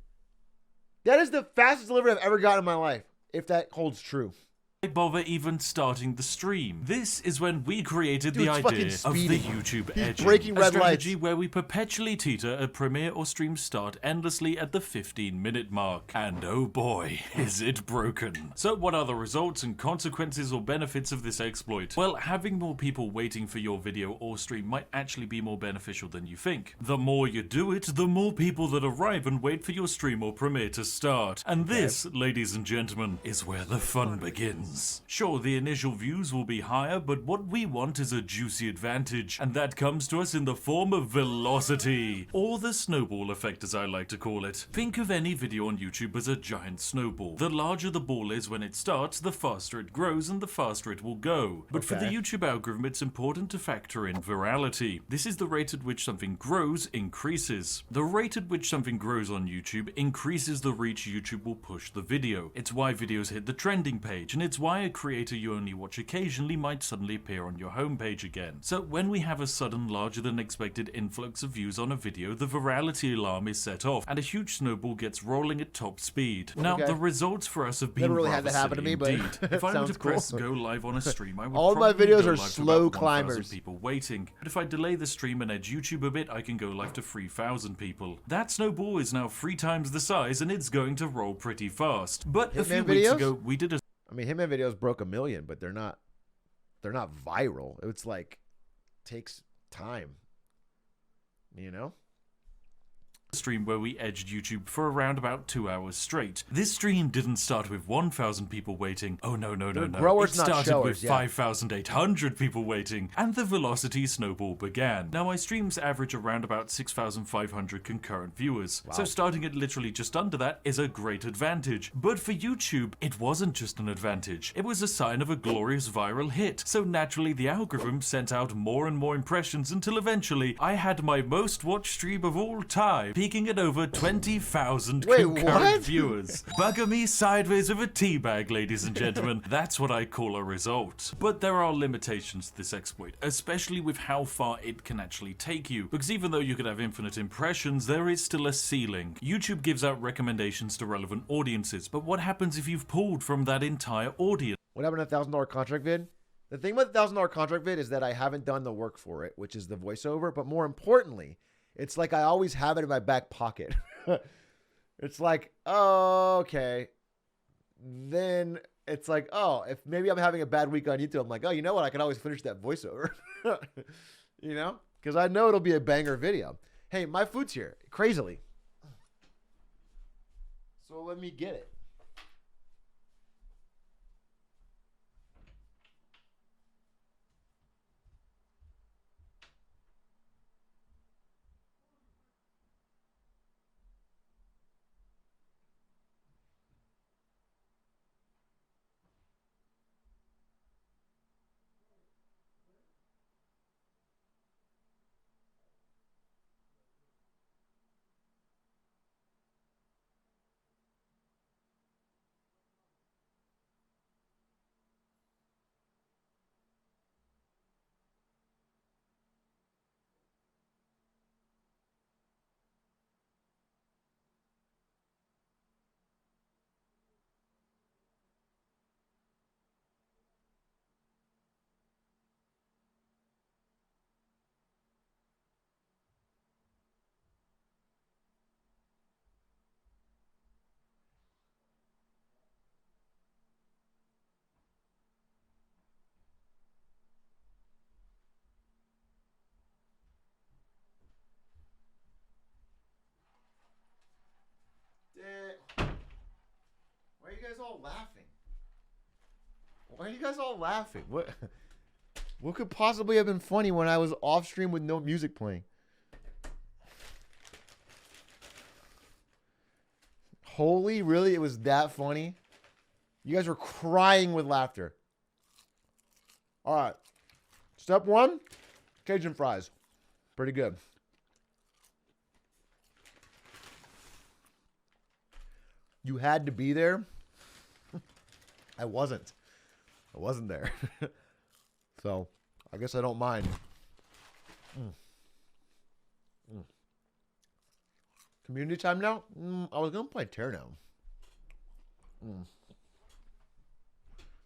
That is the fastest delivery I've ever gotten in my life, if that holds true. Bother even starting the stream. This is when we created the idea of the YouTube edging, a strategy where we perpetually teeter a premiere or stream start endlessly at the 15-minute mark. And oh boy, is it broken. So what are the results and consequences or benefits of this exploit? Well, having more people waiting for your video or stream might actually be more beneficial than you think. The more you do it, the more people that arrive and wait for your stream or premiere to start. And this, ladies and gentlemen, is where the fun begins. Sure, the initial views will be higher, but what we want is a juicy advantage, and that comes to us in the form of velocity, or the snowball effect as I like to call it. Think of any video on YouTube as a giant snowball. The larger the ball is when it starts, the faster it grows and the faster it will go. But for the YouTube algorithm, it's important to factor in virality. This is the rate at which something grows increases. The rate at which something grows on YouTube increases the reach YouTube will push the video. It's why videos hit the trending page, and it's why a creator you only watch occasionally might suddenly appear on your homepage again. So when we have a sudden larger than expected influx of views on a video, the virality alarm is set off and a huge snowball gets rolling at top speed. Now the results for us have been Never really rather had that happen to me, but indeed. If I were to press go live on a stream, I would all my probably videos go are live to slow about 1,000 climbers. people waiting. But if I delay the stream and edge YouTube a bit, I can go live to 3,000 people. That snowball is now 3 times the size and it's going to roll pretty fast. But a few weeks ago we did a I mean, Hitman videos broke 1 million, but they're not viral. It's like, takes time, you know? stream where we edged YouTube for around about 2 hours straight. This stream didn't start with 1,000 people waiting. Oh no. It started with 5,800 people waiting, and the velocity snowball began. Now my streams average around about 6,500 concurrent viewers. So starting at literally just under that is a great advantage. But for YouTube, it wasn't just an advantage. It was a sign of a glorious viral hit. So naturally the algorithm sent out more and more impressions until eventually I had my most watched stream of all time, peaking at over 20,000 concurrent viewers. Bugger me sideways with a tea bag, ladies and gentlemen. That's what I call a result. But there are limitations to this exploit, especially with how far it can actually take you. Because even though you could have infinite impressions, there is still a ceiling. YouTube gives out recommendations to relevant audiences, but what happens if you've pulled from that entire audience? What happened to $1,000 contract vid? The thing about the $1,000 contract vid is that I haven't done the work for it, which is the voiceover, but more importantly, it's like I always have it in my back pocket. It's like, oh, okay. Then it's like, oh, if maybe I'm having a bad week on YouTube, I'm like, oh, you know what? I can always finish that voiceover. You know? Because I know it'll be a banger video. Hey, my food's here. Crazily. So let me get it. Why are you guys all laughing? What could possibly have been funny when I was off stream with no music playing? Holy, really? It was that funny? You guys were crying with laughter. All right. Step 1, Cajun fries. Pretty good. You had to be there. I wasn't. I wasn't there. So, I guess I don't mind. Community time now? I was going to play Teardown.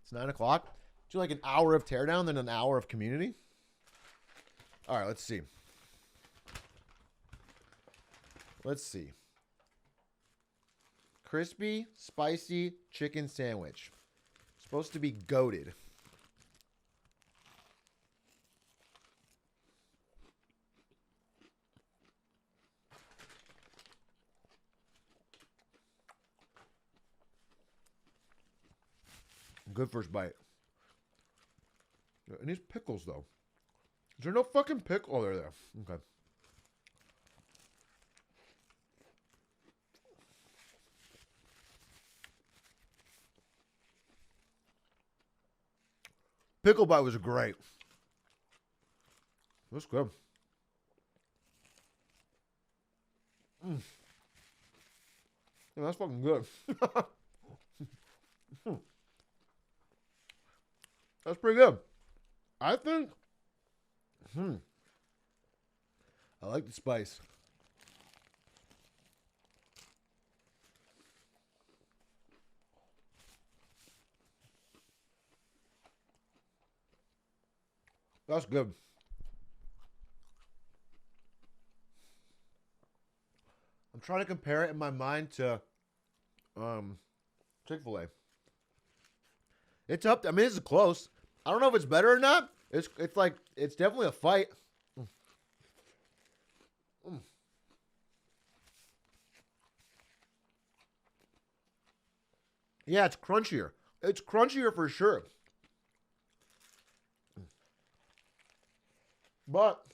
It's 9 o'clock. Do like an hour of Teardown, then an hour of community? All right, let's see. Let's see. Crispy, spicy chicken sandwich. Supposed to be goated. Good first bite. It needs pickles, though. Is there no fucking pickle? Oh, they're there. Okay. Pickle bite was great. That's good. Yeah, that's fucking good. That's pretty good. I think. I like the spice. That's good. I'm trying to compare it in my mind to Chick-fil-A. It's up. I mean, this is close. I don't know if it's better or not. It's like it's definitely a fight. Yeah, it's crunchier. It's crunchier for sure. But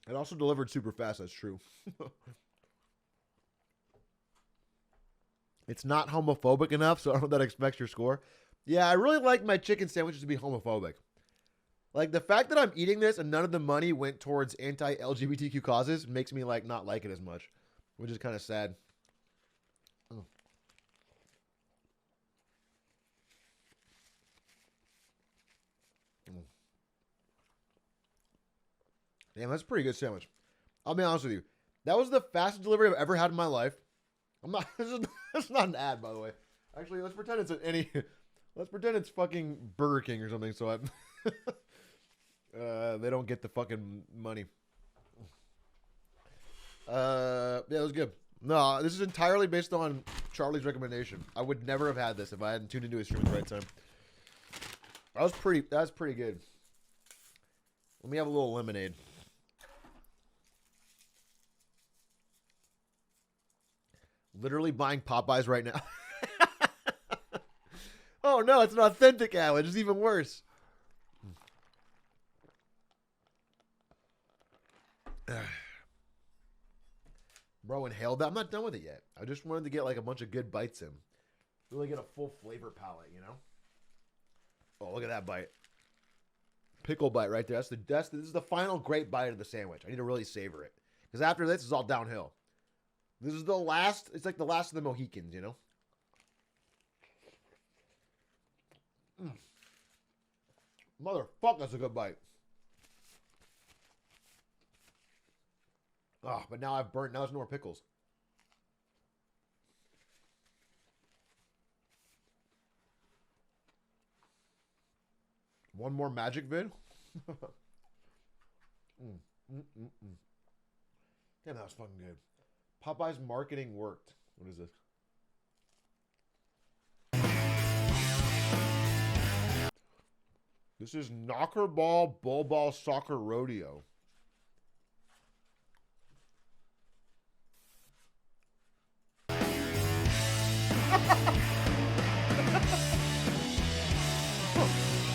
it also delivered super fast, that's true. It's not homophobic enough, so I don't know if that expects your score. Yeah, I really like my chicken sandwiches to be homophobic. Like, the fact that I'm eating this and none of the money went towards anti-LGBTQ causes makes me, like, not like it as much, which is kind of sad. Damn, that's a pretty good sandwich. I'll be honest with you. That was the fastest delivery I've ever had in my life. I'm not. This is not an ad, by the way. Actually, let's pretend it's let's pretend it's fucking Burger King or something. So they don't get the fucking money. Yeah, it was good. No, this is entirely based on Charlie's recommendation. I would never have had this if I hadn't tuned into his stream at the right time. That was pretty good. Let me have a little lemonade. Literally buying Popeyes right now. Oh no, it's an authentic ad, which is even worse. Bro, inhaled that. I'm not done with it yet. I just wanted to get like a bunch of good bites in. Really get a full flavor palette, you know? Oh, look at that bite. Pickle bite right there. This is the final great bite of the sandwich. I need to really savor it. Because after this, it's all downhill. This is the last. It's like the last of the Mohicans, you know? Motherfucker, that's a good bite. Oh, but now I've burnt. Now there's no more pickles. One more magic vid? Damn, that was fucking good. Popeye's marketing worked. What is this? This is Knocker Ball Bull Ball Soccer Rodeo.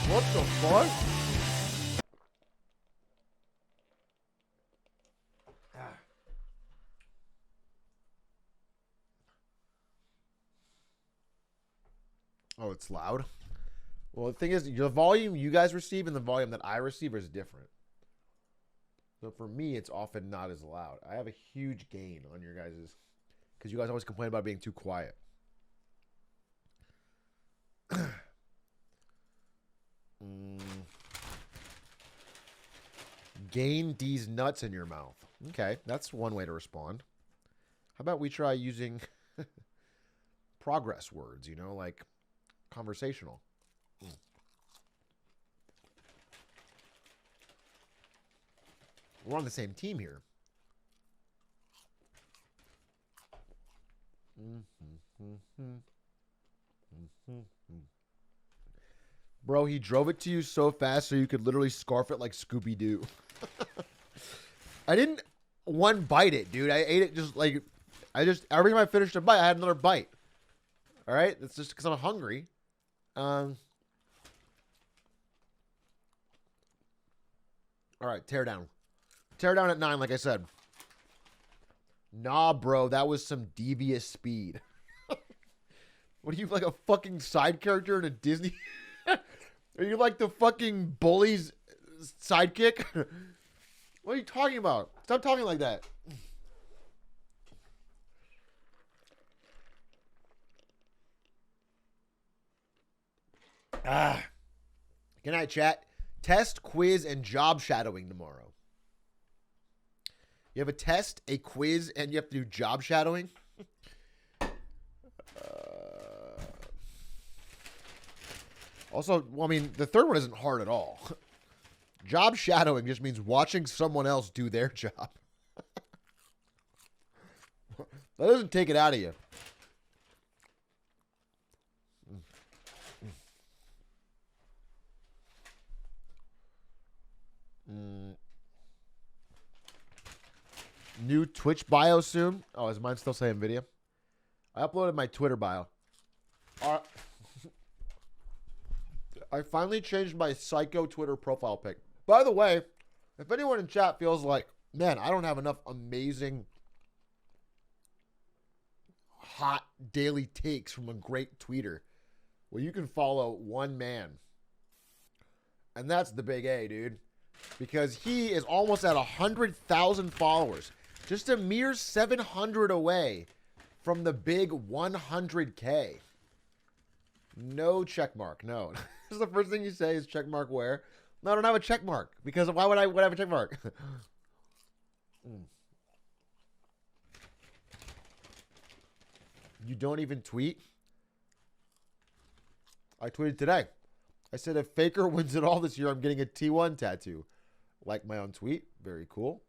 What the fuck? Oh, it's loud? Well, the thing is, the volume you guys receive and the volume that I receive is different. So for me, it's often not as loud. I have a huge gain on your guys's, because you guys always complain about being too quiet. Gain these nuts in your mouth. Okay, that's one way to respond. How about we try using progress words, you know, like conversational. We're on the same team here. Bro, he drove it to you so fast so you could literally scarf it like Scooby-Doo. I didn't one bite it, dude. I ate it just like, every time I finished a bite, I had another bite. All right? That's just because I'm hungry. All right, tear down. Tear down at 9, like I said. Nah, bro, that was some devious speed. What are you, like a fucking side character in a Disney? Are you like the fucking bully's sidekick? What are you talking about? Stop talking like that. Good night, chat. Test, quiz, and job shadowing tomorrow. You have a test, a quiz, and you have to do job shadowing? Also, well, I mean, the third one isn't hard at all. Job shadowing just means watching someone else do their job. That doesn't take it out of you. New Twitch bio soon. Oh, is mine still saying video? I uploaded my Twitter bio. I finally changed my psycho Twitter profile pic. By the way, if anyone in chat feels like, man, I don't have enough amazing, hot daily takes from a great tweeter, well, you can follow one man. And that's the big A, dude. Because he is almost at 100,000 followers. Just a mere 700 away from the big 100K. No check mark. No. This is the first thing you say is check mark where? No, I don't have a check mark. Because why would I have a check mark? You don't even tweet? I tweeted today. I said if Faker wins it all this year, I'm getting a T1 tattoo. Like my own tweet. Very cool.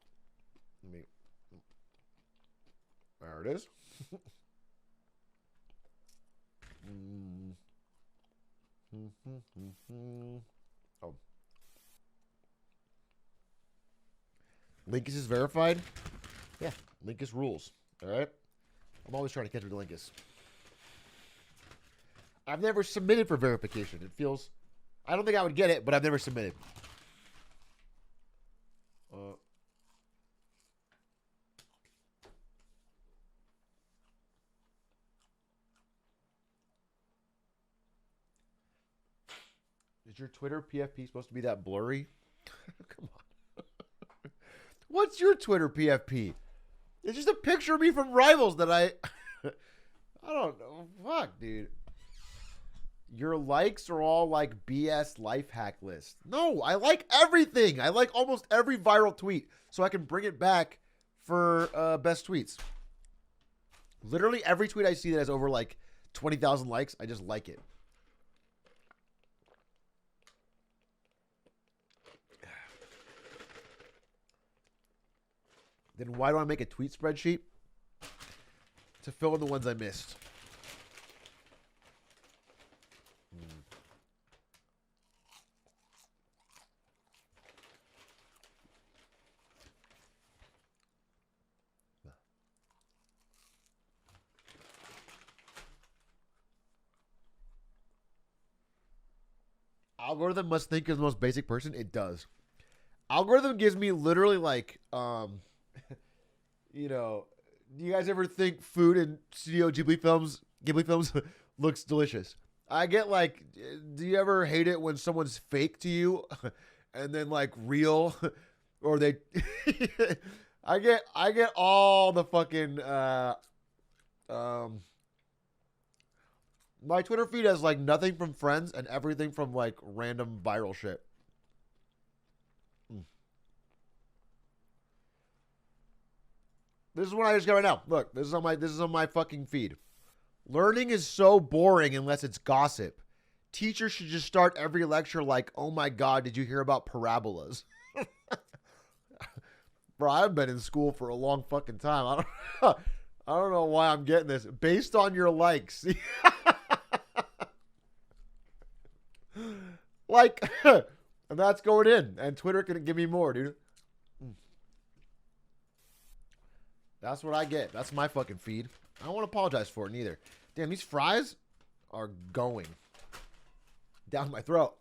There it is. Oh. Linkus is verified? Yeah, Linkus rules. Alright? I'm always trying to catch up to Linkus. I've never submitted for verification. It feels... I don't think I would get it, but I've never submitted. Is your Twitter PFP supposed to be that blurry? Come on. What's your Twitter PFP? It's just a picture of me from Rivals that I don't know. Fuck, dude. Your likes are all like BS life hack list. No, I like everything. I like almost every viral tweet so I can bring it back for best tweets. Literally every tweet I see that has over like 20,000 likes, I just like it. Then why do I make a tweet spreadsheet? To fill in the ones I missed. algorithm must think you're the most basic person. It does. Algorithm gives me literally like, you know, do you guys ever think food in Studio Ghibli films looks delicious? I get like, do you ever hate it when someone's fake to you and then like real or they, I get all the fucking, my Twitter feed has like nothing from friends and everything from like random viral shit. This is what I just got right now. Look, this is on my fucking feed. Learning is so boring unless it's gossip. Teachers should just start every lecture like, "Oh my God, did you hear about parabolas?" Bro, I've been in school for a long fucking time. I don't know why I'm getting this. Based on your likes. Like, and that's going in. And Twitter can give me more, dude. That's what I get. That's my fucking feed. I don't want to apologize for it neither. Damn, these fries are going down my throat.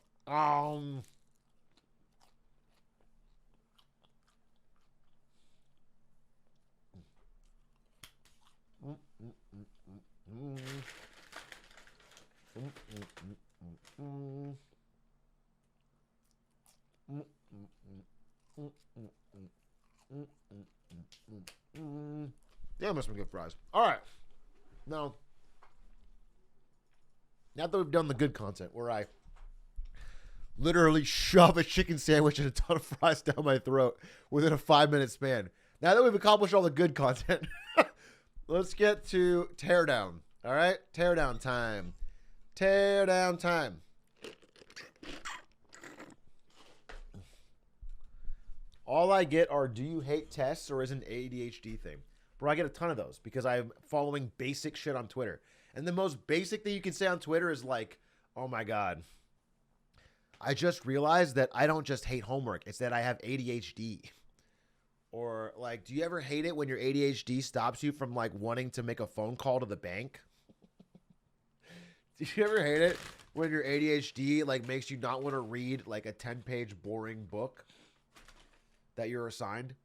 Damn, must be good fries. All right. Now that we've done the good content where I literally shove a chicken sandwich and a ton of fries down my throat within a 5-minute span. Now that we've accomplished all the good content, let's get to teardown. All right? Teardown time. Teardown time. All I get are, do you hate tests or is an ADHD thing? Bro, I get a ton of those because I'm following basic shit on Twitter. And the most basic thing you can say on Twitter is like, oh my God, I just realized that I don't just hate homework. It's that I have ADHD. Or like, do you ever hate it when your ADHD stops you from like wanting to make a phone call to the bank? Do you ever hate it when your ADHD like makes you not want to read like a 10-page boring book that you're assigned?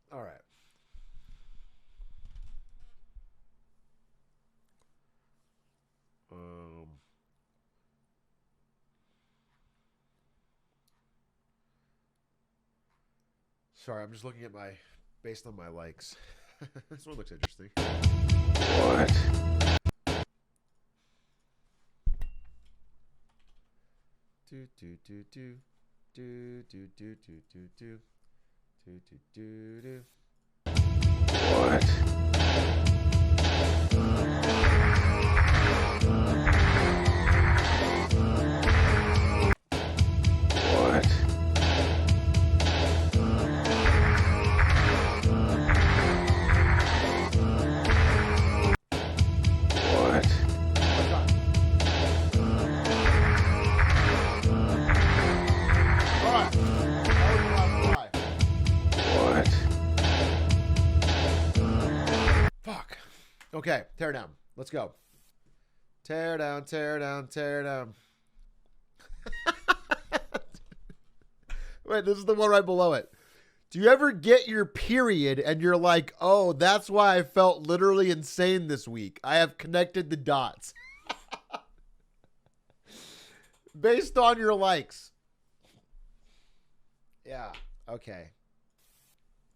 All right. Sorry, I'm just looking at based on my likes. This one looks interesting. What? Do do do do do do do do do do do do do. What? What? Okay, tear down. Let's go. Tear down, tear down, tear down. Wait, this is the one right below it. Do you ever get your period and you're like, oh, that's why I felt literally insane this week? I have connected the dots. Based on your likes. Yeah, okay.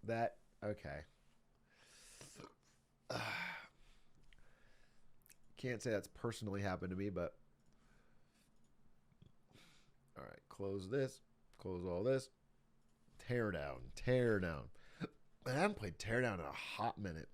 Okay. Can't say that's personally happened to me, but all right, close this, close all this. Tear down, tear down. Man, I haven't played tear down in a hot minute.